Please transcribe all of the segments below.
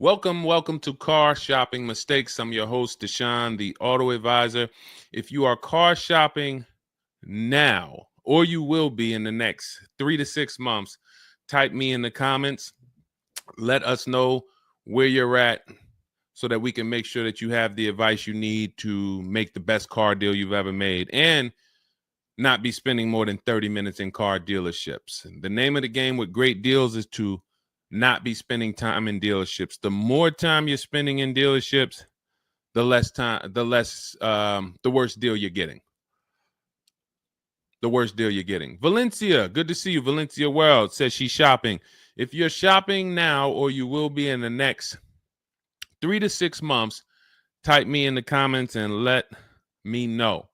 Welcome to Car Shopping Mistakes. I'm your host, Deshone the Auto Advisor. If you are car shopping now, or you will be in the next 3 to 6 months, type me in the comments. Let us know where you're at so that we can make sure that you have the advice you need to make the best car deal you've ever made and not be spending more than 30 minutes in car dealerships. The name of the game with great deals is to not be spending time in dealerships. The more time you're spending in dealerships, the worse deal you're getting. The worst deal you're getting. Valencia, good to see you. Valencia World says she's shopping. If you're shopping now or you will be in the next 3 to 6 months, type me in the comments and let me know.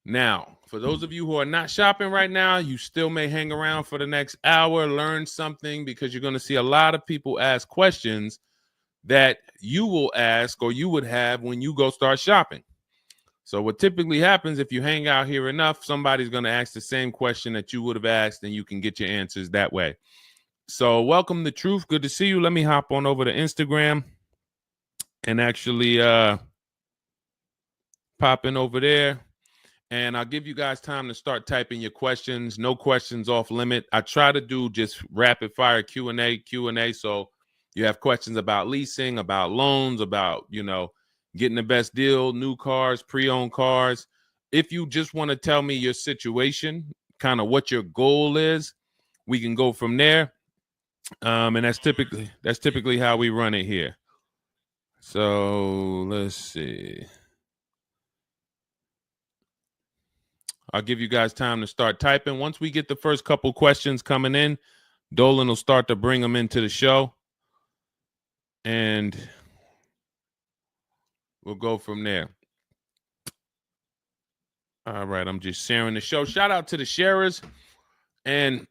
Now, for those of you who are not shopping right now, you still may hang around for the next hour, learn something, because you're going to see a lot of people ask questions that you will ask or you would have when you go start shopping. So what typically happens if you hang out here enough, somebody's going to ask the same question that you would have asked, and you can get your answers that way. So welcome to Truth. Good to see you. Let me hop on over to Instagram and actually pop in over there. And I'll give you guys time to start typing your questions. No questions off limit. I try to do just rapid fire Q&A. So you have questions about leasing, about loans, about, getting the best deal, new cars, pre-owned cars. If you just want to tell me your situation, kind of what your goal is, we can go from there. And that's typically how we run it here. So let's see. I'll give you guys time to start typing. Once we get the first couple questions coming in, Dolan will start to bring them into the show. And we'll go from there. All right, I'm just sharing the show. Shout out to the sharers. And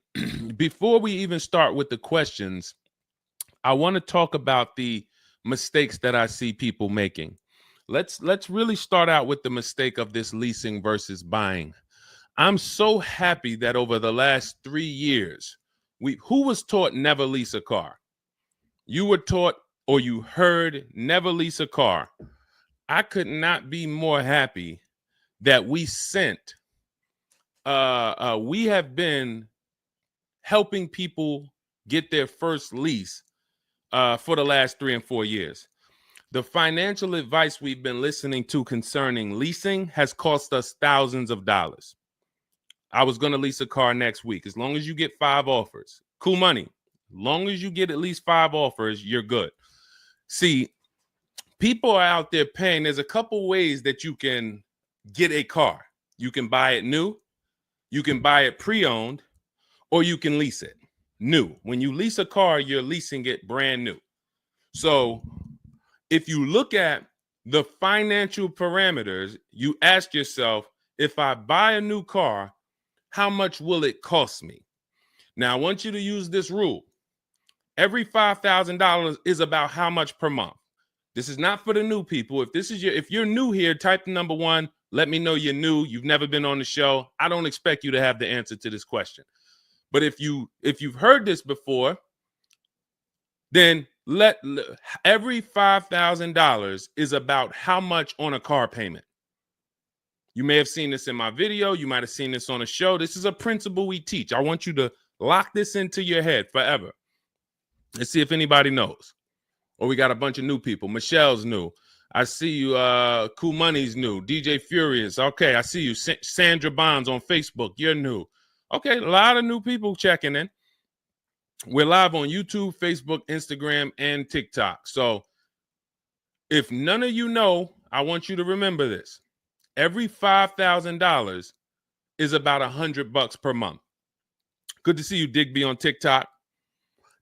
before we even start with the questions, I want to talk about the mistakes that I see people making. Let's really start out with the mistake of this leasing versus buying. I'm so happy that over the last 3 years, who was taught never lease a car? You were taught or you heard never lease a car. I could not be more happy that we have been helping people get their first lease for the last 3 and 4 years. The financial advice we've been listening to concerning leasing has cost us thousands of dollars. I was going to lease a car next week. As long as you get 5 offers, cool money. As long as you get at least 5 offers, you're good. See, people are out there paying. There's a couple ways that you can get a car. You can buy it new, you can buy it pre-owned, or you can lease it new. When you lease a car, you're leasing it brand new. So if you look at the financial parameters, you ask yourself, if I buy a new car, how much will it cost me? Now, I want you to use this rule. Every $5,000 is about how much per month. This is not for the new people. If you're new here, type the number 1. Let me know you're new. You've never been on the show. I don't expect you to have the answer to this question. But if you've heard this before, then every $5,000 is about how much on a car payment. You may have seen this in my video. You might have seen this on a show. This is a principle we teach. I want you to lock this into your head forever. Let's see if anybody knows. Or we got a bunch of new people. Michelle's new. I see you. Cool Money's new. DJ Furious. Okay, I see you. Sandra Bonds on Facebook. You're new. Okay, a lot of new people checking in. We're live on YouTube, Facebook, Instagram, and TikTok. So if none of you know, I want you to remember this. Every $5,000 is about $100 per month. Good to see you, Digby, on TikTok.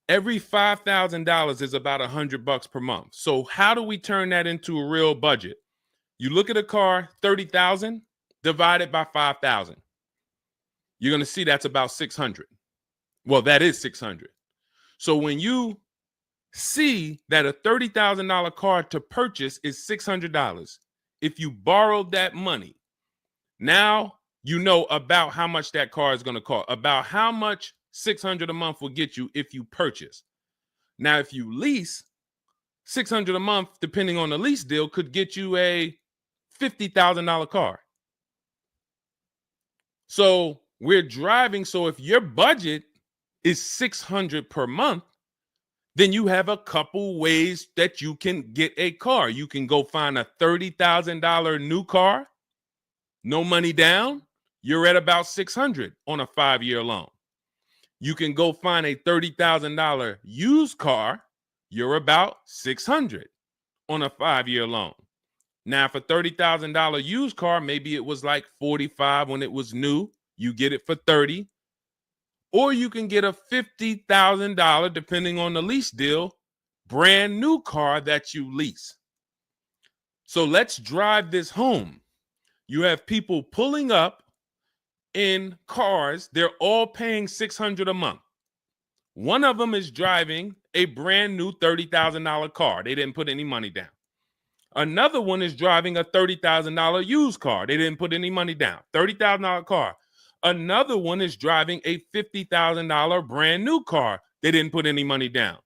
Every $5,000 is about $100 per month. So how do we turn that into a real budget? You look at a car, $30,000 divided by 5,000. You're going to see that's about 600. Well, that is 600. So when you see that a $30,000 car to purchase is $600, if you borrowed that money, now you know about how much that car is going to cost, about how much $600 a month will get you if you purchase. Now, if you lease, $600 a month, depending on the lease deal, could get you a $50,000 car. So we're driving. So if your budget is $600 per month, then you have a couple ways that you can get a car. You can go find a $30,000 new car, no money down. You're at about $600 on a 5-year loan. You can go find a $30,000 used car. You're about $600 on a 5-year loan. Now, for $30,000 used car, maybe it was like $45 when it was new. You get it for $30. Or you can get a $50,000, depending on the lease deal, brand new car that you lease. So let's drive this home. You have people pulling up in cars. They're all paying $600 a month. One of them is driving a brand new $30,000 car. They didn't put any money down. Another one is driving a $30,000 used car. They didn't put any money down. $30,000 car. Another one is driving a $50,000 brand new car. They didn't put any money down.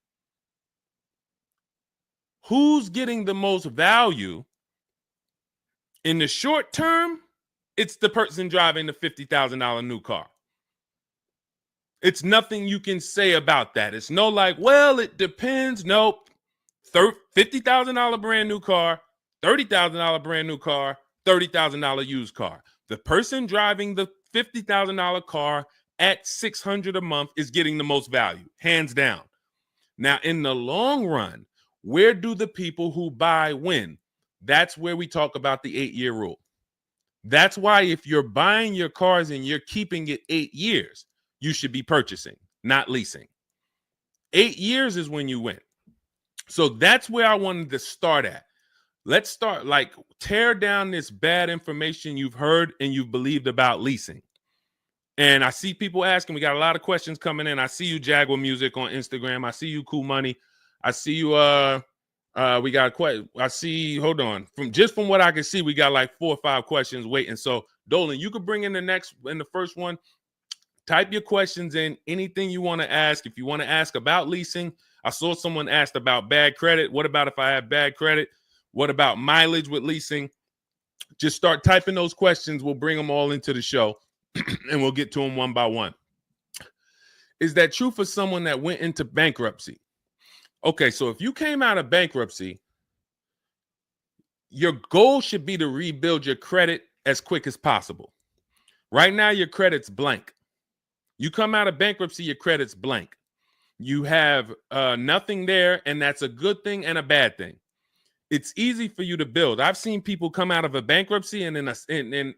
Who's getting the most value? In the short term, it's the person driving the $50,000 new car. It's nothing you can say about that. It's no like, well, it depends. Nope. $50,000 brand new car, $30,000 brand new car, $30,000 used car. The person driving the $50,000 car at $600 a month is getting the most value, hands down. Now, in the long run, where do the people who buy win? That's where we talk about the 8-year rule. That's why if you're buying your cars and you're keeping it 8 years, you should be purchasing, not leasing. 8 years is when you win. So that's where I wanted to start at. Let's start, like, tear down this bad information you've heard and you've believed about leasing. And I see people asking, we got a lot of questions coming in. I see you, Jaguar Music, on Instagram. I see you, Cool Money. I see you, we got quite, I see, hold on. From what I can see, we got like 4 or 5 questions waiting. So Dolan, you could bring in the first one. Type your questions in, anything you want to ask. If you want to ask about leasing, I saw someone asked about bad credit. What about if I have bad credit? What about mileage with leasing? Just start typing those questions. We'll bring them all into the show and we'll get to them one by one. Is that true for someone that went into bankruptcy? Okay, so if you came out of bankruptcy, your goal should be to rebuild your credit as quick as possible. Right now, your credit's blank. You come out of bankruptcy, your credit's blank. You have nothing there, and that's a good thing and a bad thing. It's easy for you to build. I've seen people come out of a bankruptcy and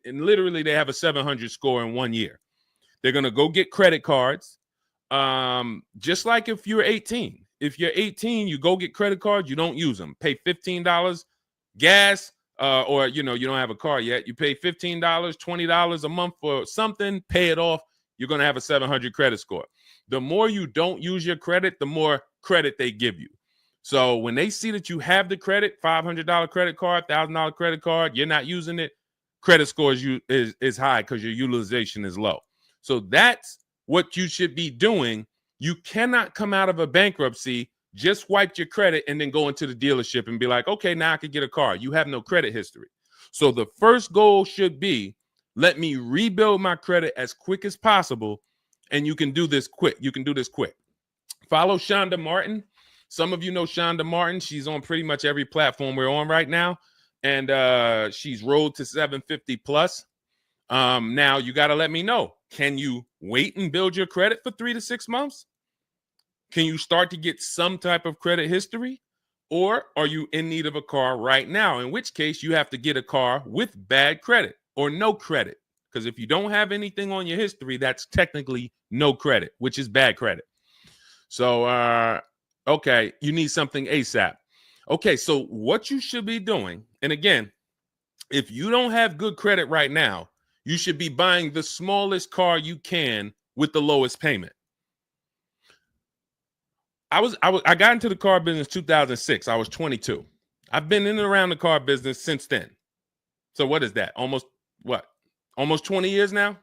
literally they have a 700 score in 1 year. They're going to go get credit cards. Just like if you're 18. If you're 18, you go get credit cards, you don't use them. Pay $15 gas, or you don't have a car yet. You pay $15, $20 a month for something, pay it off. You're going to have a 700 credit score. The more you don't use your credit, the more credit they give you. So when they see that you have the credit, $500 credit card, $1,000 credit card, you're not using it, credit score is high because your utilization is low. So that's what you should be doing. You cannot come out of a bankruptcy, just wipe your credit, and then go into the dealership and be like, okay, now I can get a car. You have no credit history. So the first goal should be, let me rebuild my credit as quick as possible. And you can do this quick. Follow Shonda Martin. Some of you know Shonda Martin. She's on pretty much every platform we're on right now. And she's road to 750 plus. Now you got to let me know. Can you wait and build your credit for 3 to 6 months? Can you start to get some type of credit history? Or are you in need of a car right now? In which case you have to get a car with bad credit or no credit. Because if you don't have anything on your history, that's technically no credit, which is bad credit. So, okay, you need something ASAP. Okay, so what you should be doing, and again, if you don't have good credit right now, you should be buying the smallest car you can with the lowest payment. I got into the car business 2006. I was 22. I've been in and around the car business since then. So what is that? Almost 20 years now?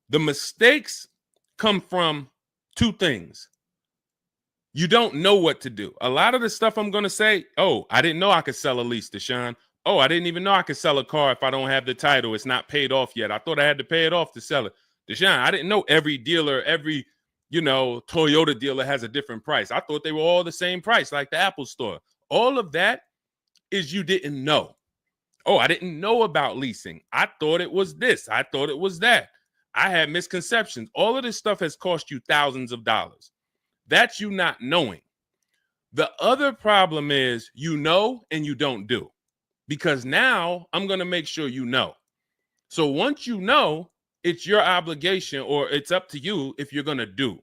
The mistakes come from 2 things. You don't know what to do. A lot of the stuff I'm going to say, oh, I didn't know I could sell a lease, Deshone. Oh, I didn't even know I could sell a car if I don't have the title. It's not paid off yet. I thought I had to pay it off to sell it. Deshone, I didn't know every dealer, every, Toyota dealer has a different price. I thought they were all the same price, like the Apple store. All of that is you didn't know. Oh, I didn't know about leasing. I thought it was this. I thought it was that. I had misconceptions. All of this stuff has cost you thousands of dollars. That's you not knowing. The other problem is you know and you don't do, because now I'm going to make sure you know. So once you know, it's your obligation, or it's up to you if you're going to do.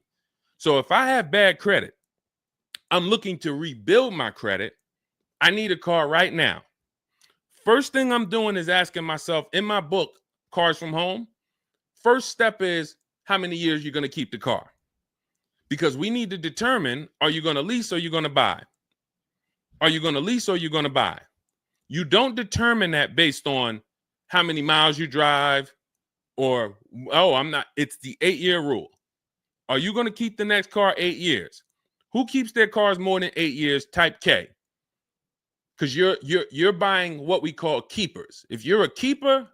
So if I have bad credit, I'm looking to rebuild my credit. I need a car right now. First thing I'm doing is asking myself, in my book, Cars from Home, first step is how many years you're going to keep the car. Because we need to determine, are you going to lease or you're going to buy? Are you going to lease or you're going to buy? You don't determine that based on how many miles you drive or, it's the 8-year rule. Are you going to keep the next car 8 years? Who keeps their cars more than 8 years? Type K. Because you're buying what we call keepers. If you're a keeper,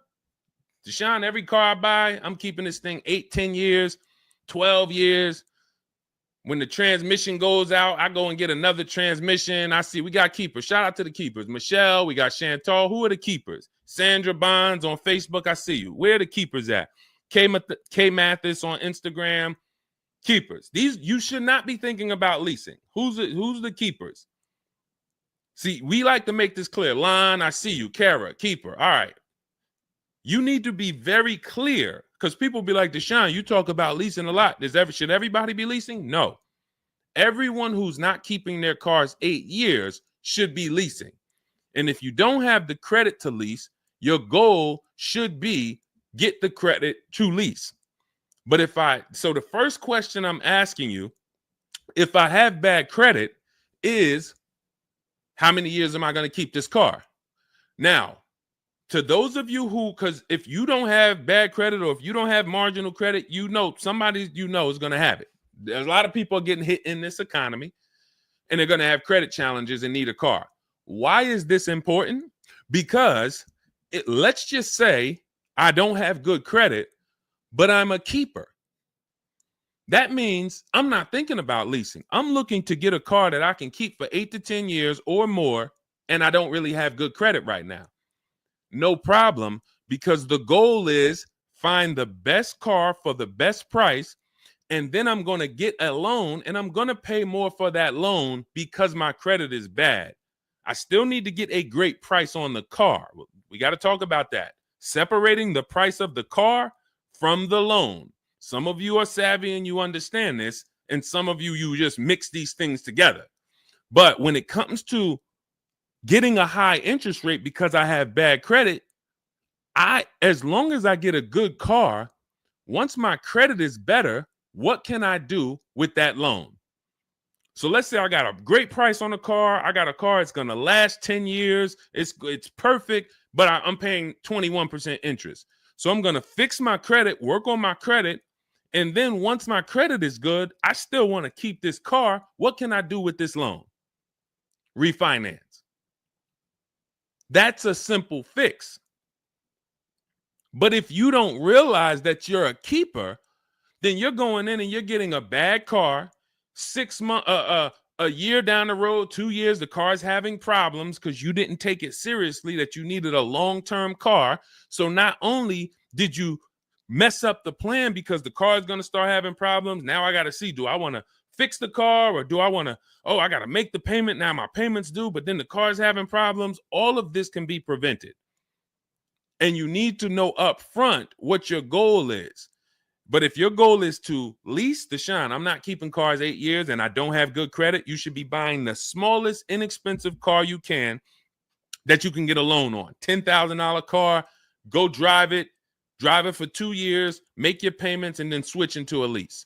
Deshone, every car I buy, I'm keeping this thing 8, 10 years, 12 years. When the transmission goes out, I go and get another transmission. I see we got keepers. Shout out to the keepers. Michelle, we got Chantal. Who are the keepers? Sandra Bonds on Facebook. I see you. Where are the keepers at? K Mathis on Instagram. Keepers. These, you should not be thinking about leasing. Who's the keepers? See, we like to make this clear. Lon, I see you. Kara, keeper. All right. You need to be very clear, because people be like, Deshone, you talk about leasing a lot. Should everybody be leasing? No. Everyone who's not keeping their cars 8 years should be leasing. And if you don't have the credit to lease, your goal should be get the credit to lease. But so the first question I'm asking you, if I have bad credit, is how many years am I going to keep this car? Now, to those of you because if you don't have bad credit, or if you don't have marginal credit, somebody is going to have it. There's a lot of people getting hit in this economy, and they're going to have credit challenges and need a car. Why is this important? Because let's just say I don't have good credit, but I'm a keeper. That means I'm not thinking about leasing. I'm looking to get a car that I can keep for 8 to 10 years or more, and I don't really have good credit right now. No problem, because the goal is find the best car for the best price, and then I'm going to get a loan, and I'm going to pay more for that loan because my credit is bad. I still need to get a great price on the car. We got to talk about that. Separating the price of the car from the loan. Some of you are savvy and you understand this, and some of you just mix these things together. But when it comes to getting a high interest rate because I have bad credit, as long as I get a good car, once my credit is better, what can I do with that loan? So let's say I got a great price on a car. I got a car, it's going to last 10 years. It's perfect, but I'm paying 21% interest. So I'm going to fix my credit, work on my credit. And then once my credit is good, I still want to keep this car. What can I do with this loan? Refinance. That's a simple fix. But if you don't realize that you're a keeper, then you're going in and you're getting a bad car, 6 months, a year down the road, 2 years, the car's having problems because you didn't take it seriously that you needed a long-term car. So not only did you mess up the plan because the car is going to start having problems, now I got to see, do I want to fix the car, or do I want to, I got to make the payment, now my payment's due, but then the car's having problems. All of this can be prevented. And you need to know up front what your goal is. But if your goal is to lease, Deshone, I'm not keeping cars 8 years and I don't have good credit, you should be buying the smallest inexpensive car you can that you can get a loan on. $10,000 car, go drive it for 2 years, make your payments, and then switch into a lease.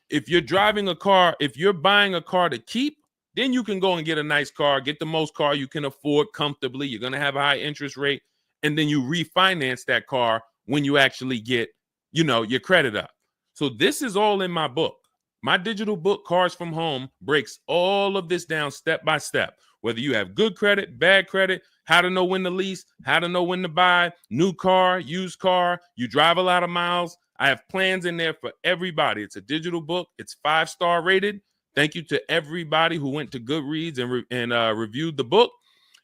If you're driving a car, if you're buying a car to keep, then you can go and get a nice car, get the most car you can afford comfortably. You're going to have a high interest rate, and then you refinance that car when you actually get, your credit up. So this is all in my book. My digital book, Cars from Home, breaks all of this down step by step. Whether you have good credit, bad credit, how to know when to lease, how to know when to buy, new car, used car, you drive a lot of miles. I have plans in there for everybody. It's a digital book. It's 5-star rated. Thank you to everybody who went to Goodreads and reviewed the book.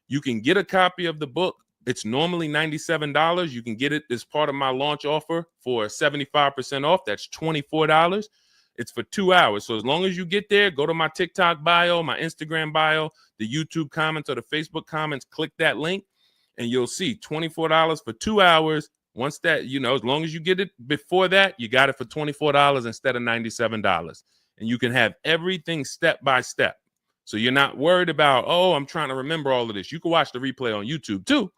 You can get a copy of the book. It's normally $97. You can get it as part of my launch offer for 75% off. That's $24. It's for 2 hours. So as long as you get there, go to my TikTok bio, my Instagram bio, the YouTube comments or the Facebook comments, click that link, and you'll see $24 for 2 hours. Once that, as long as you get it before that, you got it for $24 instead of $97. And you can have everything step by step. So you're not worried about, I'm trying to remember all of this. You can watch the replay on YouTube too.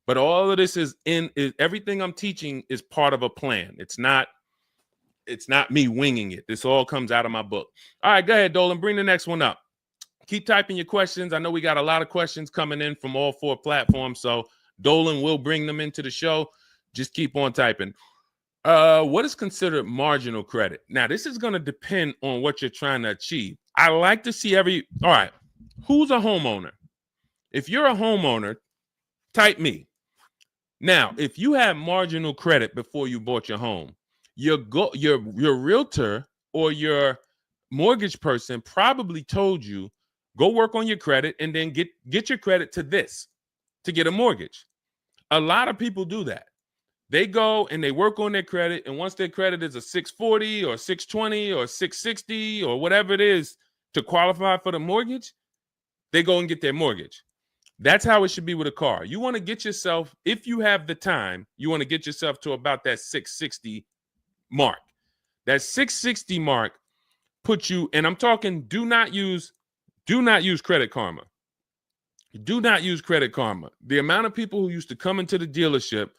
But all of this is everything I'm teaching is part of a plan. It's not me winging it. This all comes out of my book. All right, go ahead, Dolan. Bring the next one up. Keep typing your questions. I know we got a lot of questions coming in from all 4 platforms, so Dolan will bring them into the show. Just keep on typing. What is considered marginal credit? Now, this is going to depend on what you're trying to achieve. I like to see all right, who's a homeowner? If you're a homeowner, type me. Now, if you have marginal credit before you bought your home, your realtor or your mortgage person probably told you, go work on your credit and then get your credit to this to get a mortgage. A lot of people do that. They go and they work on their credit, and once their credit is a 640 or 620 or 660 or whatever it is to qualify for the mortgage, they go and get their mortgage. That's how it should be with a car. You want to get yourself, if you have the time, you want to get yourself to about that 660 mark. That 660 mark puts you, and I'm talking, do not use Credit Karma. Do not use Credit Karma. The amount of people who used to come into the dealership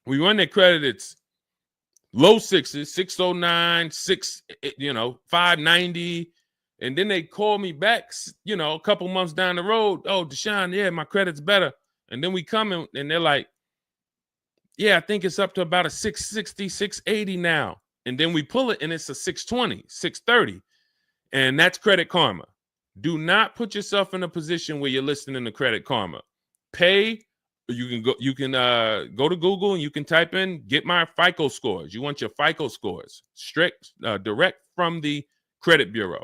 we run their credit, it's low 6s, 609, 590. And then they call me back, a couple months down the road. Oh, Deshone, yeah, my credit's better. And then we come in and they're like, yeah, I think it's up to about a 660, 680 now. And then we pull it and it's a 620, 630. And that's Credit Karma. Do not put yourself in a position where you're listening to Credit Karma. Pay. You can go to Google and you can type in, get my FICO scores. You want your FICO scores direct from the credit bureau.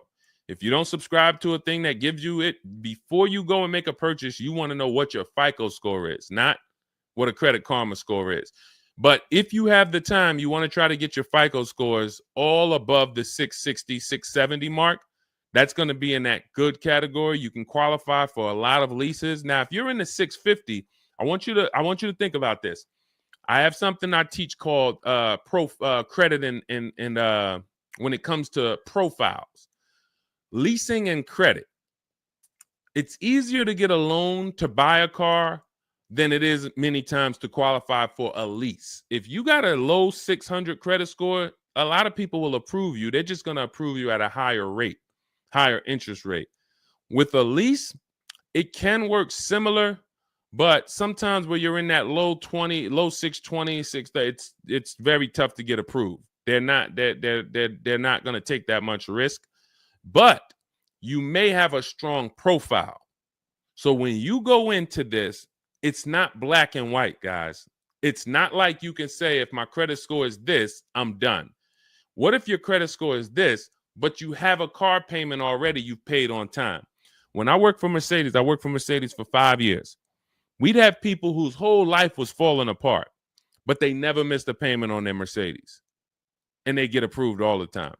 If you don't subscribe to a thing that gives you it before you go and make a purchase, you want to know what your FICO score is, not what a Credit Karma score is. But if you have the time, you want to try to get your FICO scores all above the 660, 670 mark. That's going to be in that good category. You can qualify for a lot of leases. Now, if you're in the 650, I want you to think about this. I have something I teach called credit and when it comes to profiles, leasing and credit. It's easier to get a loan to buy a car than it is many times to qualify for a lease. If you got a low 600 credit score, a lot of people will approve you. They're just going to approve you at a higher rate, higher interest rate. With a lease, it can work similar. But sometimes where you're in that low 620, 630, it's very tough to get approved. They're not going to take that much risk, but you may have a strong profile. So when you go into this, it's not black and white, guys. It's not like you can say, if my credit score is this, I'm done. What if your credit score is this, but you have a car payment already you've paid on time? When I worked for Mercedes, I worked for Mercedes for 5 years. We'd have people whose whole life was falling apart, but they never missed a payment on their Mercedes, and they get approved all the time.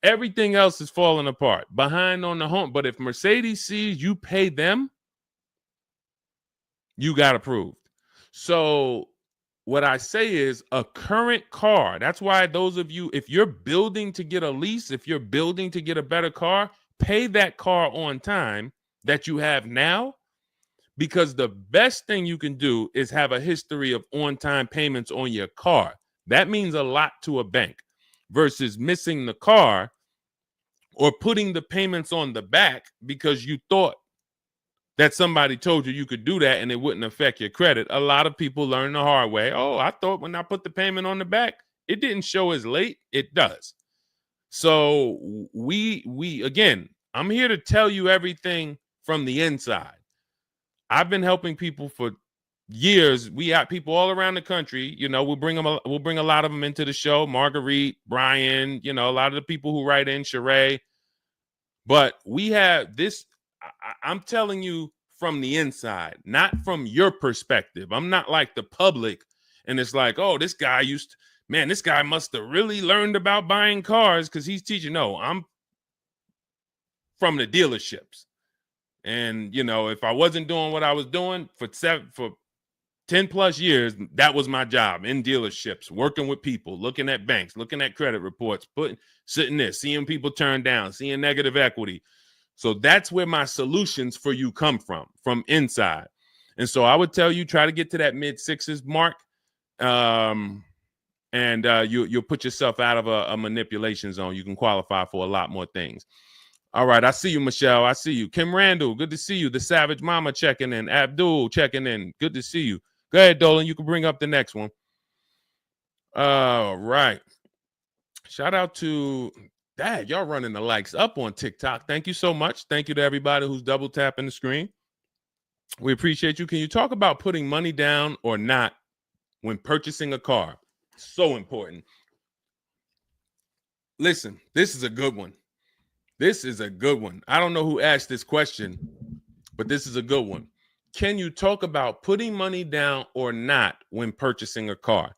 Everything else is falling apart, behind on the home. But if Mercedes sees you pay them, you got approved. So what I say is a current car. That's why those of you, if you're building to get a lease, if you're building to get a better car, pay that car on time that you have now. Because the best thing you can do is have a history of on-time payments on your car. That means a lot to a bank versus missing the car or putting the payments on the back because you thought that somebody told you could do that and it wouldn't affect your credit. A lot of people learn the hard way. Oh, I thought when I put the payment on the back, it didn't show as late. It does. So we again, I'm here to tell you everything from the inside. I've been helping people for years. We have people all around the country. You know, we'll bring a lot of them into the show. Marguerite, Brian, you know, a lot of the people who write in, Sheree. But we have this. I'm telling you from the inside, not from your perspective. I'm not like the public, and it's like, oh, this guy this guy must have really learned about buying cars because he's teaching. No, I'm from the dealerships. And, you know, if I wasn't doing what I was doing for 10 plus years, that was my job in dealerships, working with people, looking at banks, looking at credit reports, sitting there, seeing people turn down, seeing negative equity. So that's where my solutions for you come from inside. And so I would tell you, try to get to that mid sixes mark. And you'll put yourself out of a manipulation zone. You can qualify for a lot more things. All right, I see you, Michelle. I see you. Kim Randall, good to see you. The Savage Mama checking in. Abdul checking in. Good to see you. Go ahead, Dolan. You can bring up the next one. All right. Shout out to Dad. Y'all running the likes up on TikTok. Thank you so much. Thank you to everybody who's double tapping the screen. We appreciate you. Can you talk about putting money down or not when purchasing a car? So important. Listen, this is a good one. This is a good one. I don't know who asked this question, but this is a good one. Can you talk about putting money down or not when purchasing a car?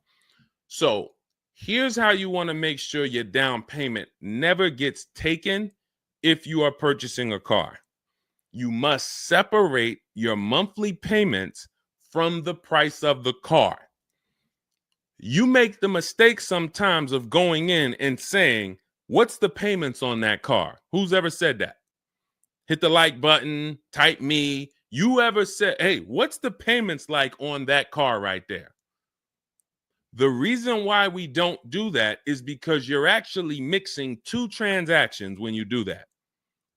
So here's how you want to make sure your down payment never gets taken if you are purchasing a car. You must separate your monthly payments from the price of the car. You make the mistake sometimes of going in and saying, what's the payments on that car? Who's ever said that? Hit the like button, type me. You ever said, hey, what's the payments like on that car right there? The reason why we don't do that is because you're actually mixing two transactions when you do that.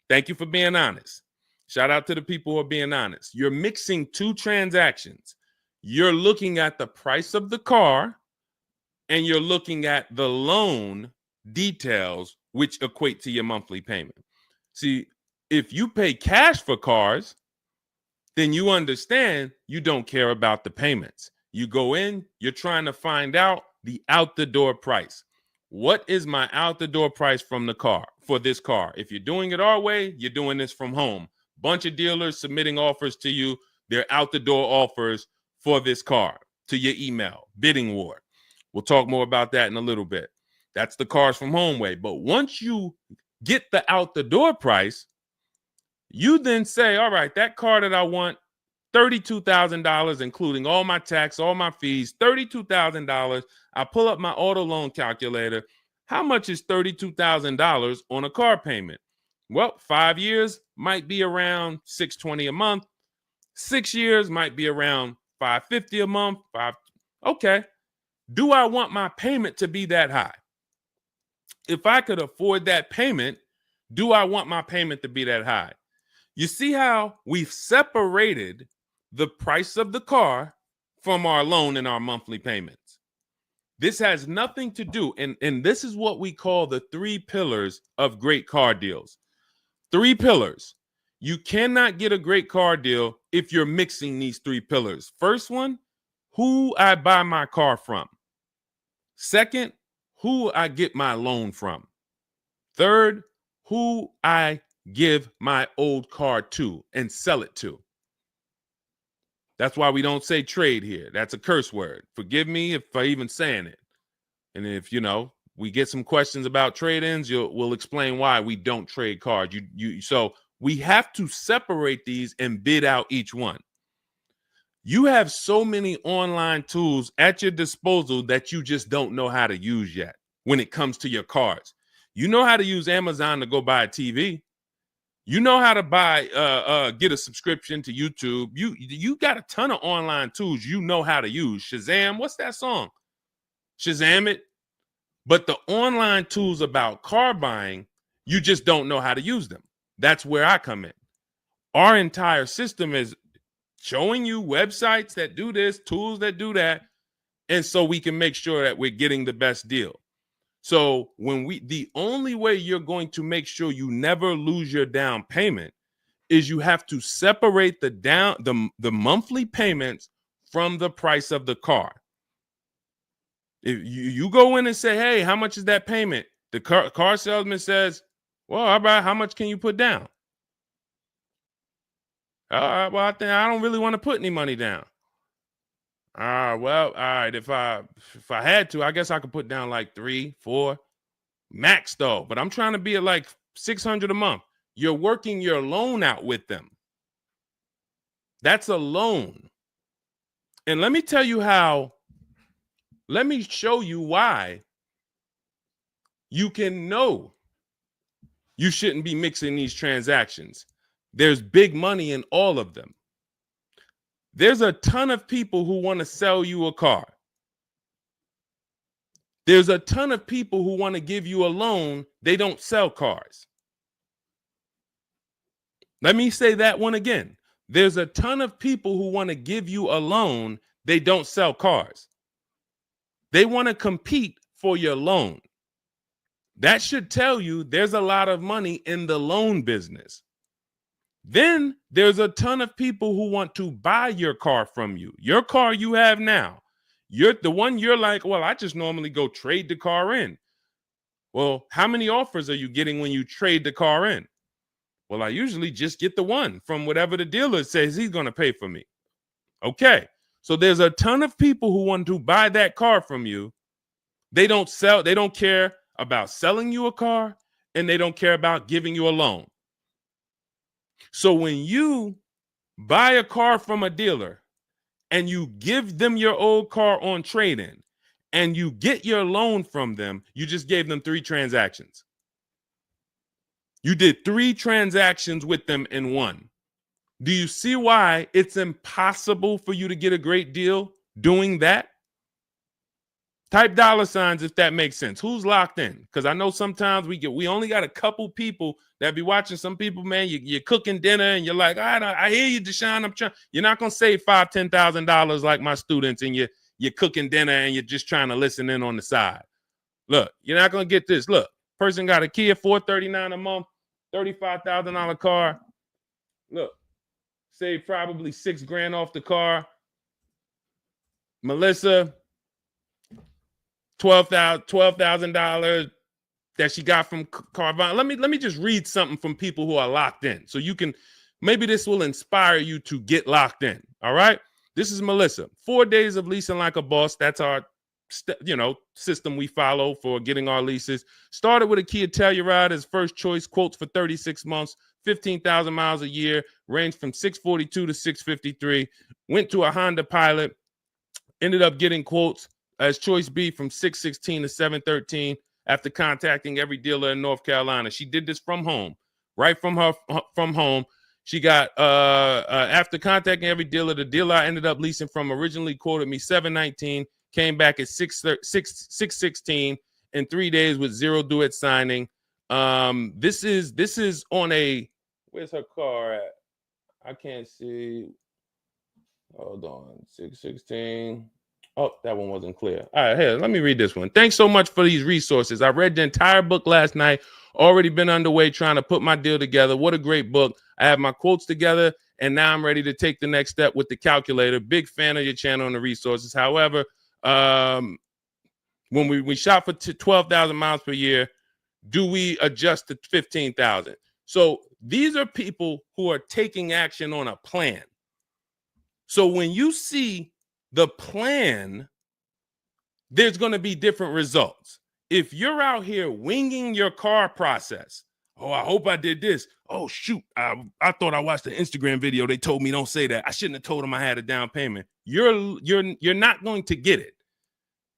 Thank you for being honest. Shout out to the people who are being honest. You're mixing two transactions. You're looking at the price of the car and you're looking at the loan details, which equate to your monthly payment. See, if you pay cash for cars, then you understand you don't care about the payments. You go in, you're trying to find out the out the door price. What is my out the door price from the car for this car? If you're doing it our way, you're doing this from home. Bunch of dealers submitting offers to you. They're out the door offers for this car to your email, bidding war. We'll talk more about that in a little bit. That's the cars from home way. But once you get the out the door price, you then say, all right, that car that I want, $32,000, including all my tax, all my fees, $32,000. I pull up my auto loan calculator. How much is $32,000 on a car payment? Well, 5 years might be around $620 a month. 6 years might be around $550 a month. Okay. Do I want my payment to be that high? If I could afford that payment, do I want my payment to be that high? You see how we've separated the price of the car from our loan and our monthly payments. This has nothing to do, and this is what we call the 3 pillars of great car deals. 3 pillars. You cannot get a great car deal if you're mixing these 3 pillars. First one, who I buy my car from. Second, who I get my loan from. Third, who I give my old car to and sell it to. That's why we don't say trade here. That's a curse word. Forgive me if I even saying it. And if, we get some questions about trade-ins, we'll explain why we don't trade cars. So we have to separate these and bid out each one. You have so many online tools at your disposal that you just don't know how to use yet when it comes to your cars. You know how to use Amazon to go buy a TV. You know how to get a subscription to YouTube. You got a ton of online tools you know how to use. Shazam, what's that song? Shazam it. But the online tools about car buying, you just don't know how to use them. That's where I come in. Our entire system is showing you websites that do this, tools that do that, And so we can make sure that we're getting the best deal. So the only way you're going to make sure you never lose your down payment is you have to separate the monthly payments from the price of the car. If you go in and say, hey, how much is that payment? The car salesman says, well, how much can you put down? Well, I don't really want to put any money down. Well, all right. If I had to, I guess I could put down like 3, 4 max though. But I'm trying to be at like $600 a month. You're working your loan out with them. That's a loan. And let me tell you how. Let me show you why you can know you shouldn't be mixing these transactions. There's big money in all of them. There's a ton of people who want to sell you a car. There's a ton of people who want to give you a loan. They don't sell cars. Let me say that one again. There's a ton of people who want to give you a loan. They don't sell cars. They want to compete for your loan. That should tell you there's a lot of money in the loan business. Then there's a ton of people who want to buy your car from you. Your car you have now. You're the one you're like, well, I just normally go trade the car in. Well, how many offers are you getting when you trade the car in? Well, I usually just get the one from whatever the dealer says he's going to pay for me. Okay. So there's a ton of people who want to buy that car from you. They don't care about selling you a car, and they don't care about giving you a loan. So when you buy a car from a dealer and you give them your old car on trade-in and you get your loan from them, you just gave them 3 transactions. You did 3 transactions with them in one. Do you see why it's impossible for you to get a great deal doing that? Type $signs if that makes sense. Who's locked in? Because I know sometimes we only got a couple people that be watching. Some people, man, you're cooking dinner and you're like, I hear you, Deshone. You're not gonna save $5,000, $10,000 like my students, and you're cooking dinner and you're just trying to listen in on the side. Look, you're not gonna get this. Look, person got a Kia $439 a month, $35,000 car. Look, save probably $6,000 off the car. Melissa, $12,000 that she got from Carvana. Let me just read something from people who are locked in, so you can, maybe this will inspire you to get locked in. All right, this is Melissa. 4 days of leasing like a boss. That's our system we follow for getting our leases. Started with a Kia Telluride as first choice. Quotes for 36 months, 15,000 miles a year. Ranged from 642 to 653. Went to a Honda Pilot. Ended up getting quotes as choice B from 616 to 713 after contacting every dealer in North Carolina. She did this from home, right from home. She got after contacting every dealer, the dealer I ended up leasing from originally quoted me 719, came back at 616 in 3 days with 0 due at signing. This is on a, where's her car at? I can't see. Hold on, 616. Oh, that one wasn't clear. All right, here, let me read this one. Thanks so much for these resources. I read the entire book last night. Already been underway trying to put my deal together. What a great book. I have my quotes together, and now I'm ready to take the next step with the calculator. Big fan of your channel and the resources. However, when we shop for 12,000 miles per year, do we adjust to 15,000? So these are people who are taking action on a plan. So when you see the plan, there's going to be different results. If you're out here winging your car process, oh, I hope I did this. Oh, shoot, I thought I watched the Instagram video. They told me don't say that. I shouldn't have told them I had a down payment. You're not going to get it.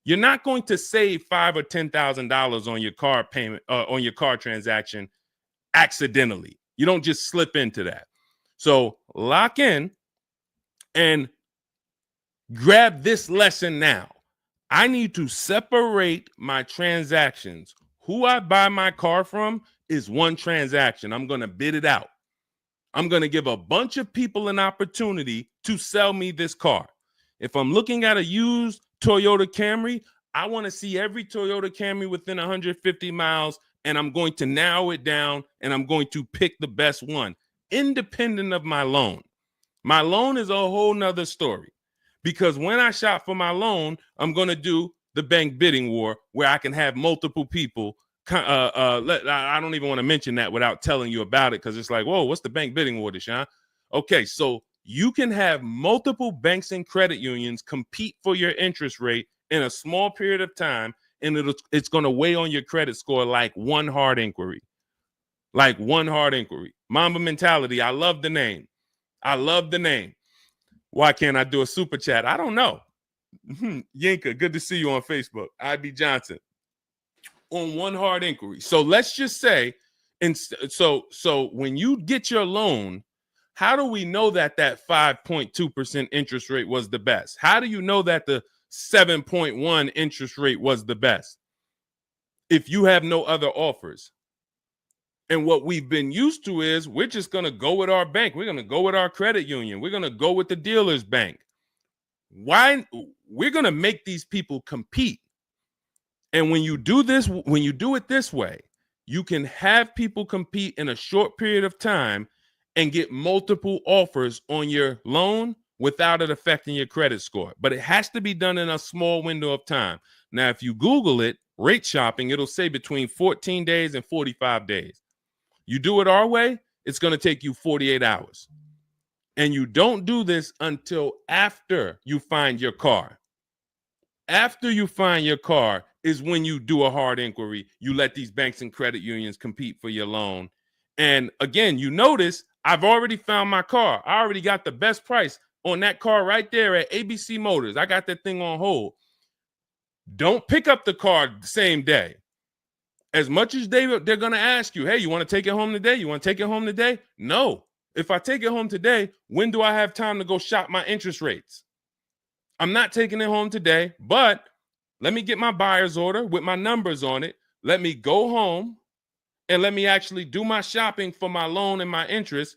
You're not going to save $5,000 or $10,000 on your car payment, on your car transaction accidentally. You don't just slip into that. So lock in and grab this lesson now. I need to separate my transactions. Who I buy my car from is one transaction. I'm going to bid it out. I'm going to give a bunch of people an opportunity to sell me this car. If I'm looking at a used Toyota Camry, I want to see every Toyota Camry within 150 miles, and I'm going to narrow it down, and I'm going to pick the best one, independent of my loan. My loan is a whole nother story, because when I shop for my loan, I'm going to do the bank bidding war where I can have multiple people. I don't even want to mention that without telling you about it, because it's like, whoa, what's the bank bidding war, Deshone? Okay, so you can have multiple banks and credit unions compete for your interest rate in a small period of time, and it's going to weigh on your credit score like one hard inquiry. Like one hard inquiry. Mamba Mentality, I love the name. I love the name. Why can't I do a super chat? I don't know. Yinka, good to see you on Facebook. IB Johnson. On one hard inquiry. So let's just say, so when you get your loan, how do we know that 5.2% interest rate was the best? How do you know that the 7.1 interest rate was the best if you have no other offers? And what we've been used to is we're just going to go with our bank. We're going to go with our credit union. We're going to go with the dealer's bank. Why? We're going to make these people compete. And when you do this, when you do it this way, you can have people compete in a short period of time and get multiple offers on your loan without it affecting your credit score. But it has to be done in a small window of time. Now, if you Google it, rate shopping, it'll say between 14 days and 45 days. You do it our way, it's going to take you 48 hours. And you don't do this until after you find your car. After you find your car is when you do a hard inquiry. You let these banks and credit unions compete for your loan. And again, you notice I've already found my car. I already got the best price on that car right there at ABC Motors. I got that thing on hold. Don't pick up the car the same day. As much as they're going to ask you, hey, you want to take it home today? You want to take it home today? No. If I take it home today, when do I have time to go shop my interest rates? I'm not taking it home today, but let me get my buyer's order with my numbers on it. Let me go home and let me actually do my shopping for my loan and my interest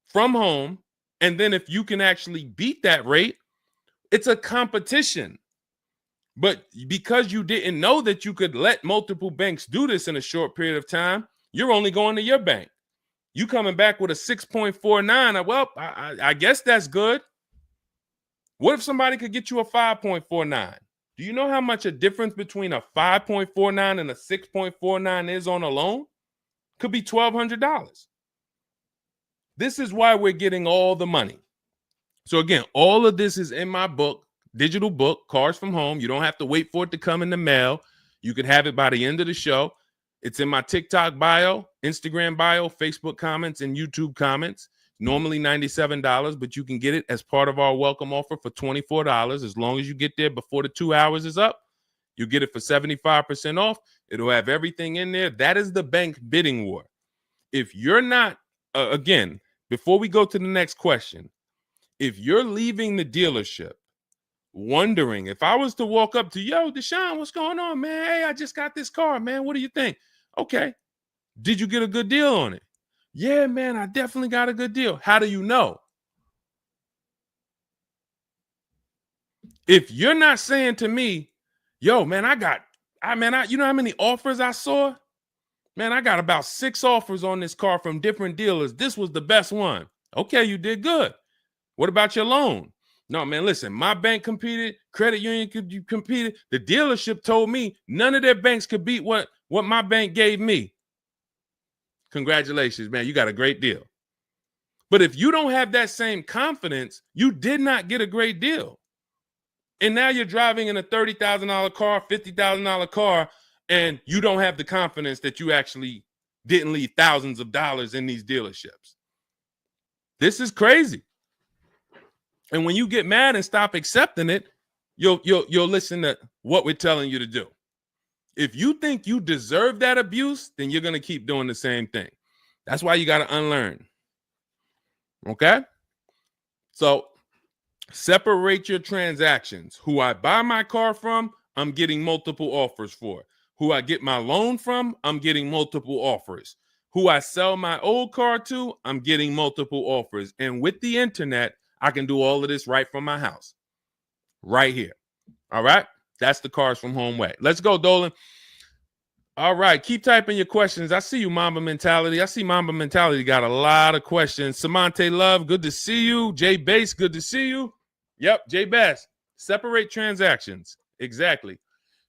from home. And then if you can actually beat that rate, it's a competition. But because you didn't know that you could let multiple banks do this in a short period of time, you're only going to your bank. You coming back with a 6.49. Well, I guess that's good. What if somebody could get you a 5.49? Do you know how much a difference between a 5.49 and a 6.49 is on a loan? Could be $1,200. This is why we're getting all the money. So again, all of this is in my book, digital book, Cars from Home. You don't have to wait for it to come in the mail. You can have it by the end of the show. It's in my TikTok bio, Instagram bio, Facebook comments, and YouTube comments. Normally $97, but you can get it as part of our welcome offer for $24. As long as you get there before the 2 hours is up, you get it for 75% off. It'll have everything in there. That is the bank bidding war. If you're not, again, before we go to the next question, if you're leaving the dealership wondering, if I was to walk up to, yo, Deshone, what's going on, man? Hey, I just got this car, man. What do you think? Okay. Did you get a good deal on it? Yeah, man, I definitely got a good deal. How do you know? If you're not saying to me, yo, man, you know how many offers I saw? Man, I got about 6 offers on this car from different dealers. This was the best one. Okay, you did good. What about your loan? No, man, listen, my bank competed, credit union competed. The dealership told me none of their banks could beat what my bank gave me. Congratulations, man, you got a great deal. But if you don't have that same confidence, you did not get a great deal. And now you're driving in a $30,000 car, $50,000 car, and you don't have the confidence that you actually didn't leave thousands of dollars in these dealerships. This is crazy. And when you get mad and stop accepting it, you'll listen to what we're telling you to do. If you think you deserve that abuse, then you're going to keep doing the same thing. That's why you got to unlearn. Okay? So separate your transactions. Who I buy my car from, I'm getting multiple offers for. Who I get my loan from, I'm getting multiple offers. Who I sell my old car to, I'm getting multiple offers. And with the internet, I can do all of this right from my house, right here. All right. That's the Cars from Home way. Let's go, Dolan. All right. Keep typing your questions. I see you, Mamba Mentality. I see Mamba Mentality got a lot of questions. Samante Love, good to see you. Jay Bass, good to see you. Yep, Jay Bass. Separate transactions. Exactly.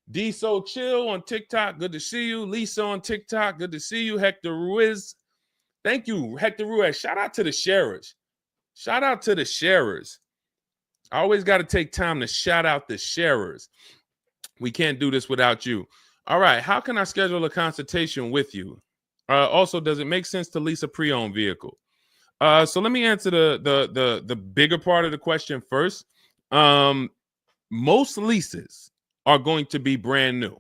D So Chill on TikTok, good to see you. Lisa on TikTok, good to see you. Hector Ruiz, thank you, Hector Ruiz. Shout out to the sharers. Shout out to the sharers. I always got to take time to shout out the sharers. We can't do this without you. All right, how can I schedule a consultation with you? Also, does it make sense to lease a pre-owned vehicle? So let me answer the bigger part of the question first. Most leases are going to be brand new.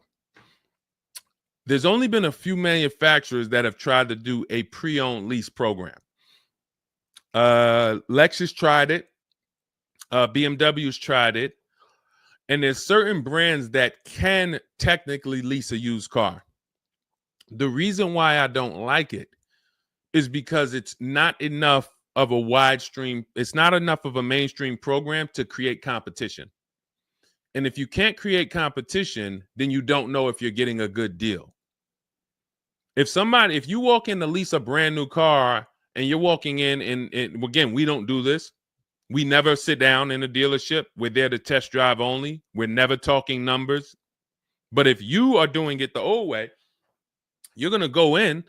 There's only been a few manufacturers that have tried to do a pre-owned lease program. Lexus tried it. BMW's tried it. And there's certain brands that can technically lease a used car. The reason why I don't like it is because it's not enough of a wide stream. It's not enough of a mainstream program to create competition. And if you can't create competition, then you don't know if you're getting a good deal. If you walk in to lease a brand new car and you're walking in and again, we don't do this. We never sit down in a dealership. We're there to test drive only. We're never talking numbers. But if you are doing it the old way, you're going to go in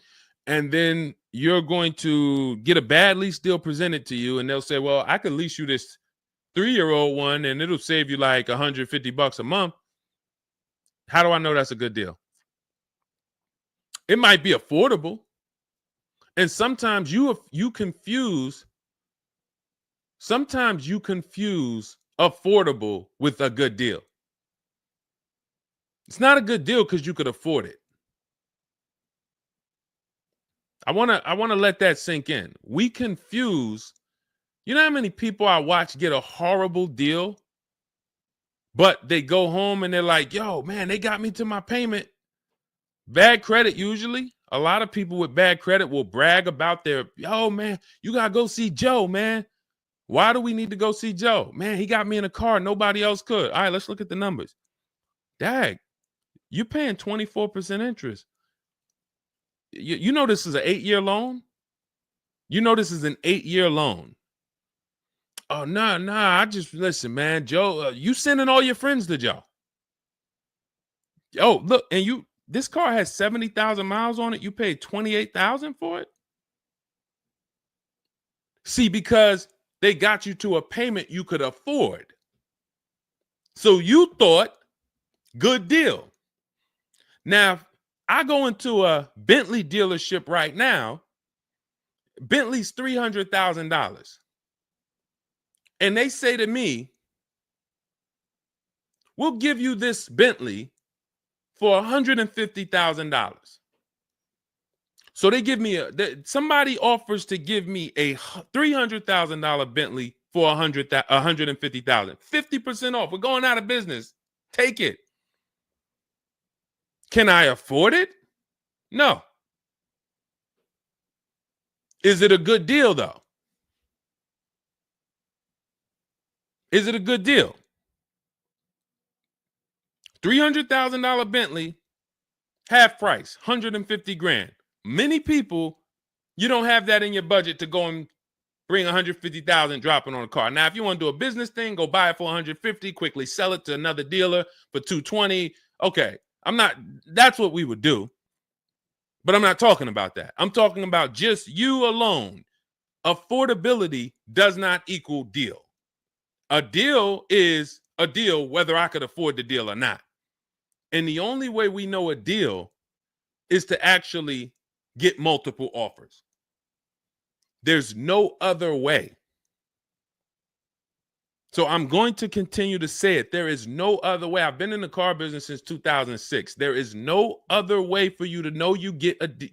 and then you're going to get a bad lease deal presented to you. And they'll say, well, I could lease you this 3-year-old one and it'll save you like $150 a month. How do I know that's a good deal? It might be affordable. And sometimes you confuse affordable with a good deal. It's not a good deal because you could afford it. I want to let that sink in. We confuse, you know how many people I watch get a horrible deal, but they go home and they're like, yo, man, they got me to my payment. Bad credit usually. A lot of people with bad credit will brag about yo, man, you got to go see Joe, man. Why do we need to go see Joe? Man, he got me in a car. Nobody else could. All right, let's look at the numbers. Dag, you're paying 24% interest. You know this is an 8-year loan? You know this is an 8-year loan. Oh, nah, I just, listen, man, Joe, you sending all your friends to Joe. Oh, look, and this car has 70,000 miles on it. You paid 28,000 for it? See, because they got you to a payment you could afford. So you thought, good deal. Now, I go into a Bentley dealership right now. Bentley's $300,000. And they say to me, we'll give you this Bentley for $150,000. So they give me somebody offers to give me a $300,000 Bentley for $150,000. 50% off. We're going out of business. Take it. Can I afford it? No. Is it a good deal, though? Is it a good deal? $300,000 Bentley, half price, $150,000. Many people, you don't have that in your budget to go and bring $150,000 dropping on a car. Now, if you want to do a business thing, go buy it for $150,000, quickly sell it to another dealer for $220,000. Okay, that's what we would do. But I'm not talking about that. I'm talking about just you alone. Affordability does not equal deal. A deal is a deal whether I could afford the deal or not. And the only way we know a deal is to actually get multiple offers. There's no other way. So I'm going to continue to say it. There is no other way. I've been in the car business since 2006. There is no other way for you to know you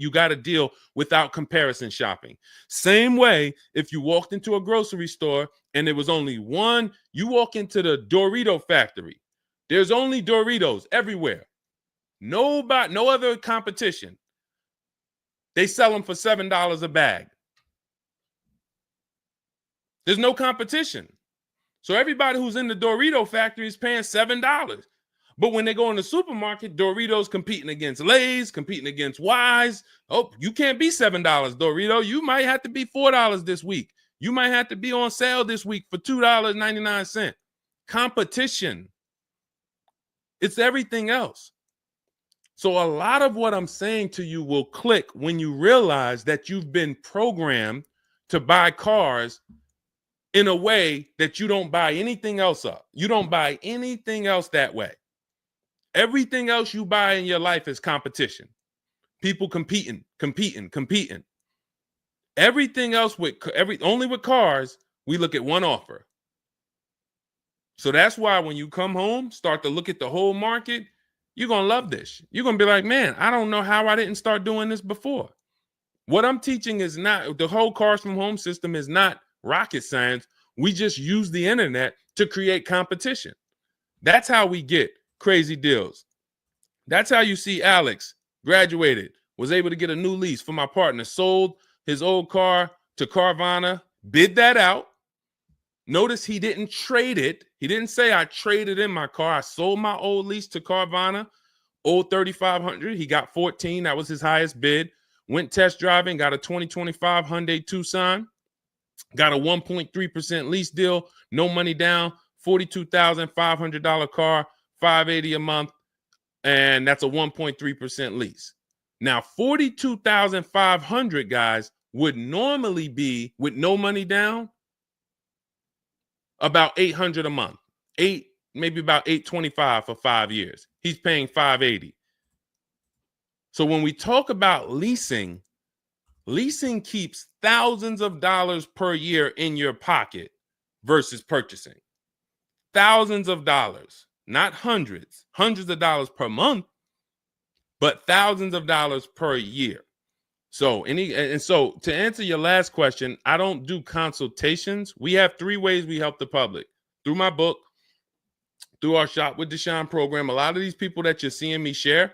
got a deal without comparison shopping. Same way if you walked into a grocery store and there was only one, you walk into the Dorito factory. There's only Doritos everywhere. No other competition. They sell them for $7 a bag. There's no competition. So everybody who's in the Dorito factory is paying $7. But when they go in the supermarket, Doritos competing against Lay's, competing against Wise. Oh, you can't be $7, Dorito. You might have to be $4 this week. You might have to be on sale this week for $2.99. Competition. It's everything else. So a lot of what I'm saying to you will click when you realize that you've been programmed to buy cars in a way that you don't buy anything else up. You don't buy anything else that way. Everything else you buy in your life is competition. People competing. Everything else only with cars, we look at one offer. So that's why when you come home, start to look at the whole market, you're going to love this. You're going to be like, man, I don't know how I didn't start doing this before. What I'm teaching is not, the whole Cars from Home system is not rocket science. We just use the internet to create competition. That's how we get crazy deals. That's how you see Alex graduated, was able to get a new lease for my partner, sold his old car to Carvana, bid that out. Notice he didn't trade it. He didn't say I traded in my car. I sold my old lease to Carvana, old 3,500. He got 14. That was his highest bid. Went test driving, got a 2025 Hyundai Tucson, got a 1.3% lease deal, no money down, $42,500 car, $580 a month, and that's a 1.3% lease. Now, $42,500, guys, would normally be, with no money down, about $800 a month. Maybe about $825 for 5 years. He's paying $580. So when we talk about leasing keeps thousands of dollars per year in your pocket versus purchasing. Thousands of dollars, not hundreds of dollars per month, but thousands of dollars per year. So so to answer your last question, I don't do consultations. We have 3 ways we help the public: through my book, through our Shop with Deshone program. A lot of these people that you're seeing me share,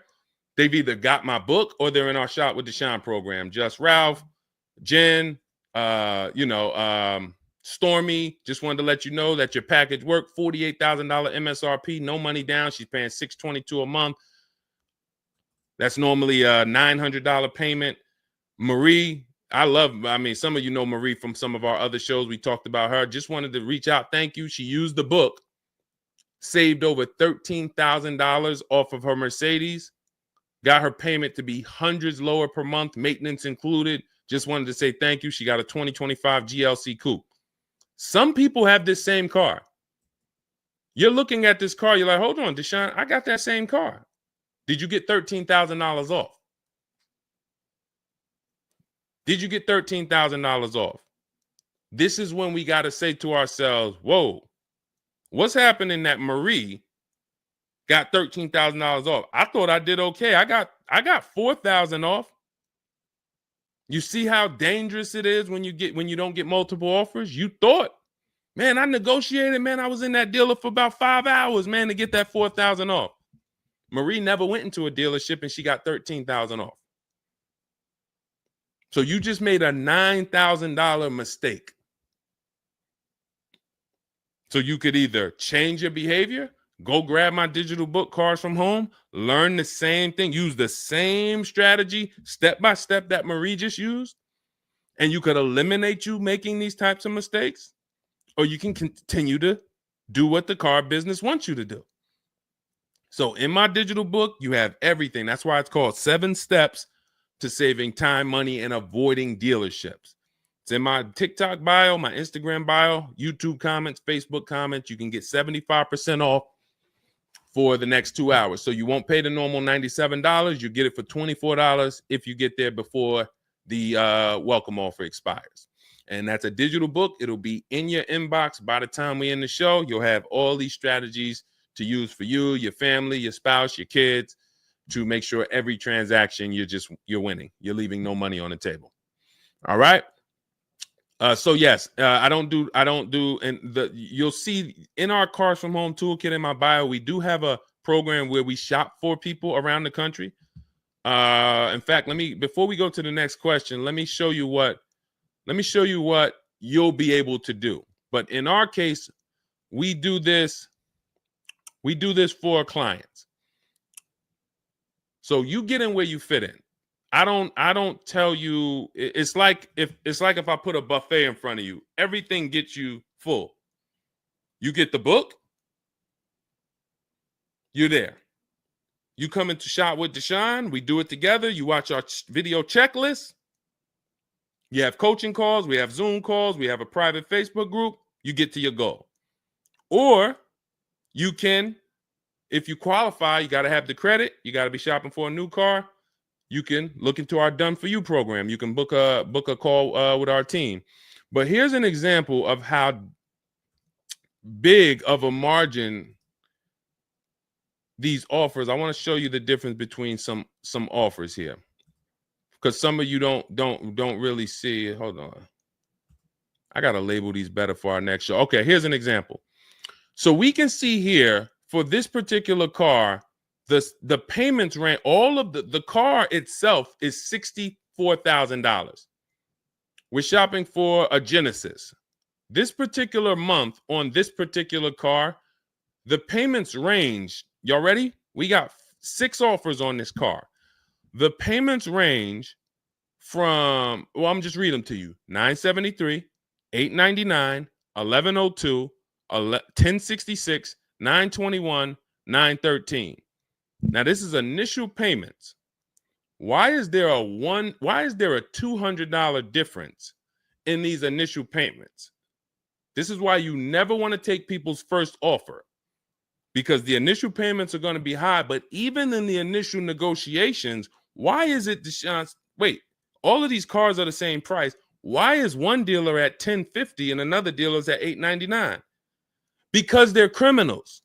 they've either got my book or they're in our Shop with Deshone program. Just Ralph, Jen, Stormy. Just wanted to let you know that your package worked. $48,000 MSRP, no money down. She's paying $622 a month. That's normally a $900 payment. Marie, some of you know Marie from some of our other shows. We talked about her. Just wanted to reach out. Thank you. She used the book, saved over $13,000 off of her Mercedes, got her payment to be hundreds lower per month, maintenance included. Just wanted to say thank you. She got a 2025 GLC Coupe. Some people have this same car. You're looking at this car. You're like, hold on, Deshone, I got that same car. Did you get $13,000 off? Did you get $13,000 off? This is when we got to say to ourselves, whoa, what's happening that Marie got $13,000 off? I thought I did okay. I got $4,000 off. You see how dangerous it is when you don't get multiple offers? You thought, man, I negotiated, man. I was in that dealer for about 5 hours, man, to get that $4,000 off. Marie never went into a dealership and she got $13,000 off. So you just made a $9,000 mistake. So you could either change your behavior, go grab my digital book, Cars from Home, learn the same thing, use the same strategy step by step that Marie just used, and you could eliminate you making these types of mistakes, or you can continue to do what the car business wants you to do. So in my digital book, you have everything. That's why it's called 7 Steps to Saving Time, Money, and Avoiding Dealerships. It's in my TikTok bio, my Instagram bio, YouTube comments, Facebook comments. You can get 75% off for the next 2 hours. So you won't pay the normal $97. You get it for $24 if you get there before the welcome offer expires. And that's a digital book. It'll be in your inbox by the time we end the show. You'll have all these strategies to use for you, your family, your spouse, your kids, to make sure every transaction you're winning. You're leaving no money on the table. All right. So yes, I don't do, and you'll see in our Cars from Home toolkit in my bio, we do have a program where we shop for people around the country. In fact, before we go to the next question, let me show you what you'll be able to do. But in our case, we do this for our clients. So you get in where you fit in. I don't tell you, it's like if I put a buffet in front of you, everything gets you full. You get the book, you're there. You come into Shop with Deshone, we do it together. You watch our video checklist. You have coaching calls, we have Zoom calls, we have a private Facebook group. You get to your goal. Or you can, if you qualify, you got to have the credit. You got to be shopping for a new car. You can look into our Done For You program. You can book a call with our team. But here's an example of how big of a margin these offers. I want to show you the difference between some offers here, because some of you don't really see it. Hold on. I got to label these better for our next show. Okay, here's an example. So we can see here for this particular car, the payments ran, all of the car itself is $64,000. We're shopping for a Genesis. This particular month on this particular car, the payments range. Y'all ready? We got 6 offers on this car. The payments range from, well, I'm just reading them to you. $973, $899, $1,102, $1,066, $921, $913. Now this is initial payments. Why is there a $200 difference in these initial payments? This is why you never want to take people's first offer, because the initial payments are going to be high. But even in the initial negotiations, why is it, Deshone? Wait, all of these cars are the same price. Why is one dealer at $1,050 and another dealer is at $899? Because they're criminals.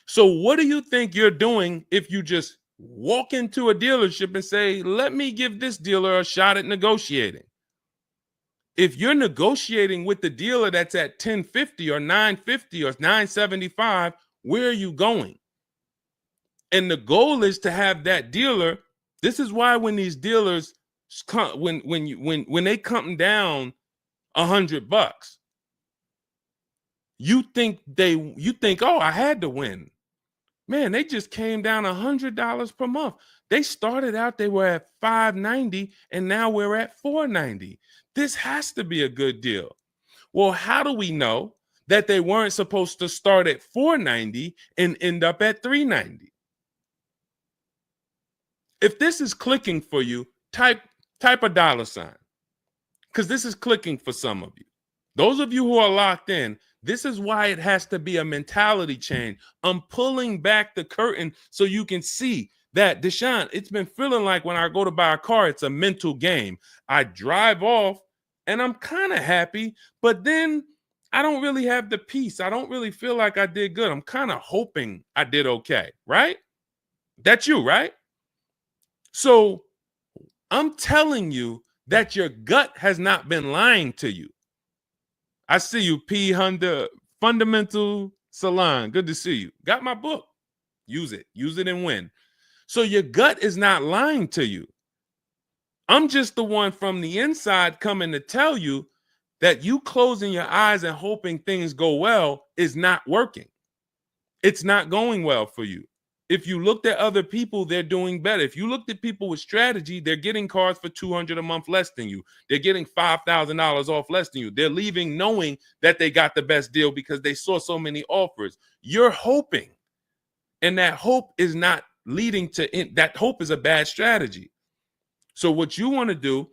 So what do you think you're doing if you just walk into a dealership and say, let me give this dealer a shot at negotiating? If you're negotiating with the dealer that's at $1,050 or $950 or $975, where are you going? And the goal is to have that dealer. This is why when these dealers come, when they come down $100, you think, oh, I had to win. Man, they just came down $100 per month. They started out, they were at $590, and now we're at $490. This has to be a good deal. Well, how do we know that they weren't supposed to start at $490 and end up at $390? If this is clicking for you, type a $, because this is clicking for some of you. Those of you who are locked in, this is why it has to be a mentality change. I'm pulling back the curtain so you can see that, Deshone, it's been feeling like when I go to buy a car, it's a mental game. I drive off and I'm kind of happy, but then I don't really have the peace. I don't really feel like I did good. I'm kind of hoping I did okay, right? That's you, right? So I'm telling you that your gut has not been lying to you. I see you, P. Honda Fundamental Salon. Good to see you. Got my book. Use it. Use it and win. So your gut is not lying to you. I'm just the one from the inside coming to tell you that you closing your eyes and hoping things go well is not working. It's not going well for you. If you looked at other people, they're doing better. If you looked at people with strategy, they're getting cars for $200 a month less than you. They're getting $5,000 off less than you. They're leaving knowing that they got the best deal because they saw so many offers. You're hoping, and that hope is not leading to that hope is a bad strategy. So what you want to do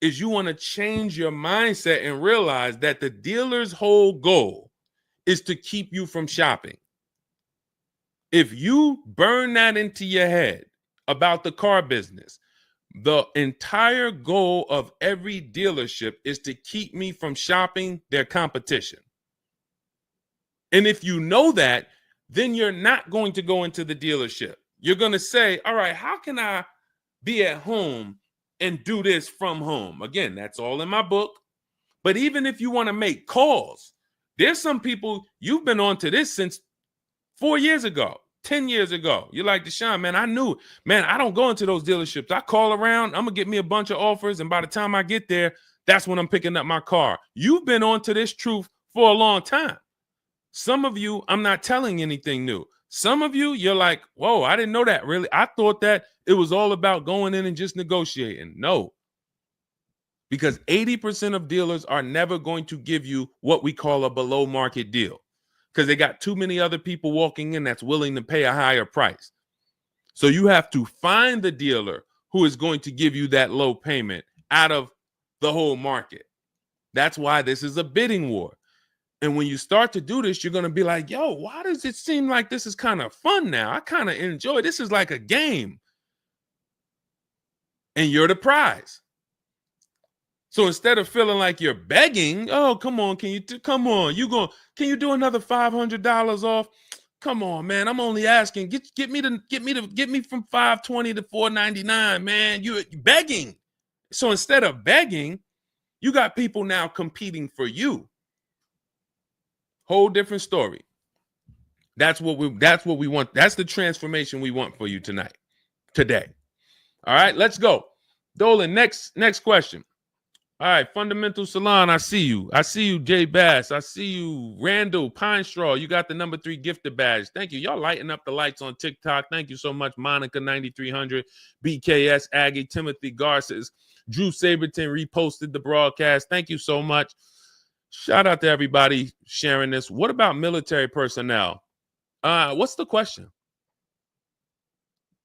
is you want to change your mindset and realize that the dealer's whole goal is to keep you from shopping. If you burn that into your head about the car business, the entire goal of every dealership is to keep me from shopping their competition. And if you know that, then you're not going to go into the dealership. You're going to say, all right, how can I be at home and do this from home? Again, that's all in my book. But even if you want to make calls, there's some people, you've been on to this since 4 years ago, 10 years ago. You're like, Deshone, man, I knew, man, I don't go into those dealerships. I call around, I'm going to get me a bunch of offers. And by the time I get there, that's when I'm picking up my car. You've been on to this truth for a long time. Some of you, I'm not telling anything new. Some of you, you're like, whoa, I didn't know that really. I thought that it was all about going in and just negotiating. No, because 80% of dealers are never going to give you what we call a below market deal because they got too many other people walking in that's willing to pay a higher price. So you have to find the dealer who is going to give you that low payment out of the whole market. That's why this is a bidding war. And when you start to do this, you're going to be like, yo, why does it seem like this is kind of fun now? I kind of enjoy this. Is like a game. And you're the prize. So instead of feeling like you're begging, oh, come on, can you do another $500 off? Come on, man. I'm only asking. Get me from 520 to 499, man. You're begging. So instead of begging, you got people now competing for you. Whole different story. That's what we want. That's the transformation we want for you today. All right, let's go. Dolan, next question. All right, Fundamental Salon, I see you. I see you, Jay Bass. I see you, Randall Pine Straw. You got the number 3 gifted badge. Thank you. Y'all lighting up the lights on TikTok. Thank you so much, Monica 9300, BKS Aggie, Timothy Garces, Drew Saberton reposted the broadcast. Thank you so much. Shout out to everybody sharing this. What about military personnel? What's the question?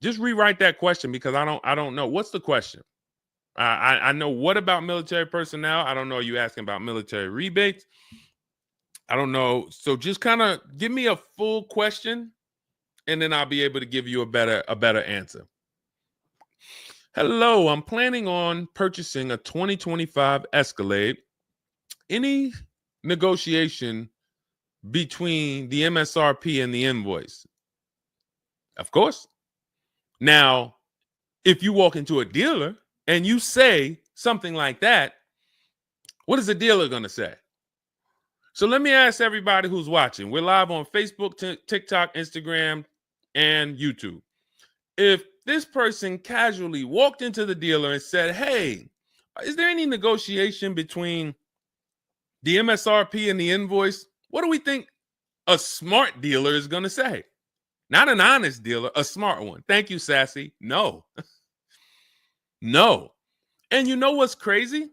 Just rewrite that question because I don't know. What's the question? I know what about military personnel. I don't know. Are you asking about military rebates? I don't know. So just kind of give me a full question, and then I'll be able to give you a better answer. Hello, I'm planning on purchasing a 2025 Escalade. Any negotiation between the MSRP and the invoice? Of course. Now, if you walk into a dealer and you say something like that, what is the dealer going to say? So let me ask everybody who's watching. We're live on Facebook, TikTok, Instagram, and YouTube. If this person casually walked into the dealer and said, hey, is there any negotiation between the MSRP and the invoice? What do we think a smart dealer is going to say? Not an honest dealer, a smart one. Thank you, Sassy. No. No. And you know what's crazy?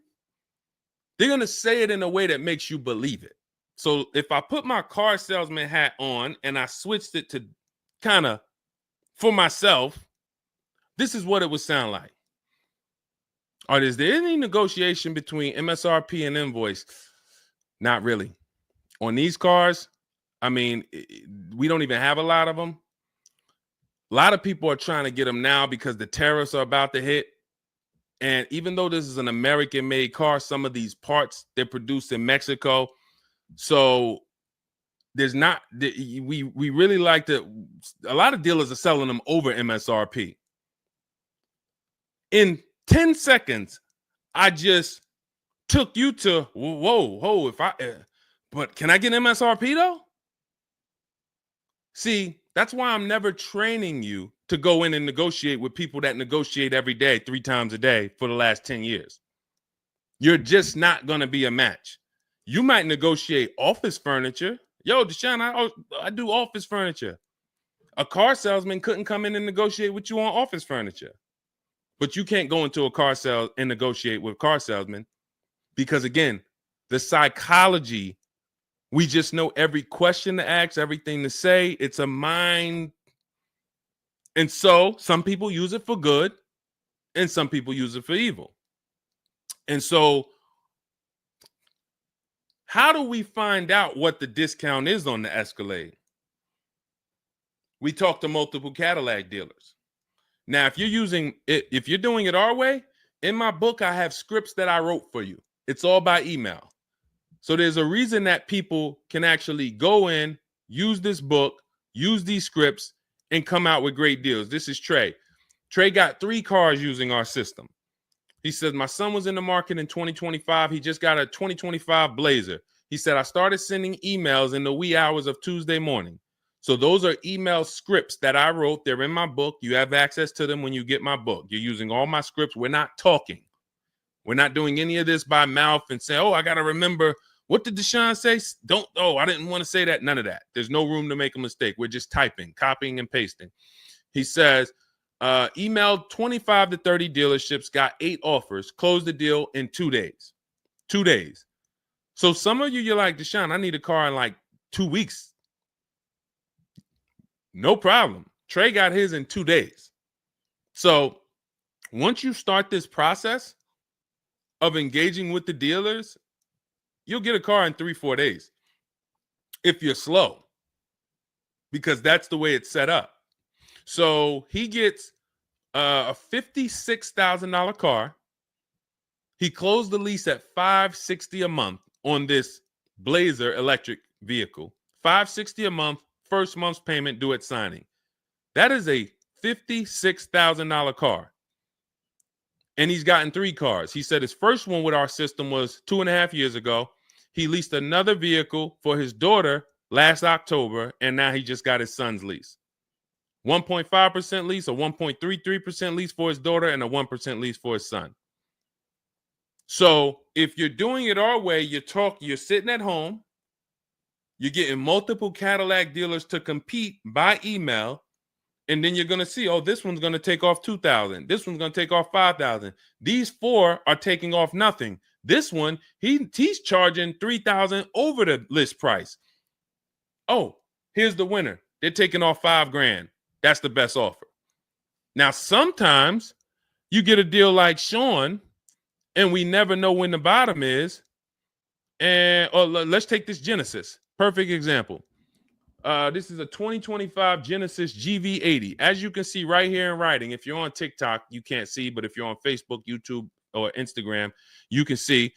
They're going to say it in a way that makes you believe it. So if I put my car salesman hat on and I switched it to kind of for myself, this is what it would sound like. Or is there any negotiation between MSRP and invoice? Not really. On these cars, I mean, we don't even have a lot of them. A lot of people are trying to get them now because the tariffs are about to hit. And even though this is an American-made car, some of these parts, they're produced in Mexico. So there's not, we really like to, a lot of dealers are selling them over MSRP. In 10 seconds, I just took you to, whoa, but can I get MSRP though? See, that's why I'm never training you to go in and negotiate with people that negotiate every day, 3 times a day for the last 10 years. You're just not going to be a match. You might negotiate office furniture. Yo, Deshone, I do office furniture. A car salesman couldn't come in and negotiate with you on office furniture. But you can't go into a car sale and negotiate with car salesmen because, again, the psychology, we just know every question to ask, everything to say. It's a mind. And so some people use it for good and some people use it for evil. And so how do we find out what the discount is on the Escalade? We talk to multiple Cadillac dealers. Now, if you're doing it our way, in my book, I have scripts that I wrote for you. It's all by email. So there's a reason that people can actually go in, use this book, use these scripts, and come out with great deals. This is Trey. Trey got 3 cars using our system. He says, my son was in the market in 2025. He just got a 2025 Blazer. He said, I started sending emails in the wee hours of Tuesday morning. So those are email scripts that I wrote. They're in my book. You have access to them when you get my book. You're using all my scripts. We're not talking. We're not doing any of this by mouth and saying, oh, I got to remember What did Deshone say? Don't, oh, I didn't want to say that. None of that. There's no room to make a mistake. We're just typing, copying, and pasting. He says, emailed 25 to 30 dealerships, got 8 offers, closed the deal in 2 days. 2 days. So some of you, you're like, Deshone, I need a car in like 2 weeks. No problem. Trey got his in 2 days. So once you start this process of engaging with the dealers, you'll get a car in 3-4 days if you're slow, because that's the way it's set up. So he gets a $56,000 car. He closed the lease at $560 a month on this Blazer electric vehicle. $560 a month, first month's payment due at signing. That is a $56,000 car. And he's gotten 3 cars. He said his first one with our system was 2.5 years ago. He leased another vehicle for his daughter last October, and now he just got his son's lease. 1.5% lease, a 1.33% lease for his daughter, and a 1% lease for his son. So if you're doing it our way, you're sitting at home, you're getting multiple Cadillac dealers to compete by email, and then you're going to see, oh, this one's going to take off $2,000. This one's going to take off $5,000. These 4 are taking off nothing. This one, he's charging $3,000 over the list price. Oh, here's the winner. They're taking off $5,000. That's the best offer. Now, sometimes you get a deal like Sean, and we never know when the bottom is. Or let's take this Genesis. Perfect example. This is a 2025 Genesis GV80. As you can see right here in writing, if you're on TikTok, you can't see, but if you're on Facebook, YouTube, or Instagram, you can see.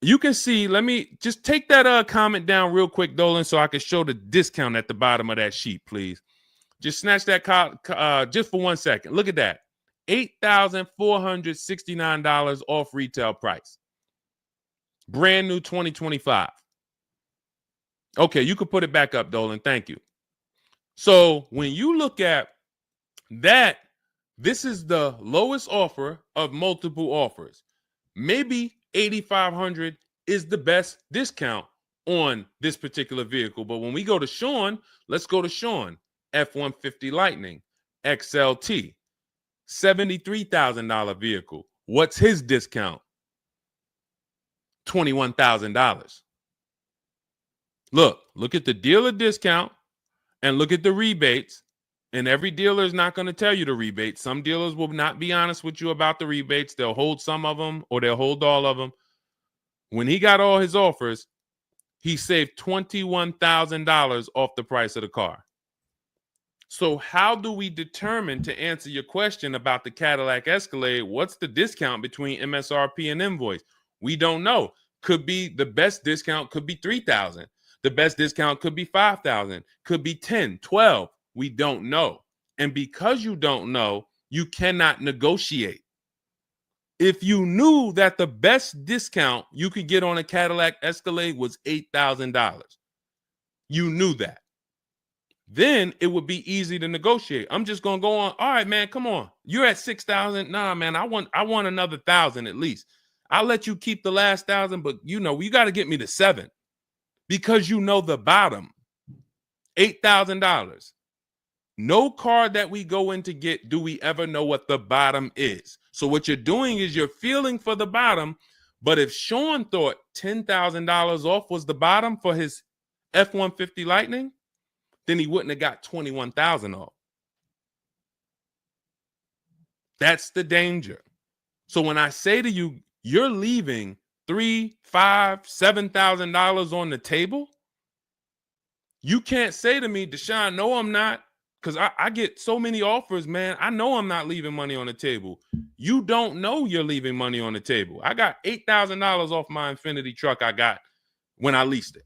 You can see, let me just take that comment down real quick, Dolan, so I can show the discount at the bottom of that sheet, please. Just snatch that just for 1 second. Look at that. $8,469 off retail price. Brand new 2025. Okay, you could put it back up, Dolan. Thank you. So when you look at that, this is the lowest offer of multiple offers. Maybe $8,500 is the best discount on this particular vehicle. But when we go to Sean, let's go to Sean. F-150 Lightning, XLT, $73,000 vehicle. What's his discount? $21,000. Look at the dealer discount and look at the rebates. And every dealer is not going to tell you the rebates. Some dealers will not be honest with you about the rebates. They'll hold some of them or they'll hold all of them. When he got all his offers, he saved $21,000 off the price of the car. So how do we determine, to answer your question about the Cadillac Escalade, what's the discount between MSRP and invoice? We don't know. Could be the best discount could be $3,000. The best discount could be $5,000, could be $10,000, $12,000. We don't know. And because you don't know, you cannot negotiate. If you knew that the best discount you could get on a Cadillac Escalade was $8,000, you knew that, then it would be easy to negotiate. I'm just going to go on. All right, man, come on. You're at $6,000. Nah, man, I want another $1,000 at least. I'll let you keep the last $1,000, but you got to get me to $7,000 because you know the bottom, $8,000. No car that we go in to get do we ever know what the bottom is. So what you're doing is you're feeling for the bottom. But if Sean thought $10,000 off was the bottom for his F-150 Lightning, then he wouldn't have got $21,000 off. That's the danger. So when I say to you, you're leaving $3,000, $5,000, $7,000 on the table, you can't say to me, Deshone, no, I'm not. Because I get so many offers, man. I know I'm not leaving money on the table. You don't know you're leaving money on the table. I got $8,000 off my Infiniti truck I got when I leased it.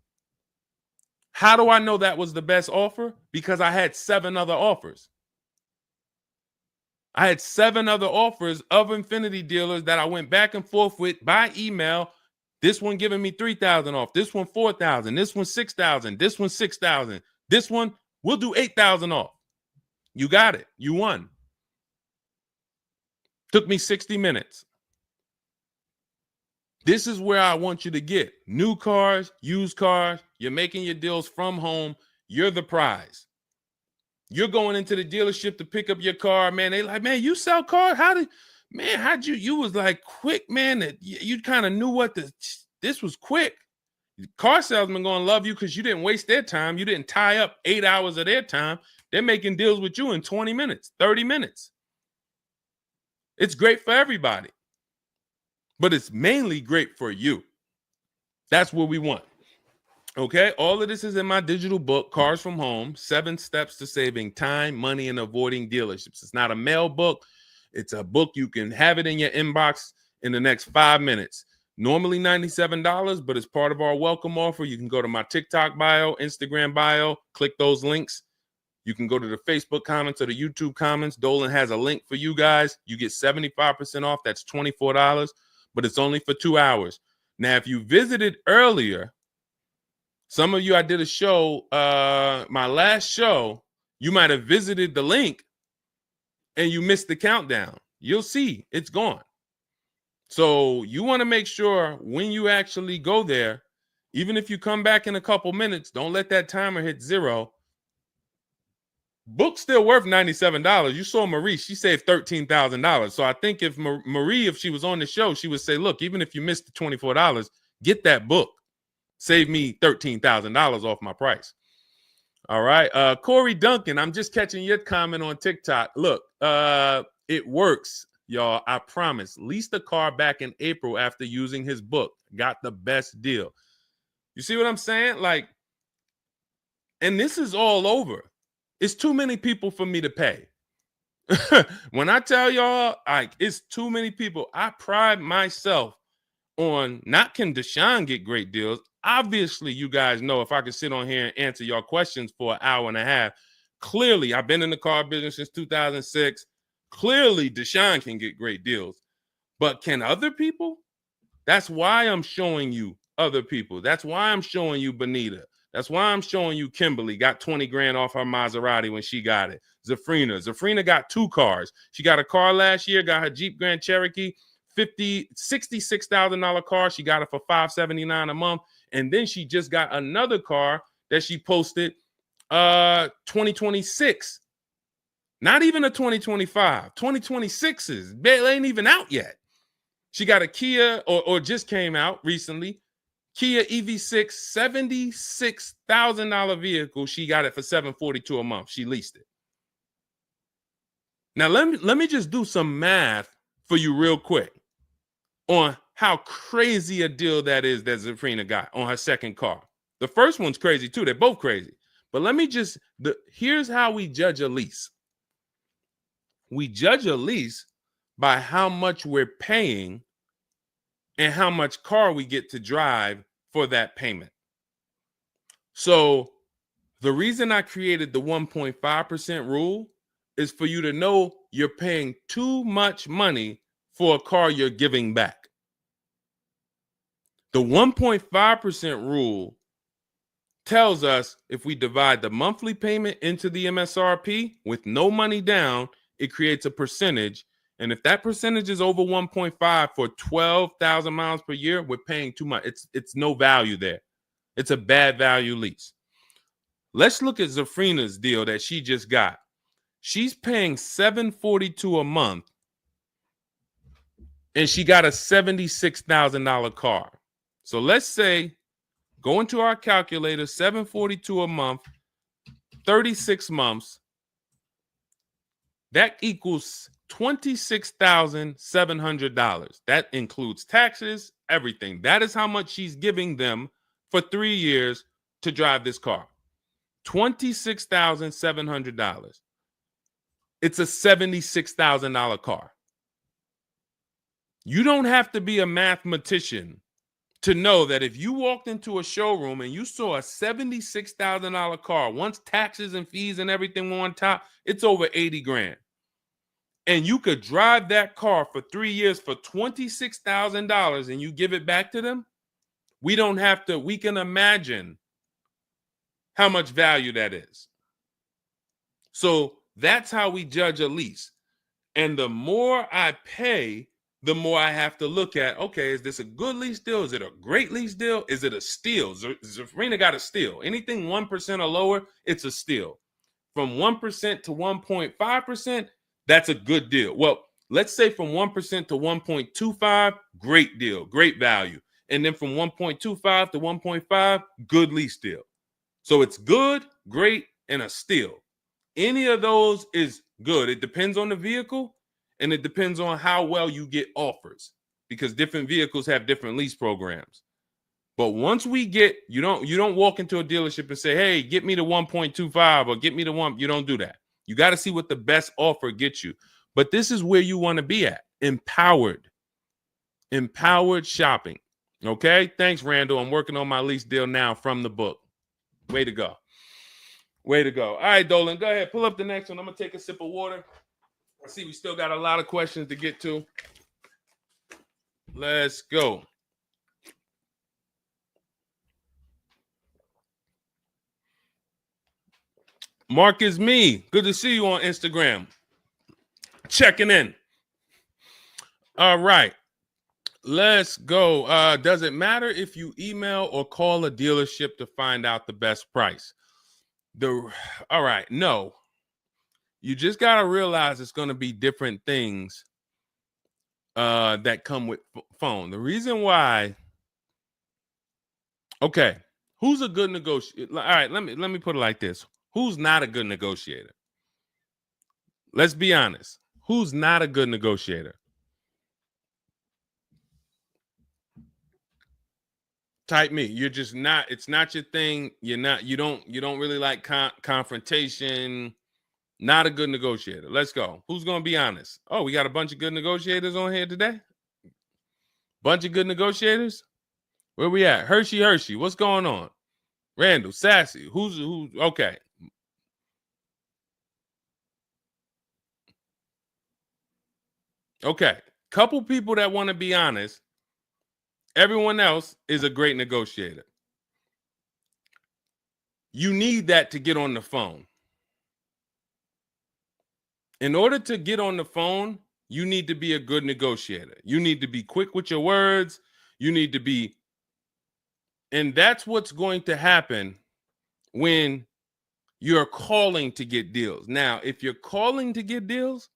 How do I know that was the best offer? Because I had 7 other offers. I had 7 other offers of Infiniti dealers that I went back and forth with by email. This one giving me $3,000 off. This one $4,000. This one $6,000. This one $6,000. This one we'll do $8,000 off. You got it. You won. Took me 60 minutes. This is where I want you to get new cars, used cars. You're making your deals from home. You're the prize. You're going into the dealership to pick up your car, man. They like, man, you sell cars? How'd you was like quick, man, that you kind of knew what this was quick. Car salesmen going to love you because you didn't waste their time. You didn't tie up 8 hours of their time. They're making deals with you in 20 minutes, 30 minutes. It's great for everybody, but it's mainly great for you. That's what we want. Okay, all of this is in my digital book, Cars from Home, 7 Steps to Saving Time, Money, and Avoiding Dealerships. It's not a mail book. It's a book. You can have it in your inbox in the next 5 minutes. Normally $97, but it's part of our welcome offer. You can go to my TikTok bio, Instagram bio, click those links. You can go to the Facebook comments or the YouTube comments. Dolan has a link for you guys. You get 75% off. That's $24, but it's only for 2 hours. Now, if you visited earlier, some of you, I did a show, my last show, you might have visited the link and you missed the countdown. You'll see it's gone. So you want to make sure when you actually go there, even if you come back in a couple minutes, don't let that timer hit 0. Book's still worth $97. You saw Marie, she saved $13,000. So I think if Marie, if she was on the show, she would say, look, even if you missed the $24, get that book. Save me $13,000 off my price. All right. Corey Duncan, I'm just catching your comment on TikTok. Look, it works, y'all. I promise. Leased a car back in April after using his book. Got the best deal. You see what I'm saying? Like, and this is all over. It's too many people for me to pay. When I tell y'all, like, it's too many people. I pride myself on not can Deshone get great deals. Obviously, you guys know if I could sit on here and answer your questions for an hour and a half, clearly I've been in the car business since 2006. Clearly, Deshone can get great deals. But can other people? That's why I'm showing you other people. That's why I'm showing you Benita. That's why I'm showing you Kimberly got 20 grand off her Maserati when she got it. Zafrina got 2 cars. She got a car last year, got her Jeep Grand Cherokee, $66,000 car. She got it for $579 a month. And then she just got another car that she posted 2026. Not even a 2025. 2026s. It ain't even out yet. She got a Kia or just came out recently. Kia EV6, $76,000 vehicle. She got it for $742 a month. She leased it. Now let me just do some math for you real quick on how crazy a deal that is that Zafrina got on her second car. The first one's crazy too. They're both crazy. But let me just, here's how we judge a lease. We judge a lease by how much we're paying and how much car we get to drive for that payment. So the reason I created the 1.5% rule is for you to know you're paying too much money for a car you're giving back. The 1.5% rule tells us if we divide the monthly payment into the MSRP with no money down, it creates a percentage. And if that percentage is over 1.5 for 12,000 miles per year, we're paying too much. It's no value there. It's a bad value lease. Let's look at Zafrina's deal that she just got. She's paying $742 a month, and she got a $76,000 car. So let's say, go into our calculator, $742 a month, 36 months. That equals $26,700. That includes taxes, everything. That is how much she's giving them for 3 years to drive this car. $26,700. It's a $76,000 car. You don't have to be a mathematician to know that if you walked into a showroom and you saw a $76,000 car, once taxes and fees and everything were on top, it's over 80 grand. And you could drive that car for 3 years for $26,000 and you give it back to them, we can imagine how much value that is. So that's how we judge a lease. And the more I pay, the more I have to look at, okay, is this a good lease deal? Is it a great lease deal? Is it a steal? Zafrina got a steal. Anything 1% or lower, it's a steal. From 1% to 1.5%, that's a good deal. Well, let's say from 1% to 1.25, great deal, great value. And then from 1.25 to 1.5, good lease deal. So it's good, great, and a steal. Any of those is good. It depends on the vehicle, and it depends on how well you get offers, because different vehicles have different lease programs. But once we get, you don't walk into a dealership and say, hey, get me the 1.25 or get me the one. You don't do that. You got to see what the best offer gets you. But this is where you want to be at. Empowered shopping. Okay. Thanks, Randall. I'm working on my lease deal now from the book. Way to go. Way to go. All right, Dolan, go ahead. Pull up the next one. I'm going to take a sip of water. I see we still got a lot of questions to get to. Let's go. Mark is me. Good to see you on Instagram. Checking in. All right. Let's go. Does it matter if you email or call a dealership to find out the best price? All right. No. You just got to realize it's going to be different things that come with phone. The reason why. Okay. Who's a good negotiator? All right. Let me put it like this. Who's not a good negotiator? Let's be honest. Who's not a good negotiator? Type me. You're just not. It's not your thing. You don't really like confrontation. Not a good negotiator. Let's go. Who's going to be honest? Oh, we got a bunch of good negotiators on here today. Bunch of good negotiators. Where we at? Hershey. What's going on? Randall, Sassy. Who's okay. Okay. Couple people that want to be honest. Everyone else is a great negotiator. You need that to get on the phone. In order to get on the phone, you need to be a good negotiator. You need to be quick with your words. You need to be, and that's what's going to happen when you're calling to get deals. Now, if you're calling to get deals,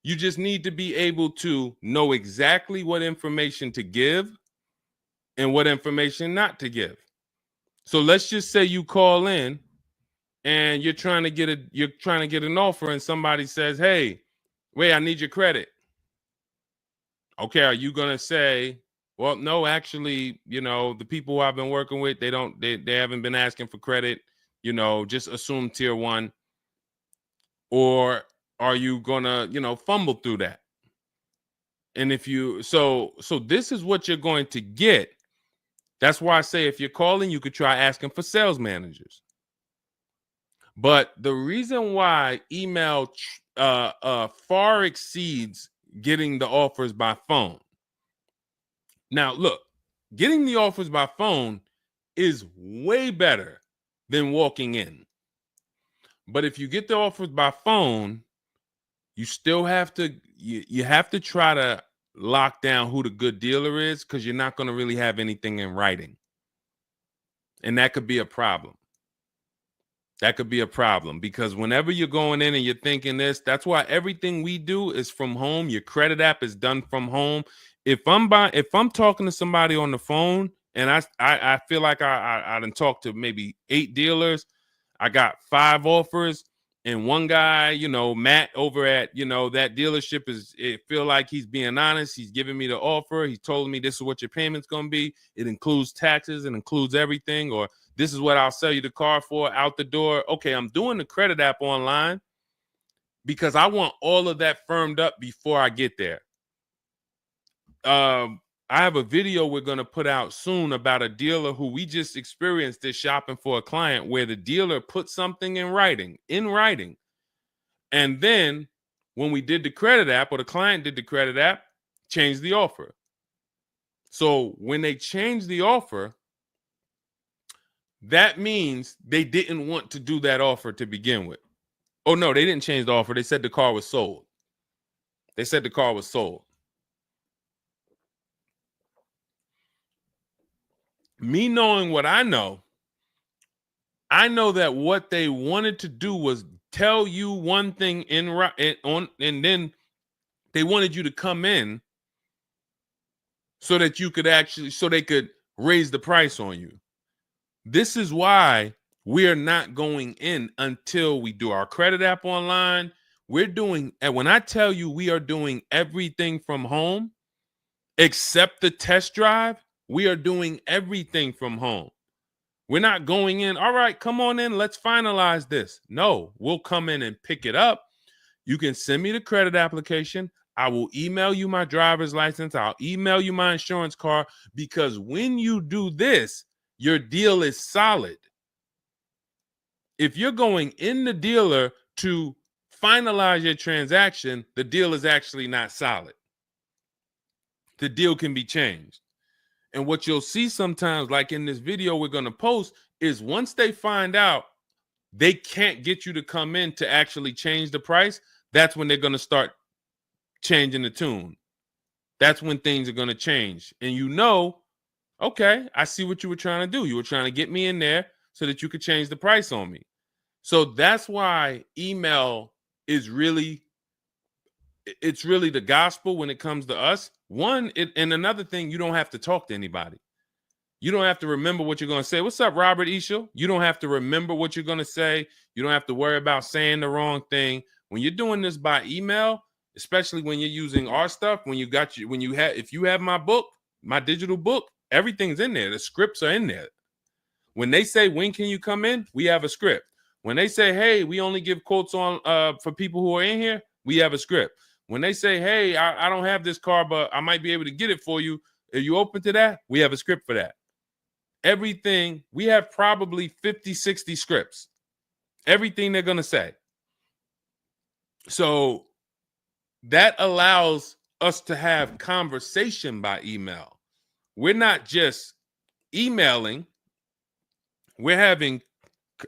you just need to be able to know exactly what information to give and what information not to give. So let's just say you call in and you're trying to get an offer, and somebody says, "Hey, wait, I need your credit." Okay, are you gonna say, "Well, no, actually, the people who I've been working with, they haven't been asking for credit. Just assume tier 1," or are you gonna, fumble through that? And if you so this is what you're going to get. That's why I say if you're calling, you could try asking for sales managers. But the reason why email far exceeds getting the offers by phone. Now, look, getting the offers by phone is way better than walking in. But if you get the offers by phone, you still have to you have to try to lock down who the good dealer is, because you're not going to really have anything in writing. And that could be a problem. That could be a problem, because whenever you're going in and you're thinking this, that's why everything we do is from home. Your credit app is done from home. If I'm talking to somebody on the phone and I feel like I done talked to maybe 8 dealers, I got 5 offers, and one guy, Matt over at, that dealership it feel like he's being honest. He's giving me the offer. He told me this is what your payment's going to be. It includes taxes. It includes everything. Or this is what I'll sell you the car for out the door. Okay, I'm doing the credit app online because I want all of that firmed up before I get there. I have a video we're going to put out soon about a dealer who we just experienced this shopping for a client, where the dealer put something in writing. And then when we did the credit app, or the client did the credit app, changed the offer. So when they changed the offer, that means they didn't want to do that offer to begin with. Oh, no, they didn't change the offer. They said the car was sold. Me knowing what I know that what they wanted to do was tell you one thing and then they wanted you to come in so that you could so they could raise the price on you. This is why we are not going in until we do our credit app online. And when I tell you we are doing everything from home, except the test drive, we are doing everything from home. We're not going in, all right, come on in, let's finalize this. No, we'll come in and pick it up. You can send me the credit application. I will email you my driver's license. I'll email you my insurance card, because when you do this, your deal is solid. If you're going in the dealer to finalize your transaction, the deal is actually not solid. The deal can be changed. And what you'll see sometimes, like in this video we're going to post, is once they find out they can't get you to come in to actually change the price, that's when they're going to start changing the tune. That's when things are going to change. And okay, I see what you were trying to do. You were trying to get me in there so that you could change the price on me. So that's why email is really the gospel when it comes to us. And another thing, you don't have to talk to anybody. You don't have to remember what you're going to say. What's up, Robert Ishel? You don't have to remember what you're going to say. You don't have to worry about saying the wrong thing. When you're doing this by email, especially when you're using our stuff, if you have my book, my digital book, everything's in there. The scripts are in there. When they say, when can you come in? We have a script. When they say, hey, we only give quotes on for people who are in here, we have a script. When they say, hey, I don't have this car, but I might be able to get it for you. Are you open to that? We have a script for that. Everything, we have probably 50, 60 scripts. Everything they're going to say. So that allows us to have conversation by email. We're not just emailing. We're having,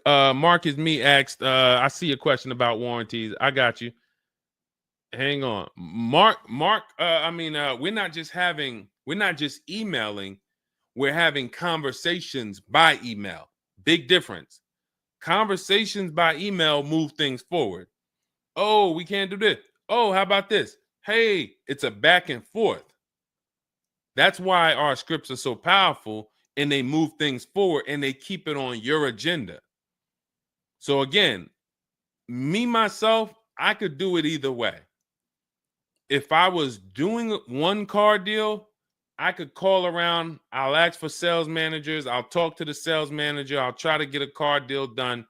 Marcus Me asked, I see a question about warranties. I got you. Hang on. Mark, we're not just emailing. We're having conversations by email. Big difference. Conversations by email move things forward. Oh, we can't do this. Oh, how about this? Hey, it's a back and forth. That's why our scripts are so powerful, and they move things forward, and they keep it on your agenda. So again, myself, I could do it either way. If I was doing one car deal, I could call around. I'll ask for sales managers. I'll talk to the sales manager. I'll try to get a car deal done.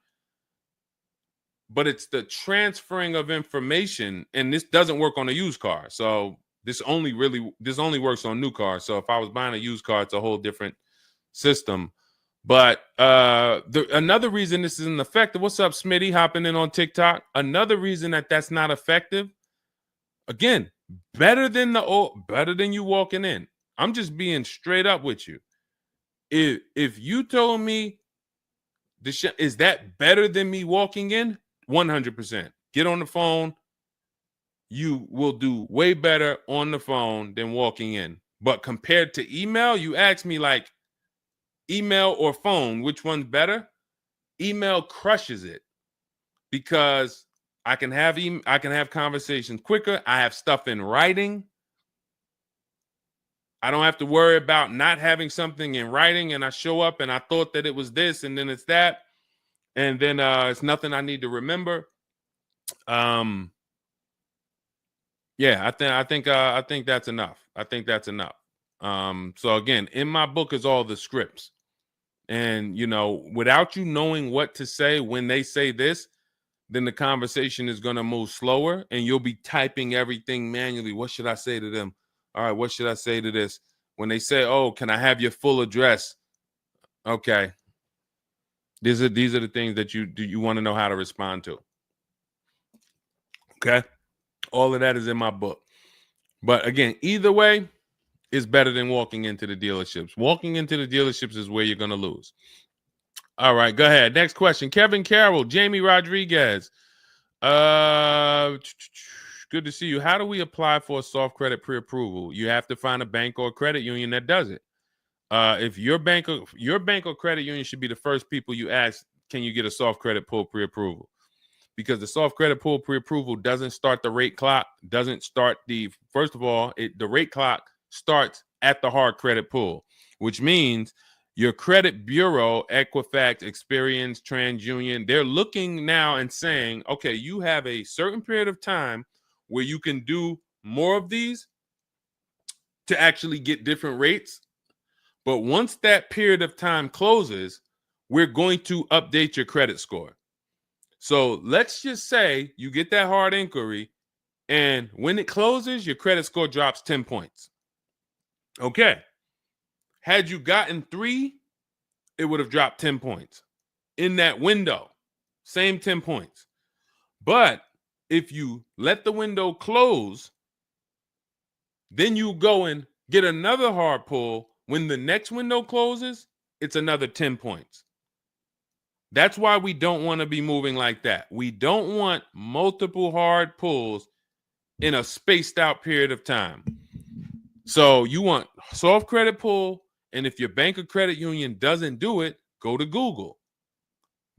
But it's the transferring of information, and this doesn't work on a used car. So this only works on new cars. So if I was buying a used car, it's a whole different system. But another reason this isn't effective. What's up, Smitty? Hopping in on TikTok. Another reason that's not effective. Again, better than you walking in. I'm just being straight up with you. If you told me is that better than me walking in? 100%. Get on the phone. You will do way better on the phone than walking in. But compared to email, you ask me like email or phone, which one's better? Email crushes it because I can have conversations quicker. I have stuff in writing. I don't have to worry about not having something in writing, and I show up and I thought that it was this and then it's that, and then it's nothing I need to remember. Yeah, I think that's enough. I think that's enough. So again, in my book is all the scripts. And without you knowing what to say when they say this, then the conversation is going to move slower and you'll be typing everything manually. What should I say to them? All right, what should I say to this? When they say, oh, can I have your full address? Okay. These are the things that you want to know how to respond to. Okay. All of that is in my book. But again, either way is better than walking into the dealerships. Walking into the dealerships is where you're going to lose. All right, go ahead. Next question. Kevin Carroll, Jamie Rodriguez. Good to see you. How do we apply for a soft credit pre-approval? You have to find a bank or a credit union that does it. If your bank or credit union should be the first people you ask, can you get a soft credit pull pre-approval? Because the soft credit pull pre-approval doesn't start the rate clock, doesn't start first of all, the rate clock starts at the hard credit pull, which means your credit bureau, Equifax, Experian, TransUnion, they're looking now and saying, okay, you have a certain period of time where you can do more of these to actually get different rates. But once that period of time closes, we're going to update your credit score. So let's just say you get that hard inquiry, and when it closes, your credit score drops 10 points. Okay. Had you gotten 3, it would have dropped 10 points. In that window, same 10 points. But if you let the window close, then you go and get another hard pull. When the next window closes, it's another 10 points. That's why we don't want to be moving like that. We don't want multiple hard pulls in a spaced out period of time. So you want soft credit pull, and if your bank or credit union doesn't do it, go to Google.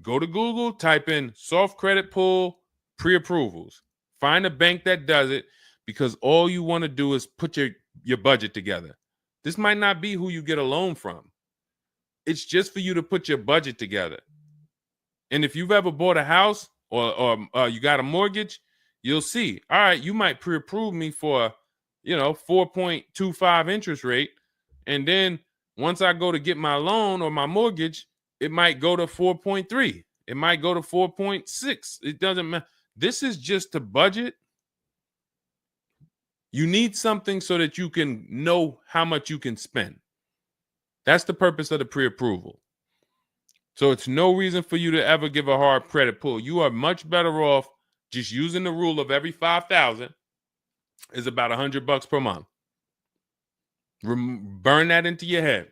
Go to Google, type in soft credit pull pre-approvals. Find a bank that does it, because all you want to do is put your budget together. This might not be who you get a loan from. It's just for you to put your budget together. And if you've ever bought a house or you got a mortgage, you'll see, all right, you might pre-approve me for, 4.25 interest rate. And then once I go to get my loan or my mortgage, it might go to 4.3. It might go to 4.6. It doesn't matter. This is just to budget. You need something so that you can know how much you can spend. That's the purpose of the pre-approval. So it's no reason for you to ever give a hard credit pull. You are much better off just using the rule of every 5,000 is about $100 per month. Burn that into your head.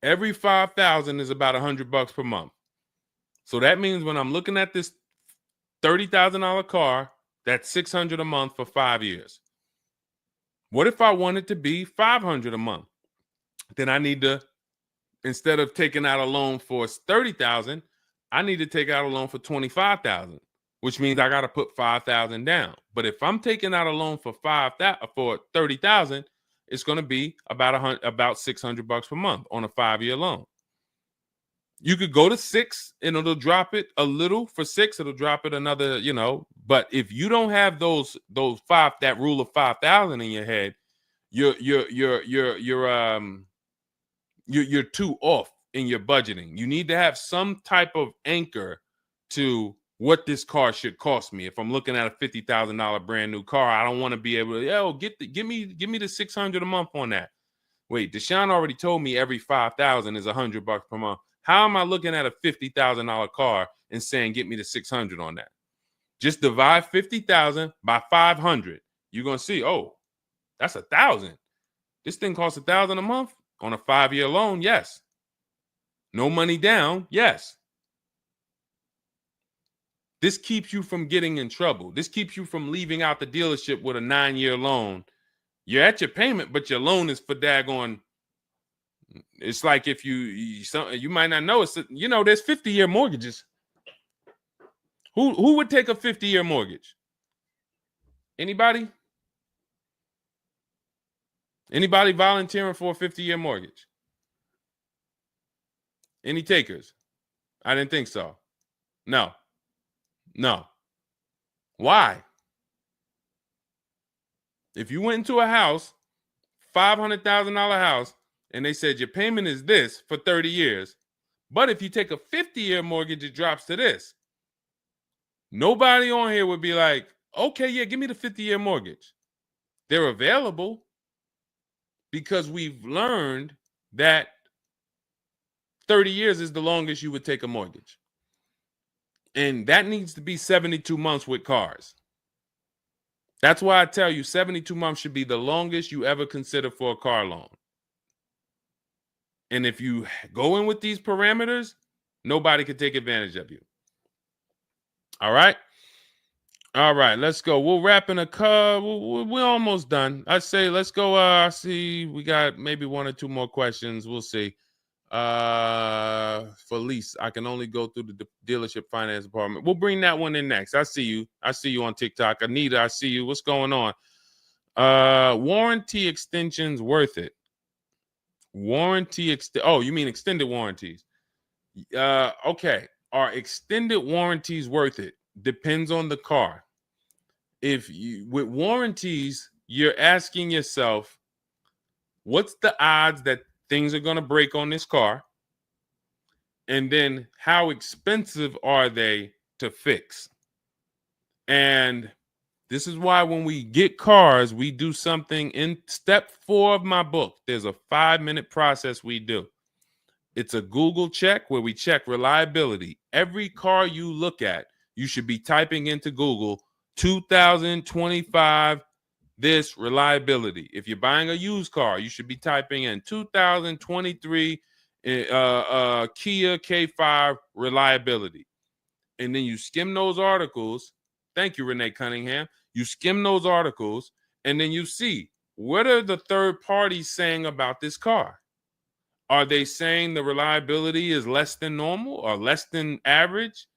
Every 5,000 is about $100 per month. So that means when I'm looking at this $30,000 car, that's $600 a month for 5 years. What if I want it to be $500 a month? Then I need to, instead of taking out a loan for $30,000, I need to take out a loan for $25,000, which means I got to put $5,000 down. But if I'm taking out a loan for $30,000, it's going to be about $600 per month on a 5-year loan. You could go to 6 and it'll drop it a little. For 6, it'll drop it another, But if you don't have that rule of 5,000 in your head, you're too off in your budgeting. You need to have some type of anchor to what this car should cost me. If I'm looking at a $50,000 brand new car, I don't want to be able to, give me the $600 a month on that. Wait, Deshone already told me every 5,000 is $100 per month. How am I looking at a $50,000 car and saying get me the 600 on that? Just divide 50,000 by 500. You're gonna see, oh, that's 1,000. This thing costs 1,000 a month on a 5-year loan. Yes. No money down. Yes. This keeps you from getting in trouble. This keeps you from leaving out the dealership with a 9-year loan. You're at your payment, but your loan is for daggone. It's like if you might not know, there's 50-year mortgages. Who would take a 50-year mortgage? Anybody? Anybody volunteering for a 50-year mortgage? Any takers? I didn't think so. No. Why? If you went into a house, $500,000 house, and they said your payment is this for 30 years, but if you take a 50-year mortgage, it drops to this. Nobody on here would be like, okay, yeah, give me the 50-year mortgage. They're available because we've learned that 30 years is the longest you would take a mortgage. And that needs to be 72 months with cars. That's why I tell you 72 months should be the longest you ever consider for a car loan. And if you go in with these parameters, nobody can take advantage of you. All right. All right, let's go. We'll wrap in a car. We're almost done. I say let's go. I see we got maybe one or two more questions. We'll see. For lease, I can only go through the dealership finance department. We'll bring that one in next. I see you. I see you on TikTok. Anita, I see you. What's going on? Warranty extensions worth it? Oh, you mean extended warranties? Okay. Are extended warranties worth it? Depends on the car. If you with warranties, you're asking yourself, what's the odds that things are going to break on this car? And then how expensive are they to fix? And this is why when we get cars, we do something in step 4 of my book. There's a 5-minute process we do. It's a Google check where we check reliability. Every car you look at, you should be typing into Google 2025 this reliability. If you're buying a used car, you should be typing in 2023 Kia K5 reliability. And then you skim those articles. Thank you, Renee Cunningham. You skim those articles, and then you see, what are the third parties saying about this car? Are they saying the reliability is less than normal or less than average?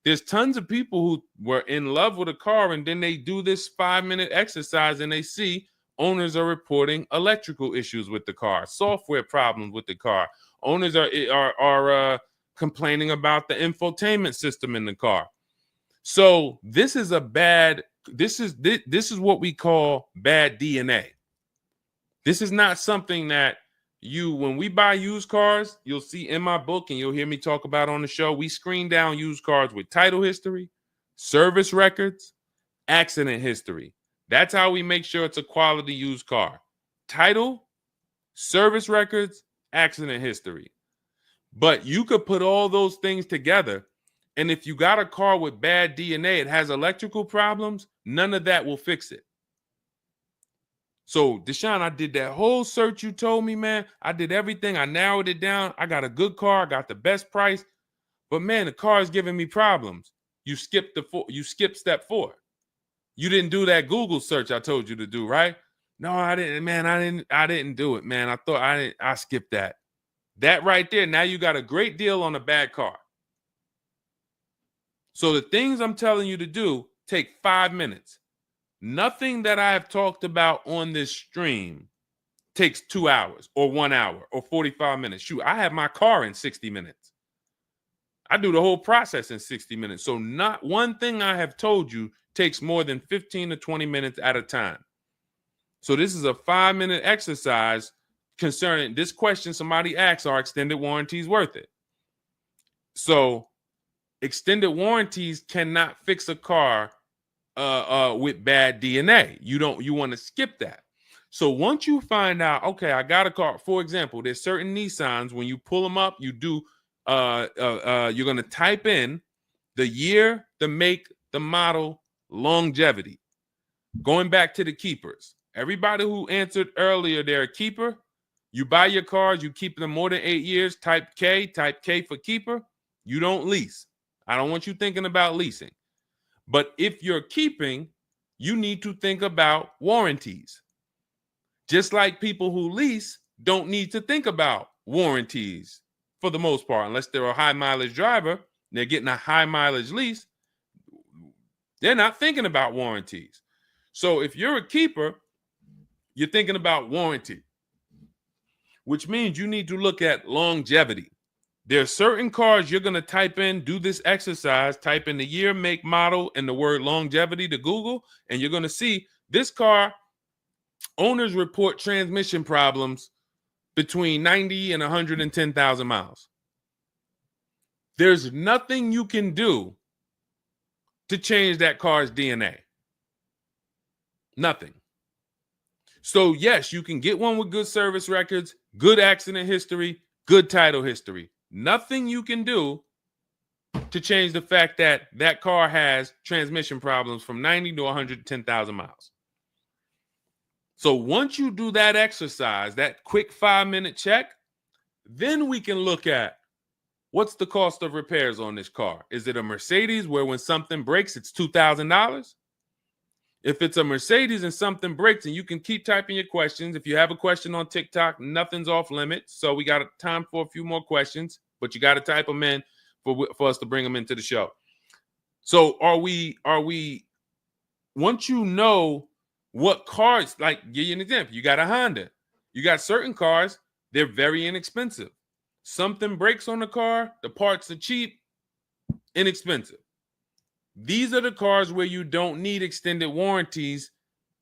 There's tons of people who were in love with a car, and then they do this 5-minute exercise and they see owners are reporting electrical issues with the car, software problems with the car. Owners are complaining about the infotainment system in the car. So this is this is what we call bad DNA. This is not something that when we buy used cars, you'll see in my book and you'll hear me talk about on the show. We screen down used cars with title history, service records, accident history. That's how we make sure it's a quality used car. Title, service records, accident history. But you could put all those things together, and if you got a car with bad DNA, it has electrical problems, none of that will fix it. So, Deshone, I did that whole search you told me, man. I did everything. I narrowed it down. I got a good car. I got the best price. But, man, the car is giving me problems. You skipped step 4. You didn't do that Google search I told you to do, right? No, I didn't, man. I didn't do it, man. I skipped that. That right there, now you got a great deal on a bad car. So the things I'm telling you to do take 5 minutes. Nothing that I have talked about on this stream takes 2 hours or 1 hour or 45 minutes. Shoot, I have my car in 60 minutes. I do the whole process in 60 minutes. So not one thing I have told you takes more than 15 to 20 minutes at a time. So this is a 5-minute exercise concerning this question somebody asks, are extended warranties worth it? So extended warranties cannot fix a car with bad DNA. You want to skip that. So once you find out, okay, I got a car. For example, there's certain Nissans, when you pull them up, you do you're going to type in the year, the make, the model, longevity. Going back to the keepers. Everybody who answered earlier, they're a keeper. You buy your cars, you keep them more than 8 years, type K for keeper. You don't lease. I don't want you thinking about leasing. But if you're keeping, you need to think about warranties. Just like people who lease don't need to think about warranties for the most part, unless they're a high mileage driver, they're getting a high mileage lease, they're not thinking about warranties. So if you're a keeper, you're thinking about warranty, which means you need to look at longevity. There are certain cars you're going to type in, do this exercise, type in the year, make, model, and the word longevity to Google, and you're going to see this car, owners report transmission problems between 90 and 110,000 miles. There's nothing you can do to change that car's DNA. Nothing. So yes, you can get one with good service records, good accident history, good title history. Nothing you can do to change the fact that that car has transmission problems from 90 to 110,000 miles. So once you do that exercise, that quick 5-minute check, then we can look at what's the cost of repairs on this car? Is it a Mercedes where when something breaks, it's $2,000? If it's a Mercedes and something breaks, and you can keep typing your questions. If you have a question on TikTok, nothing's off limits. So we got time for a few more questions, but you got to type them in for us to bring them into the show. So are we, once you know what cars, like give you an example, you got a Honda, you got certain cars, they're very inexpensive. Something breaks on the car, the parts are cheap, inexpensive. These are the cars where you don't need extended warranties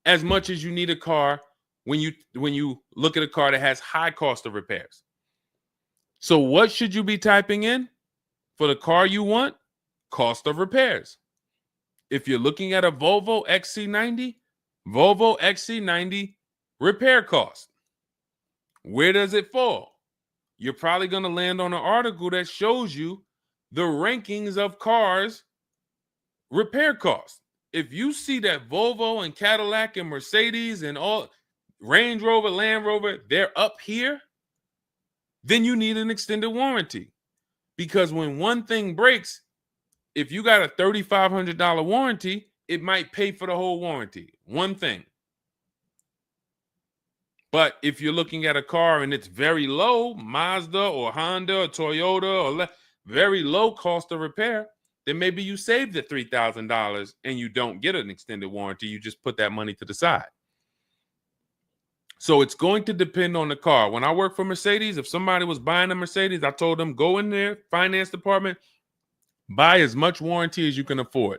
as much as you need a car when you look at a car that has high cost of repairs. So what should you be typing in for the car you want? Cost of repairs. If you're looking at a Volvo XC90, Volvo XC90 repair cost. Where does it fall? You're probably going to land on an article that shows you the rankings of cars repair costs. If you see that Volvo and Cadillac and Mercedes and all Range Rover, Land Rover, they're up here, then you need an extended warranty. Because when one thing breaks, if you got a $3,500 warranty, it might pay for the whole warranty. One thing. But if you're looking at a car and it's very low, Mazda or Honda or Toyota or very low cost of repair, then maybe you save the $3,000 and you don't get an extended warranty. You just put that money to the side. So it's going to depend on the car. When I worked for Mercedes, if somebody was buying a Mercedes, I told them, go in there, finance department, buy as much warranty as you can afford.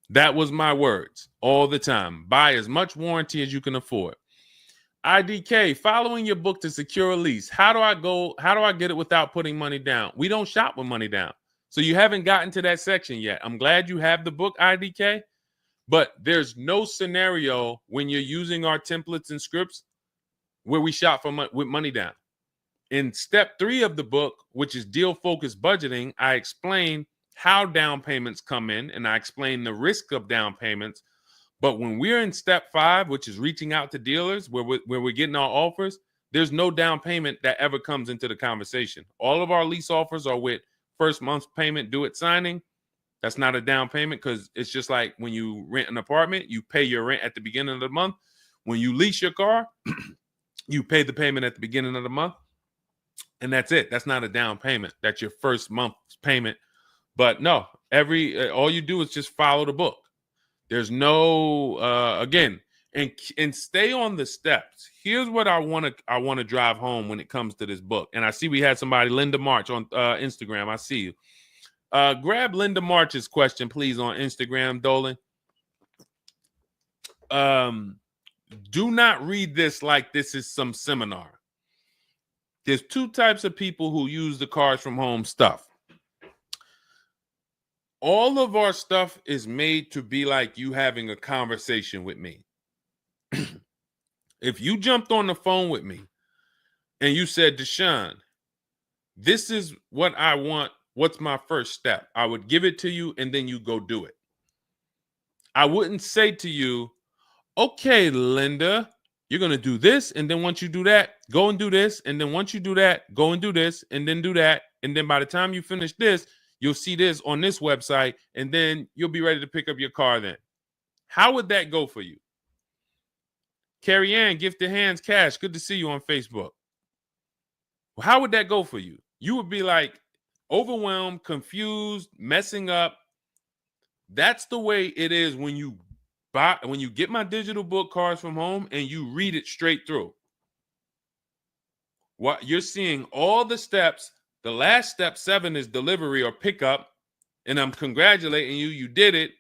That was my words all the time. Buy as much warranty as you can afford. IDK, following your book to secure a lease. How do I get it without putting money down? We don't shop with money down. So you haven't gotten to that section yet. I'm glad you have the book, IDK, but there's no scenario when you're using our templates and scripts where we shop for with money down. In step 3 of the book, which is deal-focused budgeting, I explain how down payments come in, and I explain the risk of down payments. But when we're in step 5, which is reaching out to dealers, where we're getting our offers, there's no down payment that ever comes into the conversation. All of our lease offers are with first month's payment due at signing. That's not a down payment because it's just like when you rent an apartment, you pay your rent at the beginning of the month. When you lease your car, you pay the payment at the beginning of the month. And that's it. That's not a down payment. That's your first month's payment. But no, all you do is just follow the book. There's no again, and stay on the steps. Here's what I want to drive home when it comes to this book. And I see we had somebody, Linda March, on Instagram. I see you. Grab Linda March's question, please, on Instagram, Dolan. Do not read this like this is some seminar. There's 2 types of people who use the Cars from Home stuff. All of our stuff is made to be like you having a conversation with me. If you jumped on the phone with me and you said, Deshone, this is what I want. What's my first step? I would give it to you and then you go do it. I wouldn't say to you, okay, Linda, you're going to do this. And then once you do that, go and do this. And then once you do that, go and do this and then do that. And then by the time you finish this, you'll see this on this website, and then you'll be ready to pick up your car then. How would that go for you? Carrie Ann, Gifted Hands Cash, good to see you on Facebook. Well, how would that go for you? You would be like overwhelmed, confused, messing up. That's the way it is when you get my digital book, Cars from Home, and you read it straight through. What you're seeing all the steps. The last step 7 is delivery or pickup, and I'm congratulating you. You did it.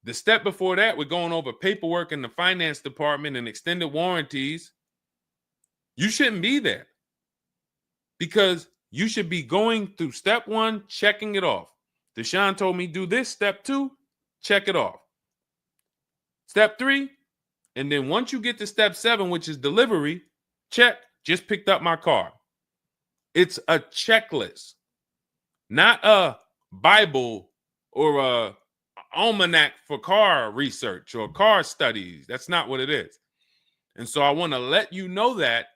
The step before that, we're going over paperwork in the finance department and extended warranties. You shouldn't be there because you should be going through step 1, checking it off. Deshone told me do this. Step 2, check it off. Step 3, and then once you get to step 7, which is delivery, check, just picked up my car. It's a checklist, not a Bible or a almanac for car research or car studies. That's not what it is. And so I want to let you know that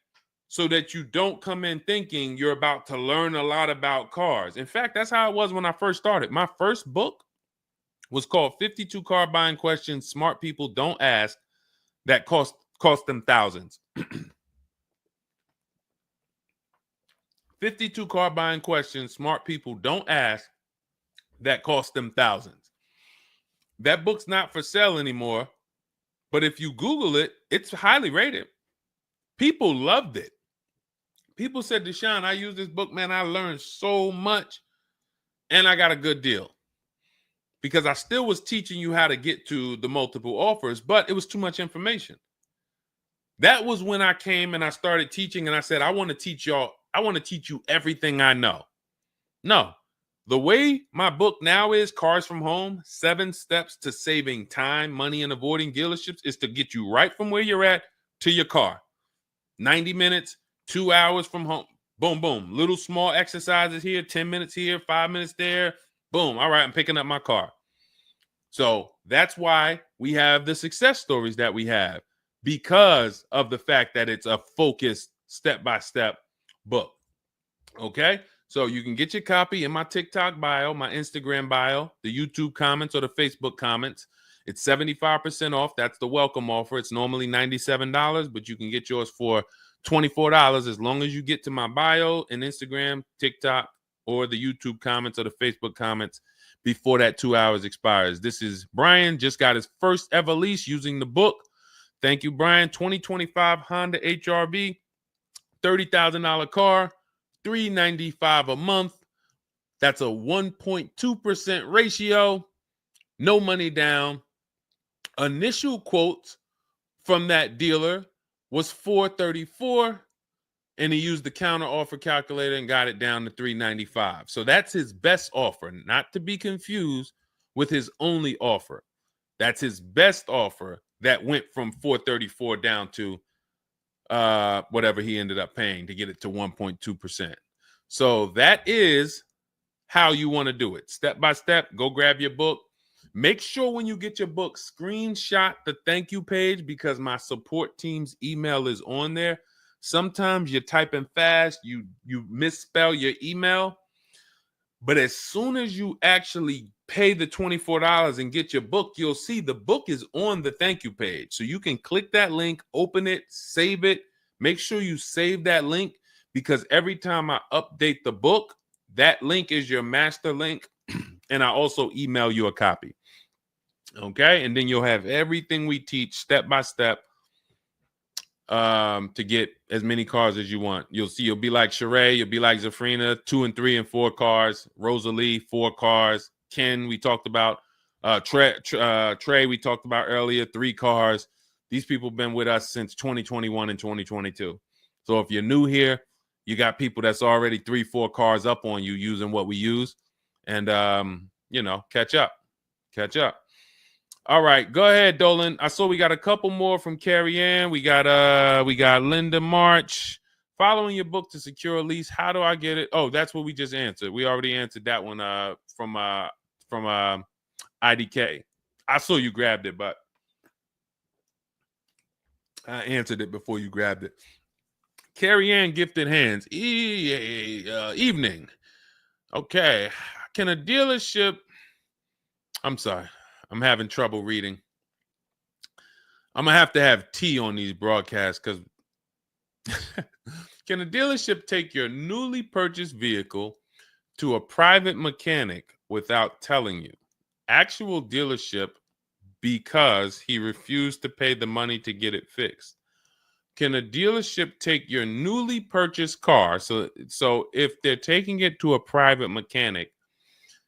so that you don't come in thinking you're about to learn a lot about cars. In fact, that's how it was when I first started. My first book was called 52 Car Buying Questions Smart People Don't Ask that cost them thousands. 52 car buying questions smart people don't ask that cost them thousands. That book's not for sale anymore, but if you Google it, it's highly rated. People loved it. People said, Deshone, I use this book, man. I learned so much and I got a good deal. Because I still was teaching you how to get to the multiple offers, but it was too much information. That was when I came and I started teaching and I said, I want to teach you everything I know. No, the way my book now is, Cars from Home, 7 Steps to Saving Time, Money, and Avoiding Dealerships, is to get you right from where you're at to your car. 90 minutes, 2 hours from home. Boom, boom. Little small exercises here, 10 minutes here, 5 minutes there. Boom. All right, I'm picking up my car. So that's why we have the success stories that we have, because of the fact that it's a focused step-by-step book. Okay? So you can get your copy in my TikTok bio, my Instagram bio, the YouTube comments, or the Facebook comments. It's 75% off. That's the welcome offer. It's normally $97, but you can get yours for $24 as long as you get to my bio and Instagram, TikTok, or the YouTube comments or the Facebook comments before that 2 hours expires. This is Brian, just got his first ever lease using the book. Thank you, Brian. 2025 Honda HRV, $30,000 car, $395 a month. That's a 1.2% ratio. No money down. Initial quotes from that dealer was $434, and he used the counter offer calculator and got it down to $395. So that's his best offer, not to be confused with his only offer. That's his best offer that went from $434 down to whatever he ended up paying to get it to 1.2%. So that is how you want to do it. Step by step, go grab your book. Make sure when you get your book, screenshot the thank you page, because my support team's email is on there. Sometimes you're typing fast, you misspell your email, but as soon as you actually pay the $24 and get your book, you'll see the book is on the thank you page. So you can click that link, open it, save it. Make sure you save that link, because every time I update the book, that link is your master link, and I also email you a copy. Okay, and then you'll have everything we teach step by step to get as many cars as you want. You'll see, you'll be like Sheree, you'll be like Zafrina, 2 and 3 and 4 cars. Rosalie, 4 cars. Ken, we talked about. Trey, we talked about earlier, 3 cars. These people have been with us since 2021 and 2022. So if you're new here, you got people that's already 3, 4 cars up on you using what we use, and catch up. All right, go ahead, Dolan. I saw we got a couple more from Carrie Ann. We got Linda March. Following your book to secure a lease, how do I get it? Oh, that's what we just answered. We already answered that one from IDK. I saw you grabbed it, but I answered it before you grabbed it. Carrie Ann Gifted Hands. Evening. Okay. Can a dealership... I'm sorry. I'm having trouble reading. I'm going to have tea on these broadcasts, because can a dealership take your newly purchased vehicle to a private mechanic without telling you? Actual dealership, because he refused to pay the money to get it fixed. Can a dealership take your newly purchased car? So if they're taking it to a private mechanic,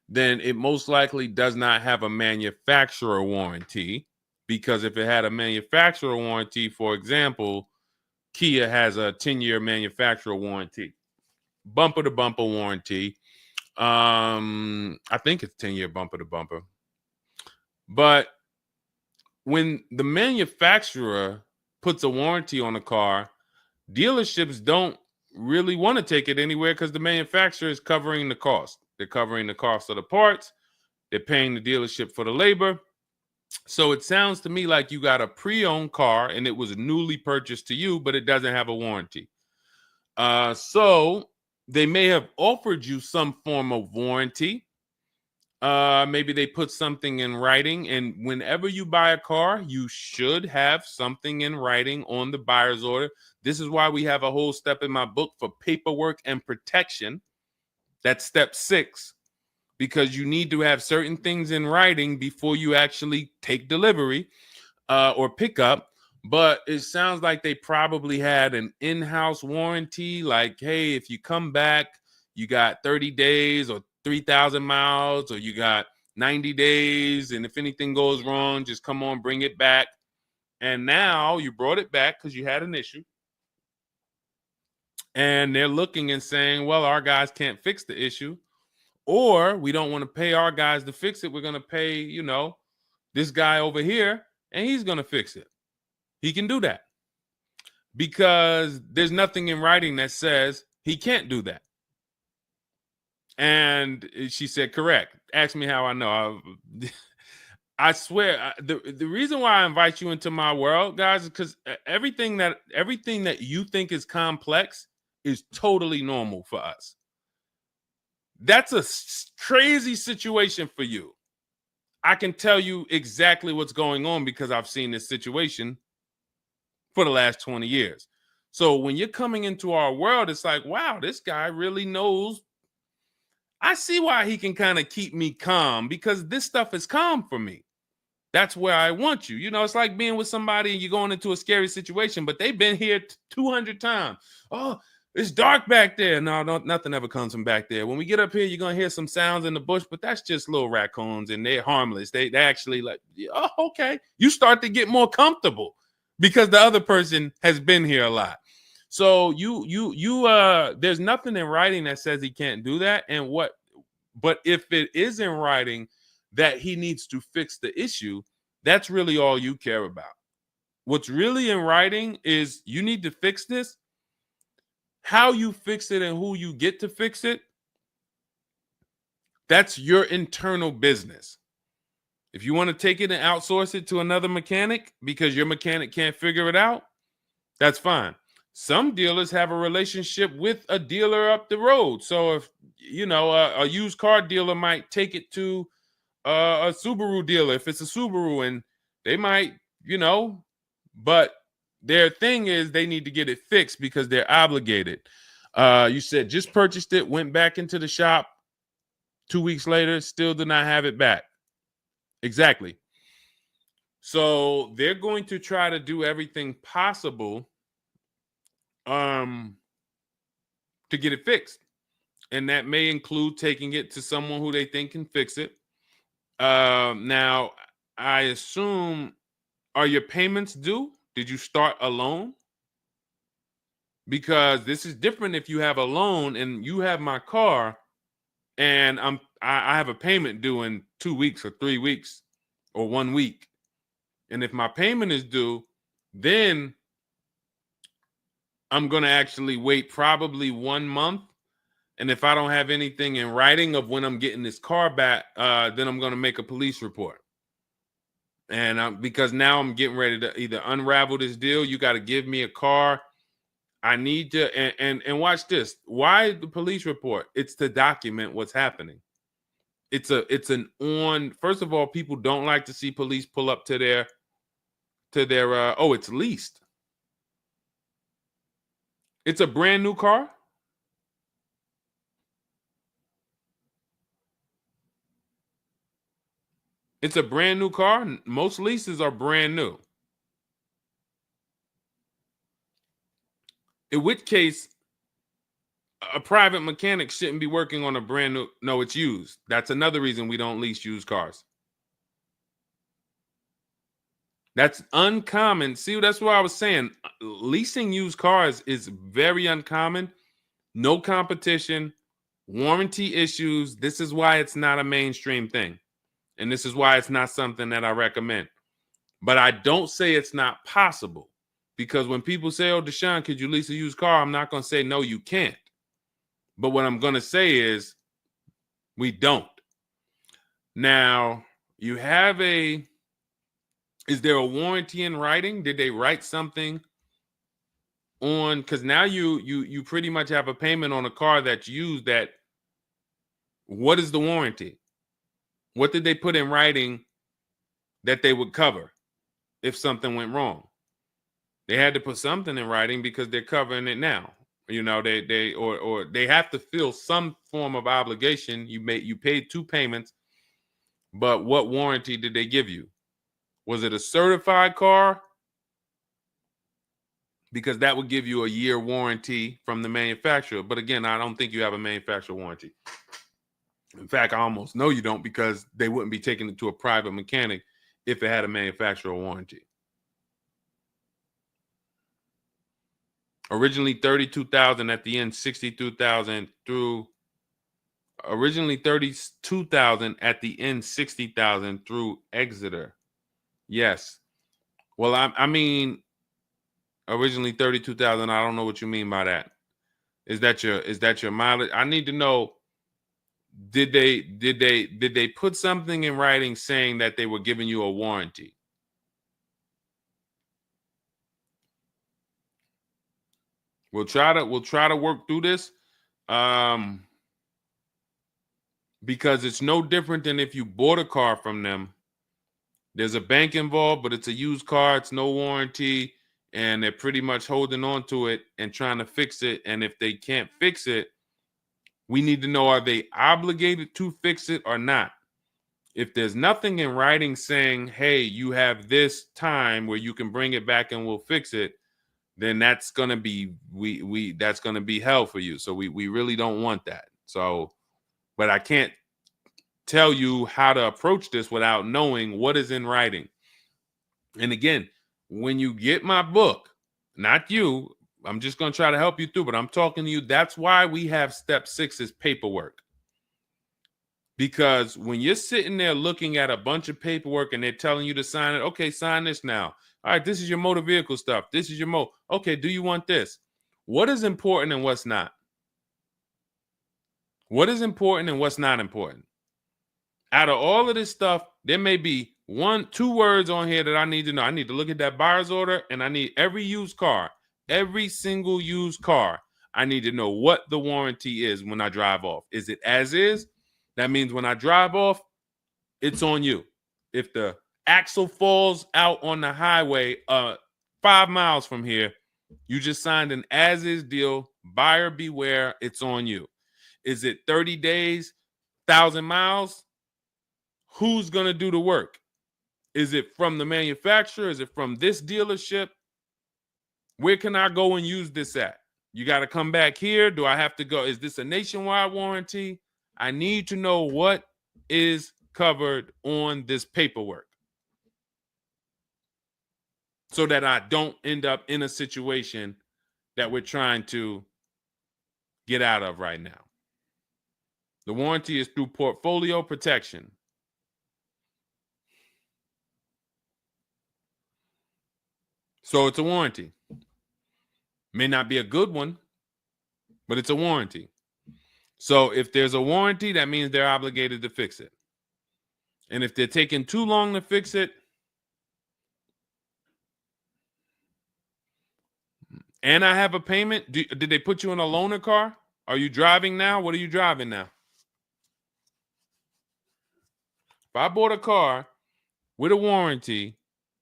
then it most likely does not have a manufacturer warranty, because if it had a manufacturer warranty, for example, Kia has a 10-year manufacturer warranty, bumper to bumper warranty. I think it's 10-year bumper to bumper. But when the manufacturer puts a warranty on a car, dealerships don't really want to take it anywhere, because the manufacturer is covering the cost. They're covering the cost of the parts. They're paying the dealership for the labor. So it sounds to me like you got a pre-owned car and it was newly purchased to you, but it doesn't have a warranty. So they may have offered you some form of warranty. Maybe they put something in writing, and whenever you buy a car, you should have something in writing on the buyer's order. This is why we have a whole step in my book for paperwork and protection. That's step 6, because you need to have certain things in writing before you actually take delivery or pick up. But it sounds like they probably had an in-house warranty, like, hey, if you come back, you got 30 days or 3,000 miles, or you got 90 days, and if anything goes wrong, just come on, bring it back. And now you brought it back because you had an issue, and they're looking and saying, well, our guys can't fix the issue, or we don't want to pay our guys to fix it. We're going to pay, this guy over here, and he's going to fix it. He can do that because there's nothing in writing that says he can't do that. And she said, correct. Ask me how I know. I swear, the reason why I invite you into my world, guys, is because everything that you think is complex is totally normal for us. That's a crazy situation for you. I can tell you exactly what's going on because I've seen this situation for the last 20 years. So when you're coming into our world, it's like, wow, this guy really knows. I see why he can kind of keep me calm, because this stuff is calm for me. That's where I want you. It's like being with somebody and you're going into a scary situation, but they've been here 200 times. Oh, it's dark back there. No, nothing ever comes from back there. When we get up here, you're going to hear some sounds in the bush, but that's just little raccoons and they're harmless. They actually like, oh, okay. You start to get more comfortable because the other person has been here a lot. So there's nothing in writing that says he can't do that. But if it is in writing that he needs to fix the issue, that's really all you care about. What's really in writing is you need to fix this. How you fix it and who you get to fix it, that's your internal business. If you want to take it and outsource it to another mechanic because your mechanic can't figure it out, that's fine. Some dealers have a relationship with a dealer up the road. So if, a used car dealer might take it to a Subaru dealer if it's a Subaru, and they might, but their thing is they need to get it fixed because they're obligated. You said just purchased it, went back into the shop 2 weeks later, still did not have it back. Exactly. So they're going to try to do everything possible to get it fixed. And that may include taking it to someone who they think can fix it. Now, I assume, are your payments due? Did you start a loan? Because this is different if you have a loan and you have my car and I have a payment due in 2 weeks or 3 weeks or 1 week. And if my payment is due, then I'm going to actually wait probably 1 month. And if I don't have anything in writing of when I'm getting this car back, then I'm going to make a police report. And because now I'm getting ready to either unravel this deal. You got to give me a car. I need to, and watch this. Why the police report? It's to document what's happening. First of all, people don't like to see police pull up to their, it's leased. It's a brand new car. It's a brand new car. Most leases are brand new. In which case, a private mechanic shouldn't be working on a brand new. No, it's used. That's another reason we don't lease used cars. That's uncommon. See, that's what I was saying. Leasing used cars is very uncommon. No competition, warranty issues. This is why it's not a mainstream thing. And this is why it's not something that I recommend. But I don't say it's not possible. Because when people say, oh, Deshone, could you lease a used car? I'm not going to say, no, you can't. But what I'm going to say is we don't. Now, you have is there a warranty in writing? Did they write something on, because now you pretty much have a payment on a car that's used. That what is the warranty? What did they put in writing that they would cover if something went wrong? They had to put something in writing because they're covering it now. You know, or they have to fill some form of obligation. You paid 2 payments, but what warranty did they give you? Was it a certified car? Because that would give you a year warranty from the manufacturer. But again, I don't think you have a manufacturer warranty. In fact, I almost know you don't, because they wouldn't be taking it to a private mechanic if it had a manufacturer warranty. Originally 32,000, at the end 62,000 through. Originally 32,000, at the end 60,000 through Exeter. Yes. Well, I mean, originally 32,000. I don't know what you mean by that. Is that your mileage? I need to know. Did they put something in writing saying that they were giving you a warranty? We'll try to work through this, because it's no different than if you bought a car from them. There's a bank involved, but it's a used car. It's no warranty, and they're pretty much holding on to it and trying to fix it. And if they can't fix it, we need to know, are they obligated to fix it or not? If there's nothing in writing saying, hey, you have this time where you can bring it back and we'll fix it, then that's gonna be that's gonna be hell for you. So we really don't want that. So, but I can't tell you how to approach this without knowing what is in writing. And again, when you get my book, not you, I'm just gonna try to help you through, but I'm talking to you. That's why we have step 6 is paperwork. Because when you're sitting there looking at a bunch of paperwork and they're telling you to sign it, okay, sign this now. All right, this is your motor vehicle stuff. This is your okay, do you want this? What is important and what's not? What is important and what's not important? Out of all of this stuff, there may be 1-2 words on here that I need to know. I need to look at that buyer's order, and I need every used car, every single used car. I need to know what the warranty is when I drive off. Is it as is? That means when I drive off, it's on you. If the axle falls out on the highway 5 miles from here, you just signed an as-is deal. Buyer beware, it's on you. Is it 30 days, 1,000 miles? Who's going to do the work? Is it from the manufacturer? Is it from this dealership? Where can I go and use this at? You got to come back here. Do I have to go? Is this a nationwide warranty? I need to know what is covered on this paperwork so that I don't end up in a situation that we're trying to get out of right now. The warranty is through portfolio protection. So it's a warranty. May not be a good one, but it's a warranty. So if there's a warranty, that means they're obligated to fix it. And if they're taking too long to fix it, and I have a payment, did they put you in a loaner car? Are you driving now? What are you driving now? If I bought a car with a warranty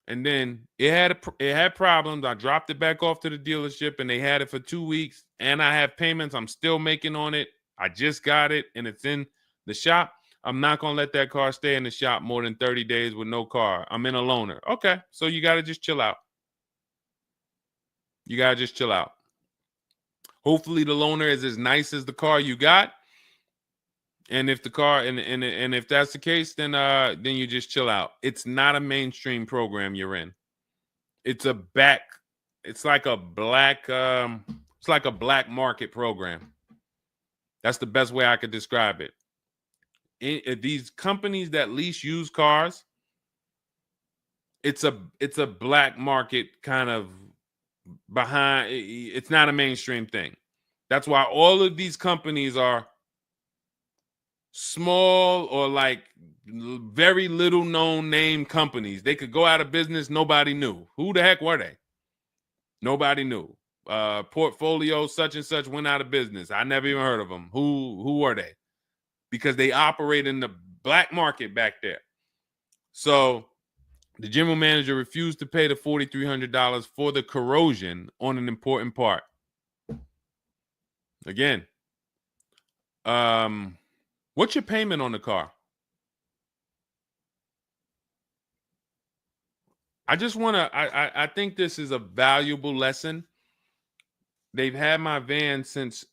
and then it had problems, I dropped it back off to the dealership and they had it for 2 weeks, and I have payments I'm still making on it, I just got it and it's in the shop, I'm not going to let that car stay in the shop more than 30 days with no car. I'm in a loaner. Okay, so you got to just chill out. You got to just chill out. Hopefully the loaner is as nice as the car you got. And if the car and if that's the case, then you just chill out. It's not a mainstream program you're in. It's like a black market program. That's the best way I could describe it. These companies that lease used cars, it's a black market kind of behind. It's not a mainstream thing. That's why all of these companies are small or like very little known name companies. They could go out of business. Nobody knew. Who the heck were they? Nobody knew. portfolio such and such went out of business. I never even heard of them. Who are they? Because they operate in the black market back there. So the general manager refused to pay the $4,300 for the corrosion on an important part. Again, what's your payment on the car? I just want to, I think this is a valuable lesson. They've had my van since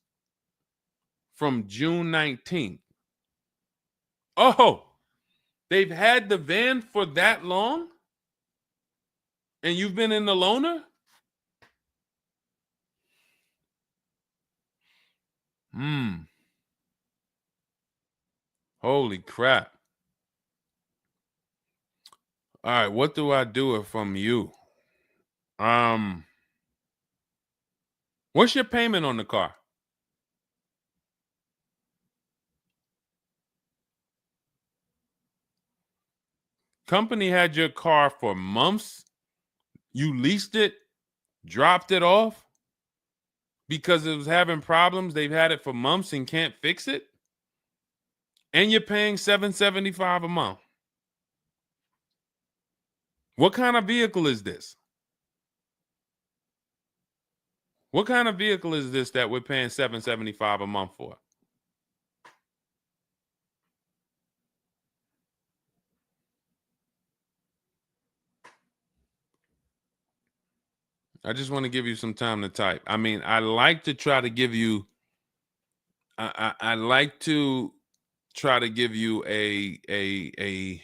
from June 19th. Oh, they've had the van for that long? And you've been in the loaner? Holy crap. All right, what do I do from you? What's your payment on the car? Company had your car for months. You leased it, dropped it off because it was having problems. They've had it for months and can't fix it. And you're paying $775 a month. What kind of vehicle is this? What kind of vehicle is this that we're paying $775 a month for? I just want to give you some time to type. I mean, I like to try to give you, I like to try to give you a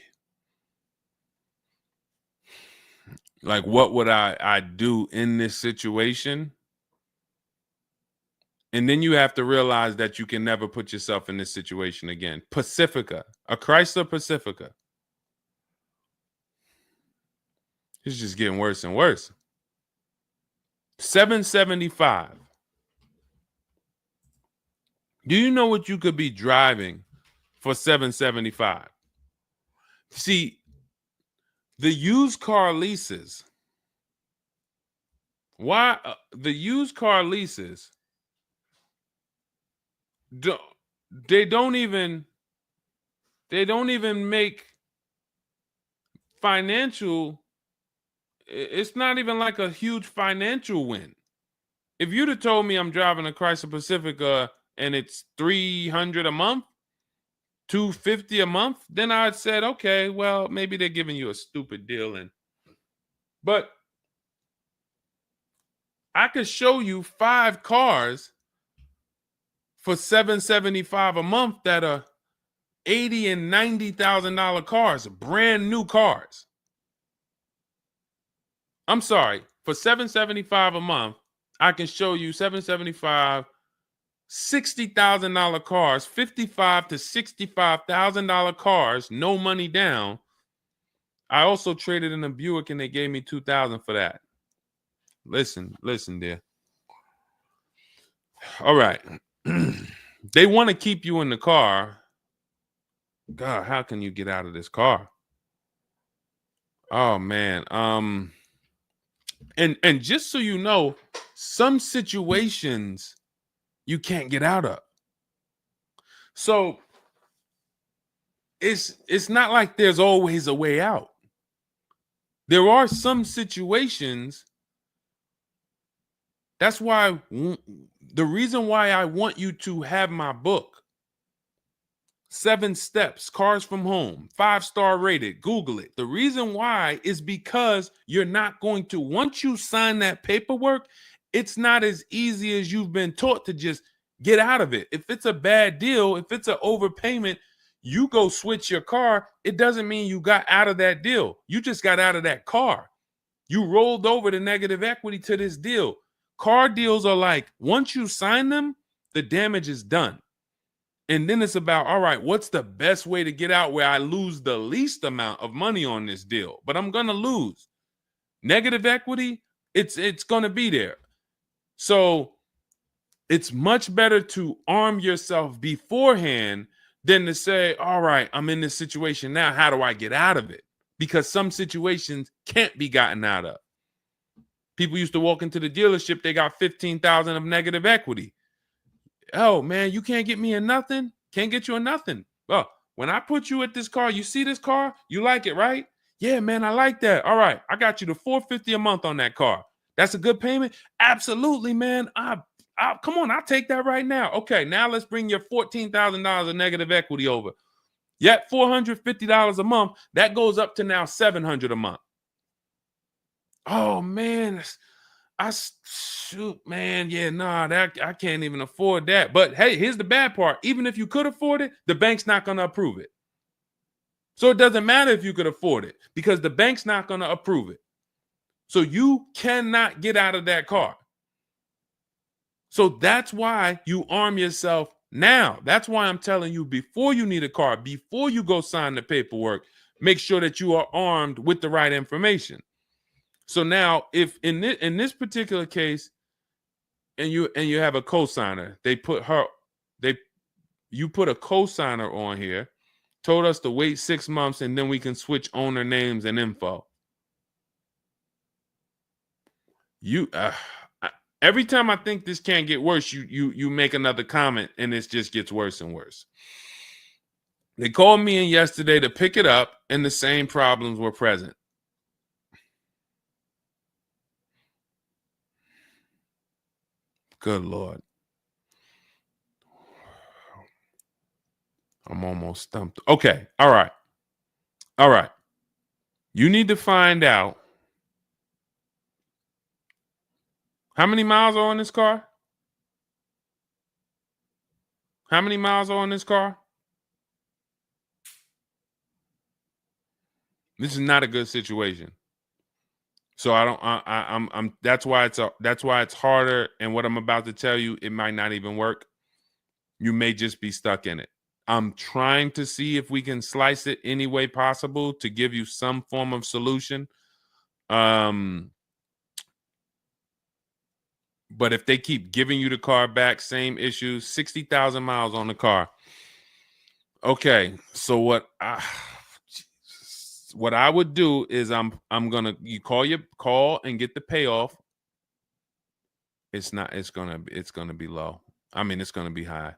like, what would I do in this situation? And then you have to realize that you can never put yourself in this situation again. Pacifica, a Chrysler Pacifica. It's just getting worse and worse. $775. Do you know what you could be driving for $775? See, the used car leases. Why the used car leases? They don't even make financial. It's not even like a huge financial win. If you'd have told me I'm driving a Chrysler Pacifica and it's $300 a month, $250 a month, then I'd said, okay, well, maybe they're giving you a stupid deal. But I could show you 5 cars for $775 a month that are $80,000 and $90,000 cars, brand new cars. I'm sorry, for $775 a month, I can show you $775, $60,000 cars, $55,000 to $65,000 cars, no money down. I also traded in a Buick and they gave me $2,000 for that. Listen, dear. All right. They want to keep you in the car. God, how can you get out of this car? Oh man. And just so you know, some situations you can't get out of. So it's not like there's always a way out. There are some situations. That's why the reason why I want you to have my book, 7 Steps, Cars from Home, 5-star rated, Google it. The reason why is because you're not going to, once you sign that paperwork, it's not as easy as you've been taught to just get out of it. If it's a bad deal, if it's an overpayment, you go switch your car, it doesn't mean you got out of that deal. You just got out of that car. You rolled over the negative equity to this deal. Car deals are like, once you sign them, the damage is done. And then it's about, all right, what's the best way to get out where I lose the least amount of money on this deal? But I'm going to lose. Negative equity, it's going to be there. So it's much better to arm yourself beforehand than to say, all right, I'm in this situation now. How do I get out of it? Because some situations can't be gotten out of. People used to walk into the dealership, they got 15,000 of negative equity. Oh man, you can't get me in nothing. Can't get you in nothing. Well, when I put you at this car, you see this car, you like it, right? Yeah, man, I like that. All right, I got you the $450 a month on that car. That's a good payment. Absolutely, man. Come on, I'll take that right now. Okay, now let's bring your $14,000 of negative equity over. Yet $450 a month. That goes up to now $700 a month. Oh man, shoot, man, yeah, nah, that I can't even afford that. But hey, here's the bad part. Even if you could afford it, the bank's not going to approve it. So it doesn't matter if you could afford it because the bank's not going to approve it. So you cannot get out of that car. So that's why you arm yourself now. That's why I'm telling you, before you need a car, before you go sign the paperwork, make sure that you are armed with the right information. So now, if in this particular case, and you have a cosigner, you put a cosigner on here, told us to wait 6 months, and then we can switch owner names and info. Every time I think this can't get worse, you make another comment, and it just gets worse and worse. They called me in yesterday to pick it up, and the same problems were present. Good Lord. I'm almost stumped. Okay. All right. All right. You need to find out how many miles are on this car? How many miles are on this car? This is not a good situation. So that's why it's harder. And what I'm about to tell you, it might not even work. You may just be stuck in it. I'm trying to see if we can slice it any way possible to give you some form of solution. But if they keep giving you the car back, same issues, 60,000 miles on the car. Okay, so what I would do is you call and get the payoff. It's gonna be low. I mean, it's gonna be high.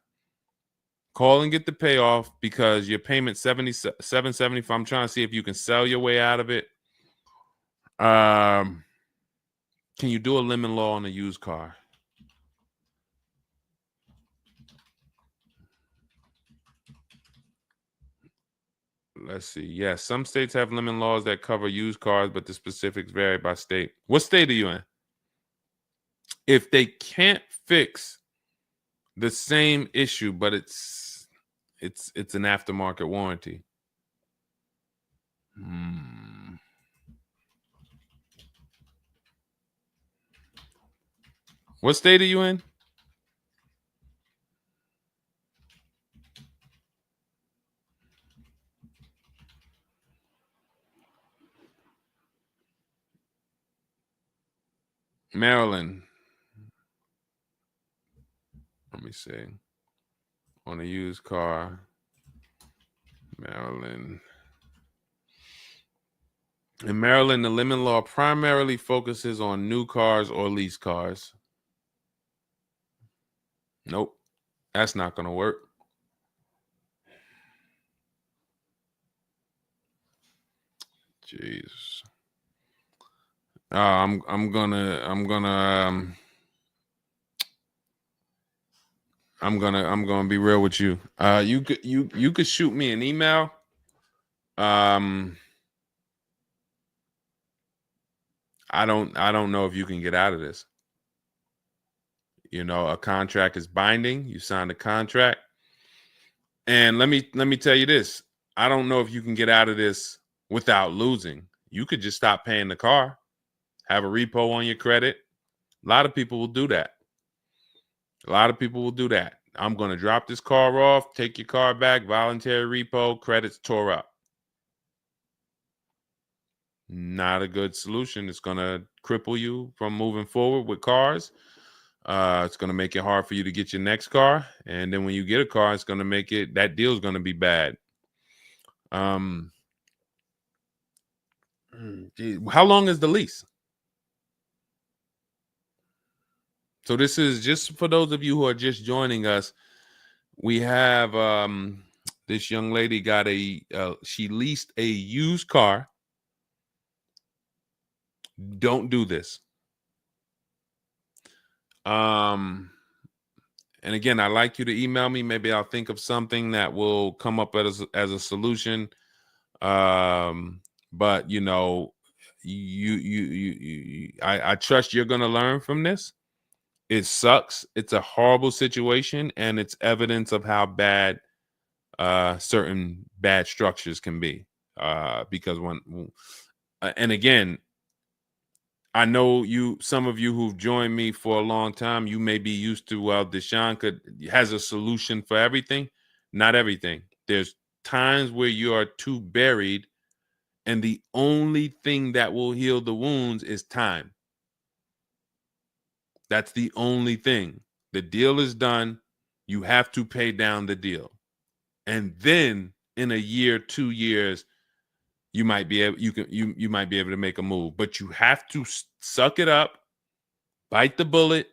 Call and get the payoff because your payment $775. I'm trying to see if you can sell your way out of it. Can you do a lemon law on a used car? Let's see. Yes, some states have lemon laws that cover used cars, but the specifics vary by state. What state are you in? If they can't fix the same issue, but it's an aftermarket warranty. What state are you in? Maryland. Let me see. On a used car, Maryland. In Maryland, the lemon law primarily focuses on new cars or lease cars. Nope, that's not going to work. Jeez. I'm gonna be real with you. You could shoot me an email. I don't know if you can get out of this. You know, a contract is binding. You signed a contract. And let me tell you this. I don't know if you can get out of this without losing. You could just stop paying the car, have a repo on your credit. A lot of people will do that. I'm going to drop this car off, take your car back, voluntary repo, credits tore up. Not a good solution. It's going to cripple you from moving forward with cars. It's going to make it hard for you to get your next car. And then when you get a car, it's going to make that deal is going to be bad. Geez, how long is the lease? So this is just for those of you who are just joining us. We have this young lady got she leased a used car. Don't do this. And again, I'd like you to email me. Maybe I'll think of something that will come up as a solution. But you know, I trust you're gonna learn from this. It sucks. It's a horrible situation, and it's evidence of how bad certain bad structures can be. Because and again, I know some of you who've joined me for a long time, you may be used to, well, Deshone has a solution for everything. Not everything. There's times where you are too buried, and the only thing that will heal the wounds is time. That's the only thing. The deal is done. You have to pay down the deal. And then in a year, 2 years, you might be able you might be able to make a move, but you have to suck it up, bite the bullet,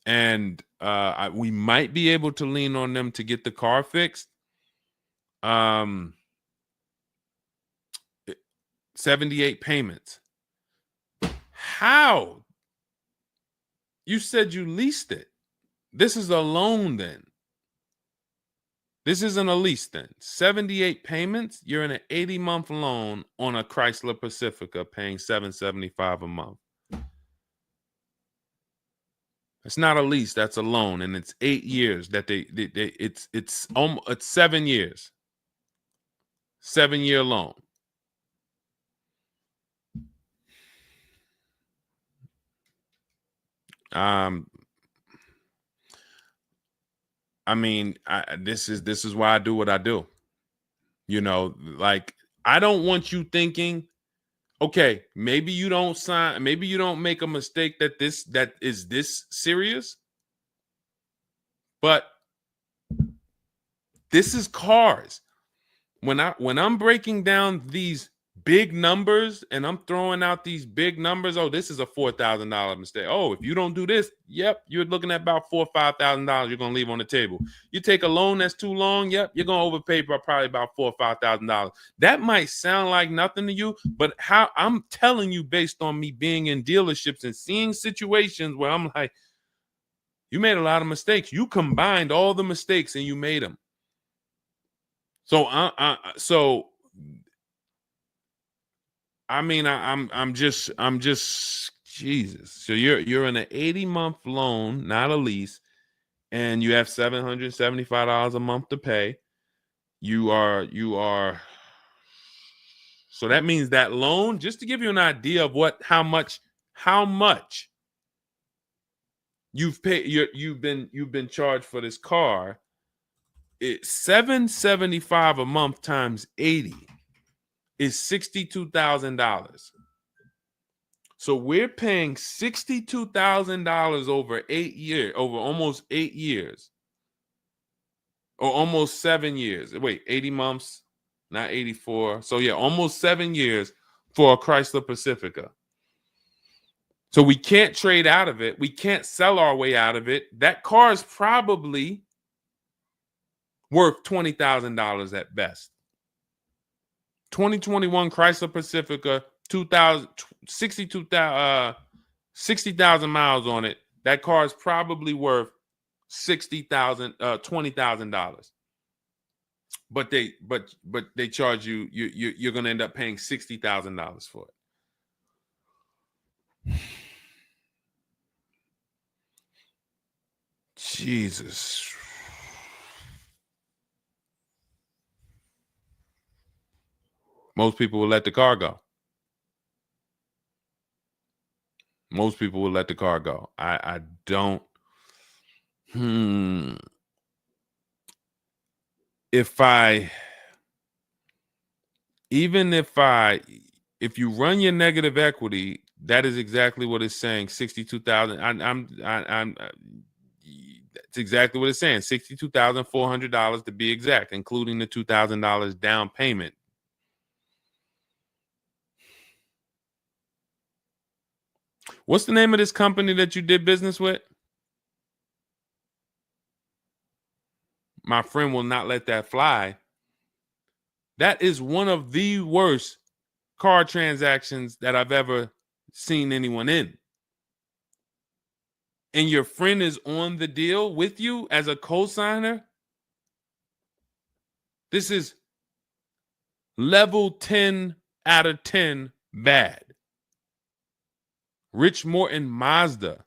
and we might be able to lean on them to get the car fixed. 78 payments. How? You said you leased it. This is a loan then. This isn't a lease then. 78 payments. You're in an 80-month loan on a Chrysler Pacifica paying $775 a month. It's not a lease, that's a loan, and it's 8 years that it's 7 years. 7-year loan. I mean, this is why I do what I do. You know, like, I don't want you thinking, okay, maybe you don't sign, maybe you don't make a mistake that is this serious, but this is cars. When I'm breaking down these big numbers and I'm throwing out these big numbers, oh, this is a $4,000 mistake. Oh, if you don't do this, yep, you're looking at about $4,000 or $5,000 you're gonna leave on the table. You take a loan that's too long, yep, you're gonna overpay by probably about $4,000 or $5,000. That might sound like nothing to you, but how I'm telling you based on me being in dealerships and seeing situations where I'm like, you made a lot of mistakes. You combined all the mistakes and you made them. So I'm just Jesus. So you're in an 80-month loan, not a lease, and you have $775 a month to pay. You are. So that means that loan, just to give you an idea of how much you've paid, you've been charged for this car. It's $775 a month times 80 is $62,000. So we're paying $62,000 over 8 years, over almost 8 years, or almost 7 years. Wait, 80 months, not 84. So yeah, almost 7 years for a Chrysler Pacifica. So we can't trade out of it. We can't sell our way out of it. That car is probably worth $20,000 at best. 2021 Chrysler Pacifica, 60,000 miles on it. That car is probably worth $20,000. But they charge you're gonna end up paying $60,000 for it. Jesus. Most people will let the car go. Most people will let the car go. I don't. If you run your negative equity, that is exactly what it's saying. 62,000. It's exactly what it's saying. $62,400 to be exact, including the $2,000 down payment. What's the name of this company that you did business with? My friend will not let that fly. That is one of the worst car transactions that I've ever seen anyone in. And your friend is on the deal with you as a co-signer. This is level 10 out of 10 bad. Rich Morton Mazda.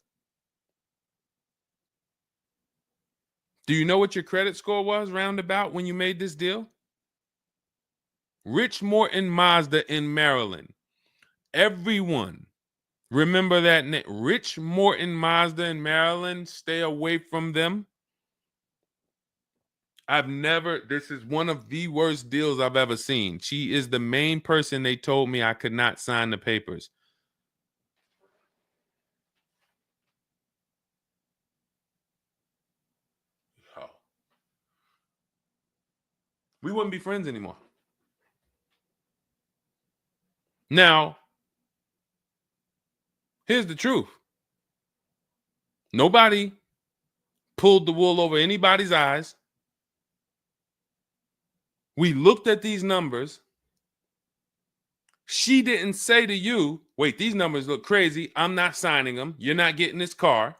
Do you know what your credit score was roundabout when you made this deal? Rich Morton Mazda in Maryland. Everyone remember that name. Rich Morton Mazda in Maryland. Stay away from them. This is one of the worst deals I've ever seen. She is the main person they told me I could not sign the papers. Oh. We wouldn't be friends anymore. Now, here's the truth. Nobody pulled the wool over anybody's eyes. We looked at these numbers. She didn't say to you, wait, these numbers look crazy. I'm not signing them. You're not getting this car.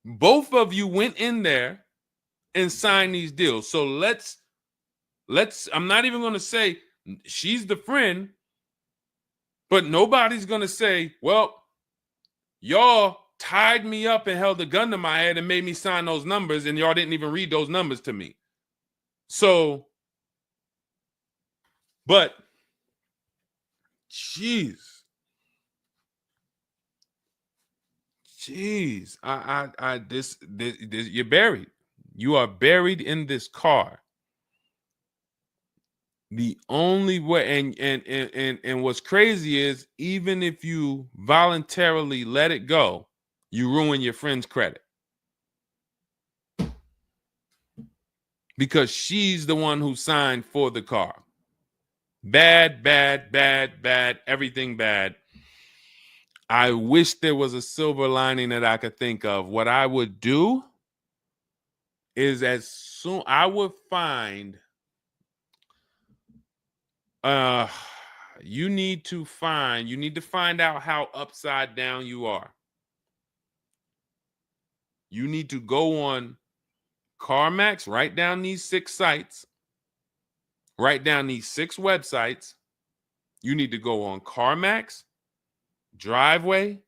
Both of you went in there and signed these deals. So let's I'm not even going to say she's the friend, but nobody's going to say, well, y'all tied me up and held a gun to my head and made me sign those numbers, and y'all didn't even read those numbers to me. So, but, jeez, this, you're buried. You are buried in this car. The only way, and what's crazy is, even if you voluntarily let it go, you ruin your friend's credit. Because she's the one who signed for the car. Bad, everything bad. I wish there was a silver lining that I could think of. What I would do is I would find, you need to find out how upside down you are. You need to go on CarMax, write down these 6 sites, write down these 6 websites. You need to go on CarMax, Driveway,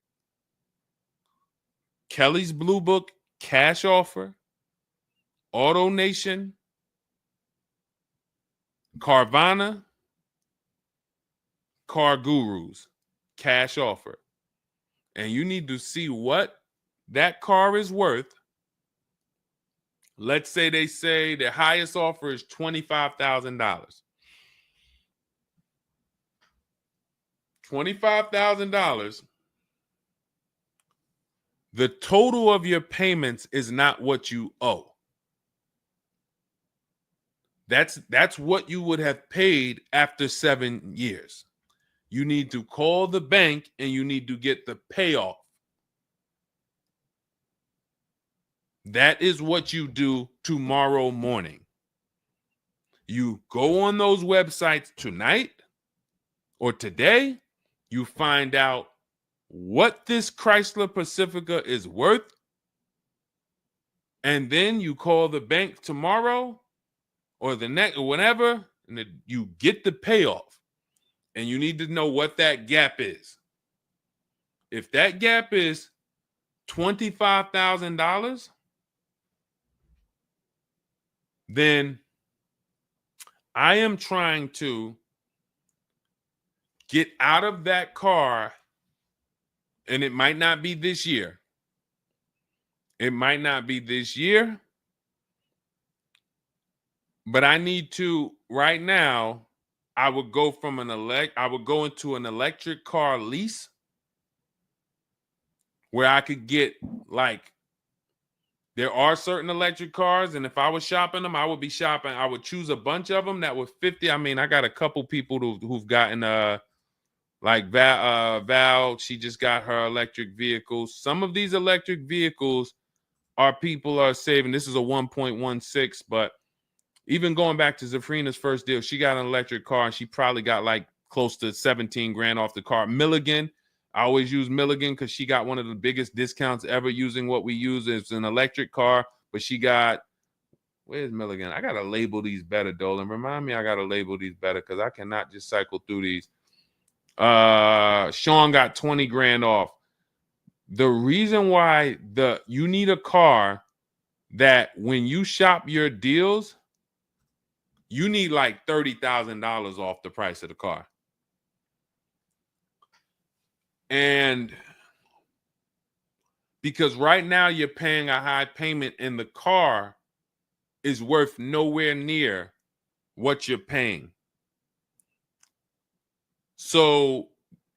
Kelly's Blue Book, Cash Offer, Auto Nation, Carvana, Car Gurus, Cash Offer. And you need to see what that car is worth. Let's say they say the highest offer is $25,000. $25,000. The total of your payments is not what you owe. That's what you would have paid after 7 years. You need to call the bank and you need to get the payoff. That is what you do tomorrow morning. You go on those websites tonight or today. You find out what this Chrysler Pacifica is worth. And then you call the bank tomorrow or the next or whenever, and you get the payoff. And you need to know what that gap is. If that gap is $25,000, then I am trying to get out of that car, and it might not be this year. It might not be this year, but I need to right now. I would go into an electric car lease where I could get, like, there are certain electric cars, and if I was shopping them, I would choose a bunch of them that were 50. I mean, I got a couple people who've gotten Like Val, she just got her electric vehicle. Some of these electric vehicles people are saving. This is a 1.16, but even going back to Zafrina's first deal, she got an electric car and she probably got like close to 17 grand off the car. Milligan, I always use Milligan because she got one of the biggest discounts ever using what we use. It's an electric car, but she got, where's Milligan? I got to label these better, Dolan. Remind me I got to label these better because I cannot just cycle through these. Sean got 20 grand off. The reason why you need a car that when you shop your deals, you need like $30,000 off the price of the car. And because right now you're paying a high payment and the car is worth nowhere near what you're paying. So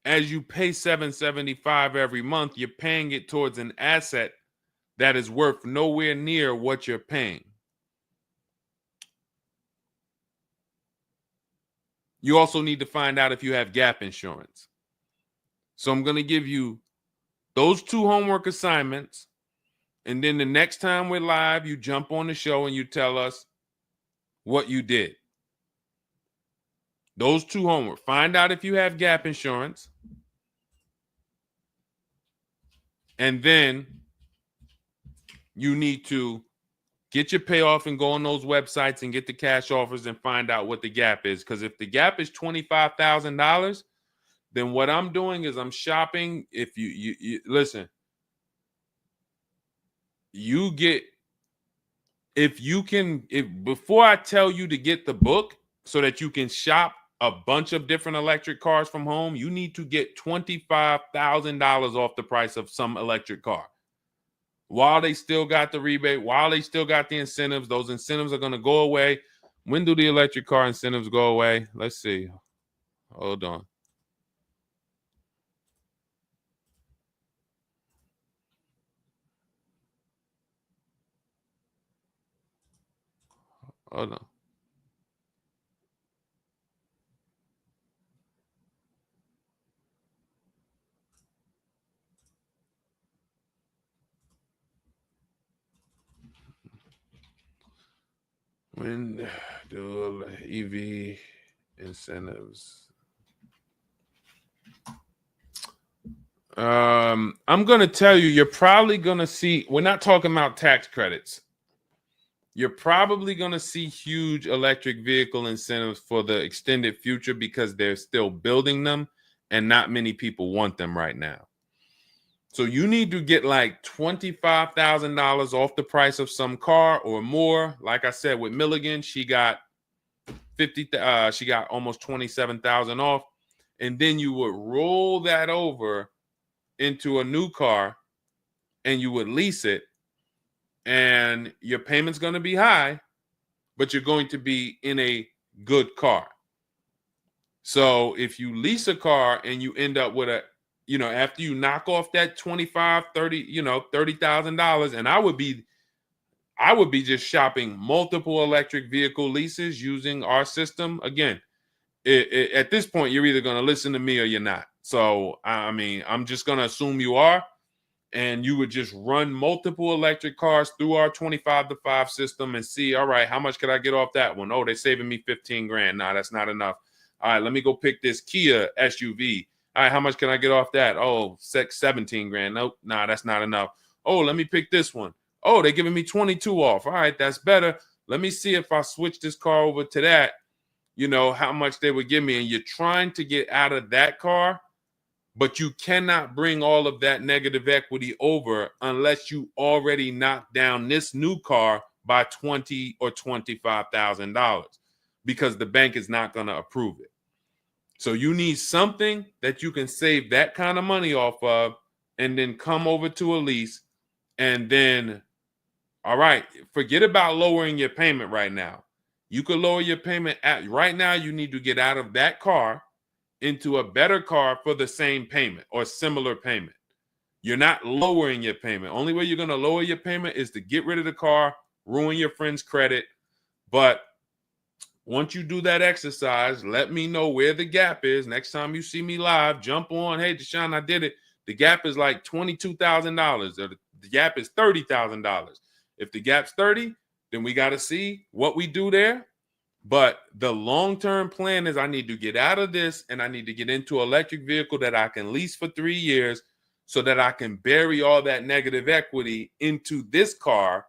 as you pay $775 every month, you're paying it towards an asset that is worth nowhere near what you're paying. You also need to find out if you have gap insurance. So I'm going to give you those 2 homework assignments. And then the next time we're live, you jump on the show and you tell us what you did. Those 2 homework. Find out if you have gap insurance. And then you need to get your payoff and go on those websites and get the cash offers and find out what the gap is. Because if the gap is $25,000, then what I'm doing is I'm shopping. If you listen, you get, if before I tell you to get the book so that you can shop a bunch of different electric cars from home, you need to get $25,000 off the price of some electric car. While they still got the rebate, while they still got the incentives, those incentives are going to go away. When do the electric car incentives go away? Let's see. Hold on. Hold on. When do EV incentives? I'm going to tell you, you're probably going to see, we're not talking about tax credits. You're probably going to see huge electric vehicle incentives for the extended future because they're still building them and not many people want them right now. So you need to get like $25,000 off the price of some car or more. Like I said, with Milligan, she got she got almost 27,000 off. And then you would roll that over into a new car and you would lease it. And your payment's going to be high, but you're going to be in a good car. So if you lease a car and you end up with after you knock off that 25, 30, $30,000, and I would be just shopping multiple electric vehicle leases using our system. Again, at this point, you're either going to listen to me or you're not. So, I mean, I'm just going to assume you are. And you would just run multiple electric cars through our 25-to-5 system and see, all right, how much could I get off that one? Oh, they're saving me 15 grand. Nah, that's not enough. All right, let me go pick this Kia SUV. All right, how much can I get off that? Oh, 17 grand. Nope, nah, that's not enough. Oh, let me pick this one. Oh, they're giving me 22 off. All right, that's better. Let me see if I switch this car over to that, how much they would give me. And you're trying to get out of that car, but you cannot bring all of that negative equity over unless you already knock down this new car by $20,000 or $25,000 because the bank is not going to approve it. So you need something that you can save that kind of money off of and then come over to a lease and then, all right, forget about lowering your payment right now. You could lower your payment right now. You need to get out of that car into a better car for the same payment or similar payment. You're not lowering your payment. Only way you're going to lower your payment is to get rid of the car, ruin your friend's credit. But once you do that exercise, let me know where the gap is. Next time you see me live, jump on. Hey, Deshone, I did it. The gap is like $22,000, or the gap is $30,000. If the gap's 30, then we got to see what we do there. But the long-term plan is I need to get out of this and I need to get into an electric vehicle that I can lease for 3 years so that I can bury all that negative equity into this car.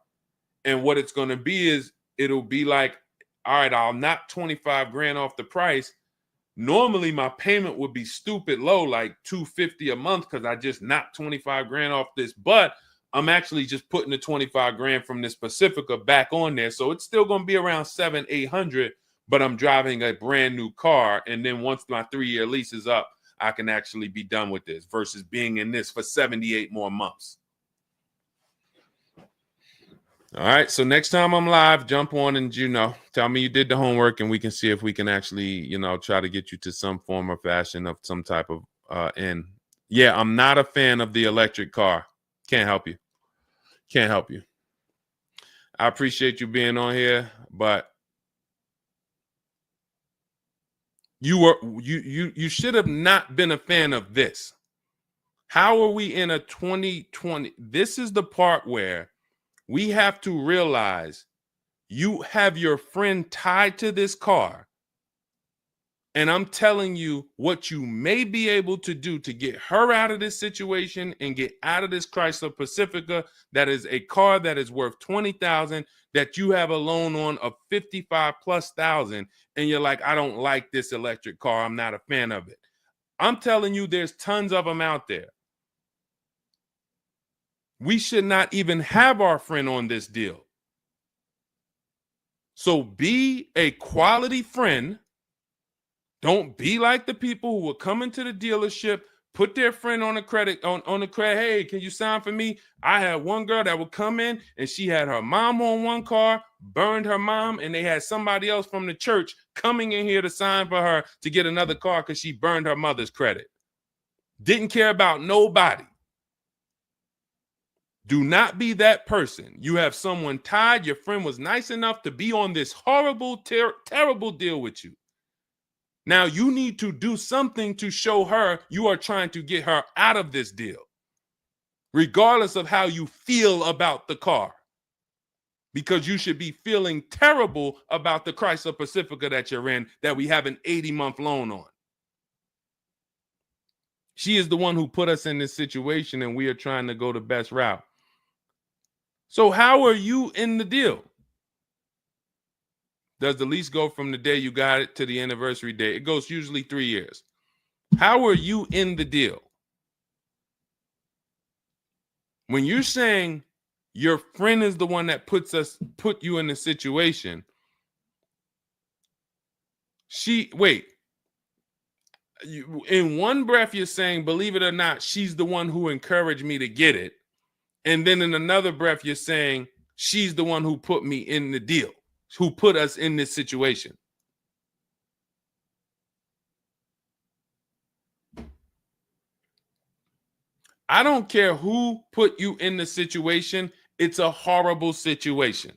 And what it's going to be is it'll be like, all right, I'll knock 25 grand off the price. Normally my payment would be stupid low, like $250 a month, because I just knocked 25 grand off this. But I'm actually just putting the 25 grand from this Pacifica back on there. So it's still going to be around 700-800, but I'm driving a brand new car. And then once my 3-year lease is up, I can actually be done with this versus being in this for 78 more months. All right. So next time I'm live, jump on and, tell me you did the homework and we can see if we can actually, try to get you to some form or fashion of some type of end. Yeah, I'm not a fan of the electric car. Can't help you. Can't help you. I appreciate you being on here, but you should have not been a fan of this. How are we in a 2020? This is the part where we have to realize you have your friend tied to this car. And I'm telling you what you may be able to do to get her out of this situation and get out of this Chrysler Pacifica. That is a car that is worth $20,000 that you have a loan on of $55,000+. And you're like, I don't like this electric car. I'm not a fan of it. I'm telling you, there's tons of them out there. We should not even have our friend on this deal. So be a quality friend. Don't be like the people who will come into the dealership, put their friend on the credit, on the credit. Hey, can you sign for me? I had one girl that would come in and she had her mom on one car, burned her mom, and they had somebody else from the church coming in here to sign for her to get another car because she burned her mother's credit. Didn't care about nobody. Do not be that person. You have someone tied. Your friend was nice enough to be on this horrible, terrible deal with you. Now you need to do something to show her you are trying to get her out of this deal, regardless of how you feel about the car, because you should be feeling terrible about the Chrysler Pacifica that you're in that we have an 80-month loan on. She is the one who put us in this situation and we are trying to go the best route. So how are you in the deal? Does the lease go from the day you got it to the anniversary day? It goes usually 3 years. How are you in the deal? When you're saying your friend is the one that put you in the situation, in one breath you're saying, believe it or not, she's the one who encouraged me to get it. And then in another breath, you're saying she's the one who put me in the deal, who put us in this situation. I don't care who put you in the situation. It's a horrible situation.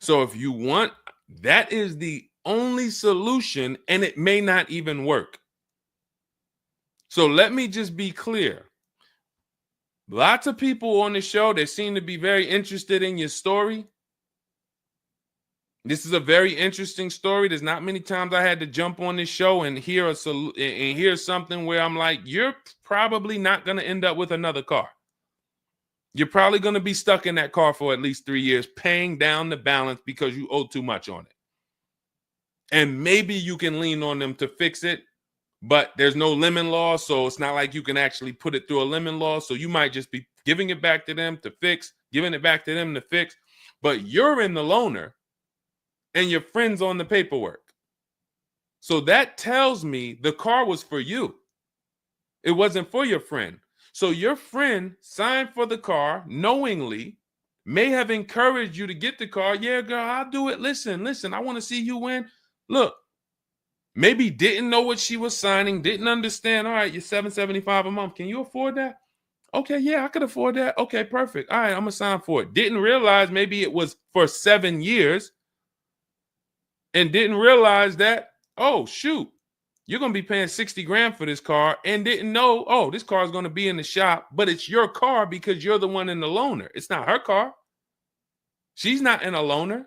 So if you want, that is the only solution, and it may not even work. So let me just be clear. Lots of people on the show, they seem to be very interested in your story. This is a very interesting story. There's not many times I had to jump on this show and hear something where I'm like, you're probably not going to end up with another car. You're probably going to be stuck in that car for at least 3 years, paying down the balance because you owe too much on it. And maybe you can lean on them to fix it, but there's no lemon law, so it's not like you can actually put it through a lemon law. So you might just be giving it back to them to fix, giving it back to them to fix. But you're in the loaner and your friend's on the paperwork. So that tells me the car was for you. It wasn't for your friend. So your friend signed for the car knowingly, may have encouraged you to get the car. Yeah, girl, I'll do it. Listen, I want to see you win. Look, maybe didn't know what she was signing, didn't understand. All right, you're $775 a month. Can you afford that? Okay, yeah, I could afford that. Okay, perfect. All right, I'm going to sign for it. Didn't realize maybe it was for 7 years. and didn't realize that, oh, shoot, you're going to be paying 60 grand for this car, and didn't know, oh, this car is going to be in the shop, but it's your car because you're the one in the loaner. It's not her car. She's not in a loaner.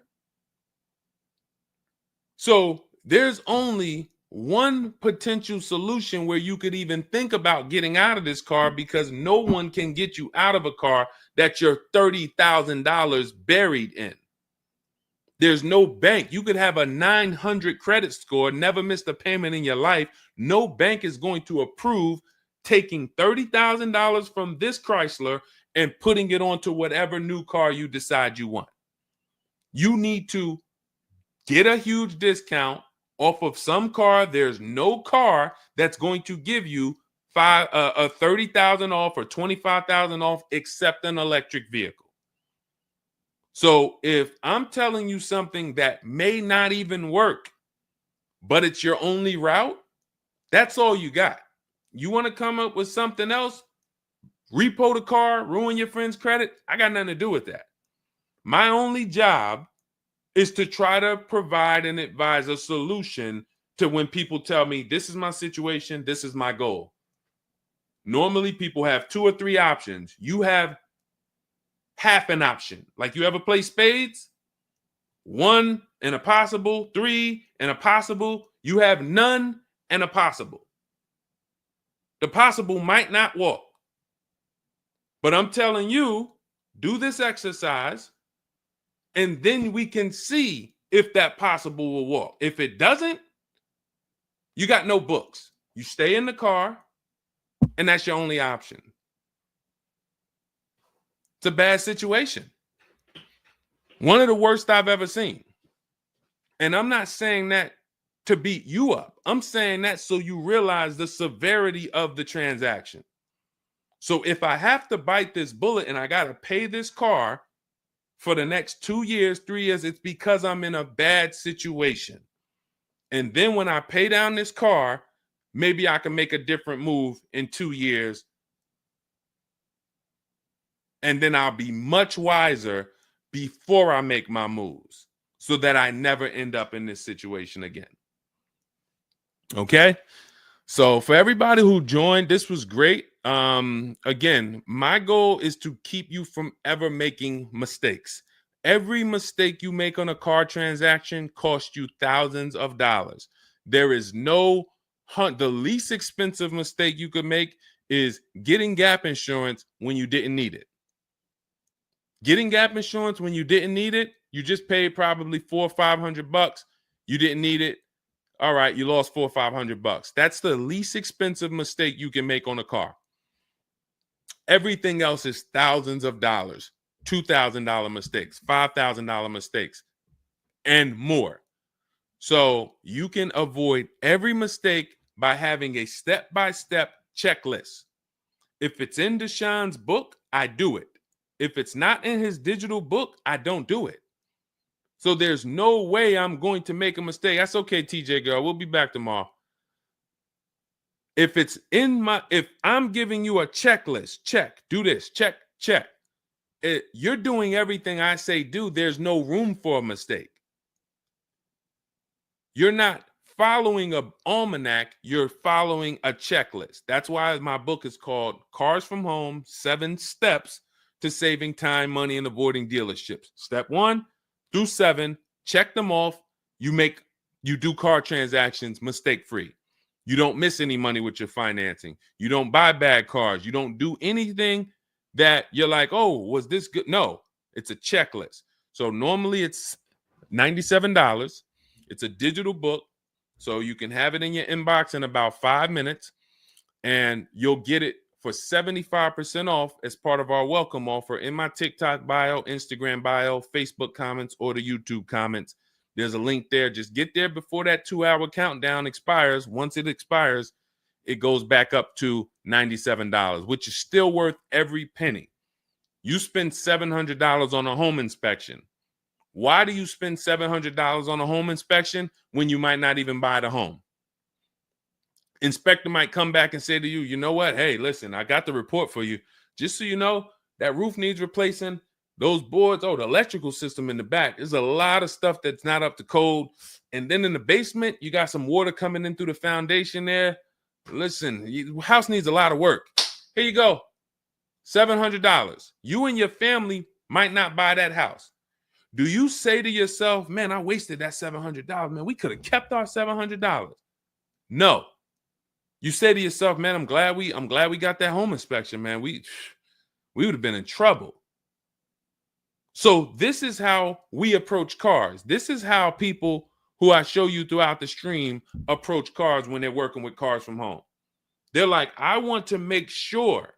So there's only one potential solution where you could even think about getting out of this car, because no one can get you out of a car that you're $30,000 buried in. There's no bank. You could have a 900 credit score, never missed a payment in your life. No bank is going to approve taking $30,000 from this Chrysler and putting it onto whatever new car you decide you want. You need to get a huge discount off of some car. There's no car that's going to give you $30,000 off or $25,000 off except an electric vehicle. So if I'm telling you something that may not even work, but it's your only route, that's all you got. You want to come up with something else, repo the car, ruin your friend's credit, I got nothing to do with that. My only job is to try to provide and advise a solution to when people tell me, this is my situation, this is my goal. Normally people have 2 or 3 options. You have half an option. Like, you ever play spades? 1 and a possible, 3 and a possible. You have none and a possible. The possible might not walk. But I'm telling you, do this exercise, and then we can see if that possible will walk. If it doesn't, you got no books. You stay in the car, and that's your only option. It's a bad situation. One of the worst I've ever seen. And I'm not saying that to beat you up. I'm saying that so you realize the severity of the transaction. So if I have to bite this bullet and I got to pay this car for the next 2 years, 3 years, it's because I'm in a bad situation. And then when I pay down this car, maybe I can make a different move in 2 years. And then I'll be much wiser before I make my moves, so that I never end up in this situation again. Okay? So for everybody who joined, this was great. Again, my goal is to keep you from ever making mistakes. Every mistake you make on a car transaction costs you thousands of dollars. There is no the least expensive mistake you could make is getting gap insurance when you didn't need it. Getting gap insurance when you didn't need it, you just paid probably $400 or $500. You didn't need it. All right, you lost $400 or $500. That's the least expensive mistake you can make on a car. Everything else is thousands of dollars, $2,000 mistakes, $5,000 mistakes, and more. So you can avoid every mistake by having a step-by-step checklist. If it's in Deshone's book, I do it. If it's not in his digital book, I don't do it. So there's no way I'm going to make a mistake. That's okay, TJ girl. We'll be back tomorrow. If I'm giving you a checklist, check, do this, check, check. You're doing everything I say do. There's no room for a mistake. You're not following an almanac. You're following a checklist. That's why my book is called Cars from Home, 7 Steps to Saving Time, Money, and Avoiding Dealerships. Step 1 through 7, check them off. You do car transactions mistake-free. You don't miss any money with your financing. You don't buy bad cars. You don't do anything that you're like, oh, was this good? No, it's a checklist. So normally it's $97. It's a digital book. So you can have it in your inbox in about 5 minutes, and you'll get it for 75% off as part of our welcome offer in my TikTok bio, Instagram bio, Facebook comments, or the YouTube comments. There's a link there. Just get there before that 2-hour countdown expires. Once it expires, it goes back up to $97, which is still worth every penny. You spend $700 on a home inspection. Why do you spend $700 on a home inspection when you might not even buy the home? Inspector might come back and say to you, you know what? Hey, listen, I got the report for you. Just so you know, that roof needs replacing. Those boards, the electrical system in the back, there's a lot of stuff that's not up to code. And then in the basement, you got some water coming in through the foundation there. Listen, house needs a lot of work. Here you go, $700. You and your family might not buy that house. Do you say to yourself, man, I wasted that $700, man, we could have kept our $700? No. You say to yourself, man, I'm glad we got that home inspection, man. We would have been in trouble. So this is how we approach cars. This is how people who I show you throughout the stream approach cars when they're working with cars from home. They're like, I want to make sure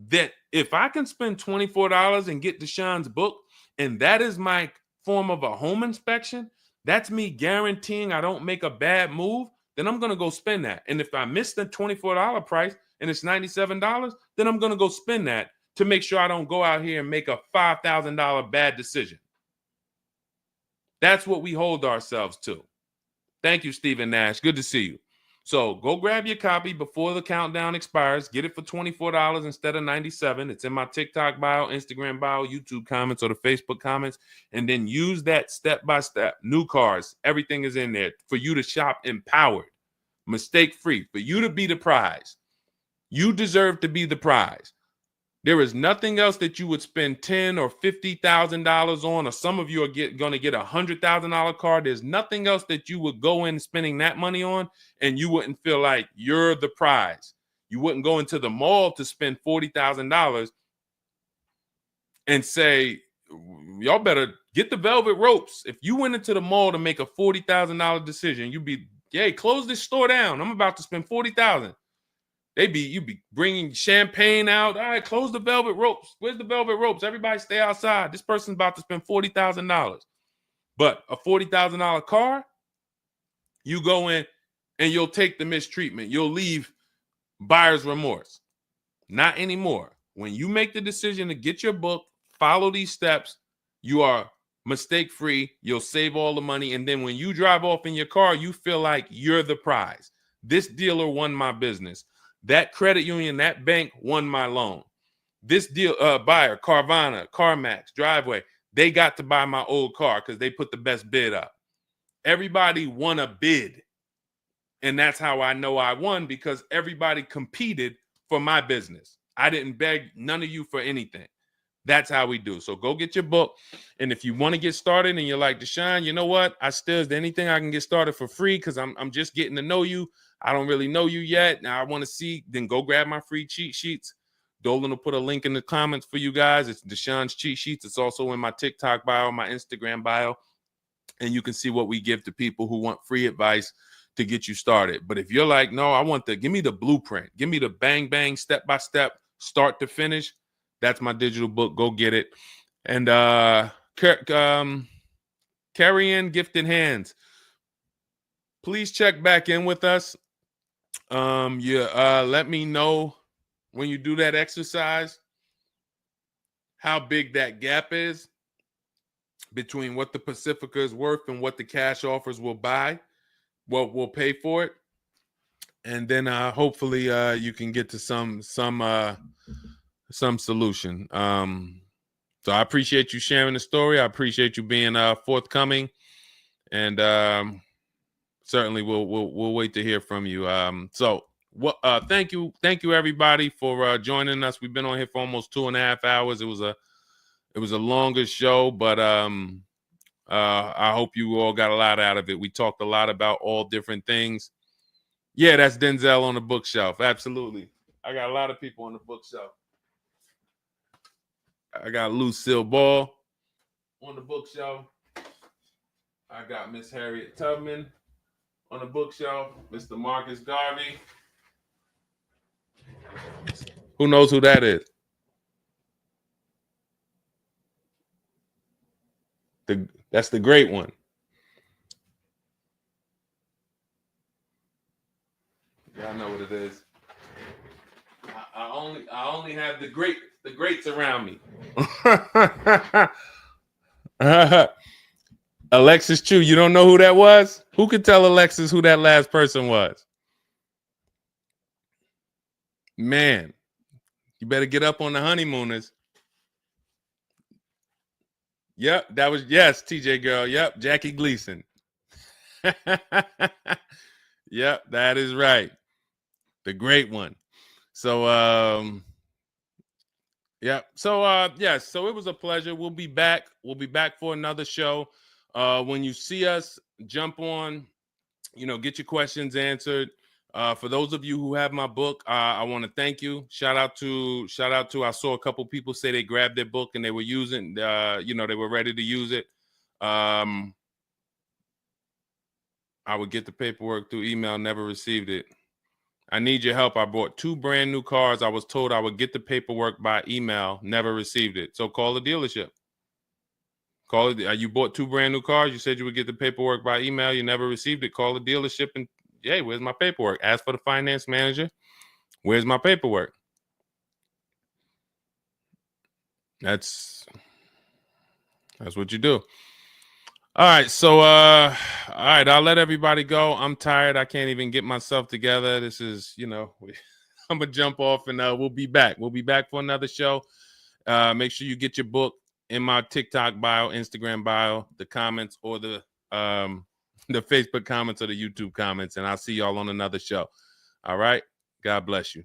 that if I can spend $24 and get Deshone's book, and that is my form of a home inspection, that's me guaranteeing I don't make a bad move, then I'm going to go spend that. And if I miss the $24 price and it's $97, then I'm going to go spend that to make sure I don't go out here and make a $5,000 bad decision. That's what we hold ourselves to. Thank you, Stephen Nash. Good to see you. So go grab your copy before the countdown expires. Get it for $24 instead of $97. It's in my TikTok bio, Instagram bio, YouTube comments, or the Facebook comments. And then use that step-by-step. New cars. Everything is in there for you to shop empowered, mistake-free, for you to be the prize. You deserve to be the prize. There is nothing else that you would spend $10,000 or $50,000 on, or some of you are going to get a $100,000 car. There's nothing else that you would go in spending that money on, and you wouldn't feel like you're the prize. You wouldn't go into the mall to spend $40,000 and say, y'all better get the velvet ropes. If you went into the mall to make a $40,000 decision, you'd be, hey, close this store down. I'm about to spend $40,000. You'd be bringing champagne out. All right, close the velvet ropes. Where's the velvet ropes? Everybody stay outside. This person's about to spend $40,000. But a $40,000 car, you go in and you'll take the mistreatment. You'll leave buyer's remorse. Not anymore. When you make the decision to get your book, follow these steps, you are mistake-free. You'll save all the money. And then when you drive off in your car, you feel like you're the prize. This dealer won my business. That credit union, that bank won my loan. This deal, buyer, Carvana, CarMax, Driveway, they got to buy my old car because they put the best bid up. Everybody won a bid. And that's how I know I won, because everybody competed for my business. I didn't beg none of you for anything. That's how we do. So go get your book. And if you want to get started and you're like, Deshone, you know what? Is there anything I can get started for free? Because I'm just getting to know you. I don't really know you yet. Now I want to see, then go grab my free cheat sheets. Dolan will put a link in the comments for you guys. It's Deshone's cheat sheets. It's also in my TikTok bio, my Instagram bio. And you can see what we give to people who want free advice to get you started. But if you're like, no, give me the blueprint. Give me the bang, bang, step-by-step, start to finish. That's my digital book. Go get it. And carry in gifted hands. Please check back in with us. Let me know when you do that exercise how big that gap is between what the Pacifica is worth and what the cash offers will buy, what will pay for it. And then hopefully you can get to some solution. So I appreciate you sharing the story. I appreciate you being forthcoming, and certainly we'll wait to hear from you. Thank you everybody for joining us. We've been on here for almost 2.5 hours. It was a longer show, but I hope you all got a lot out of it. We talked a lot about all different things. Yeah, that's Denzel on the bookshelf. Absolutely. I got a lot of people on the bookshelf. I got Lucille Ball on the bookshelf. I got Miss Harriet Tubman on the bookshelf. Mr. Marcus Garvey. Who knows who that is? That's the great one. Y'all know what it is. I only have the greats around me. Alexis Chu, you don't know who that was? Who could tell Alexis who that last person was? Man, you better get up on the honeymooners. Yep, that was, yes, TJ girl. Yep, Jackie Gleason. Yep, that is right. The great one. So yeah. So yes, so it was a pleasure. We'll be back. We'll be back for another show. When you see us, jump on, get your questions answered. For those of you who have my book, I want to thank you. Shout out to I saw a couple people say they grabbed their book and they were using they were ready to use it. I would get the paperwork through email, never received it. I need your help. I bought 2 brand new cars. I was told I would get the paperwork by email, never received it. So call the dealership. Call it. You bought 2 brand new cars. You said you would get the paperwork by email. You never received it. Call the dealership and, hey, where's my paperwork? Ask for the finance manager. Where's my paperwork? That's what you do. All right. So, all right. I'll let everybody go. I'm tired. I can't even get myself together. This is, I'm gonna jump off and we'll be back. We'll be back for another show. Make sure you get your book in my TikTok bio, Instagram bio, the comments, or the Facebook comments or the YouTube comments, and I'll see y'all on another show. All right. God bless you.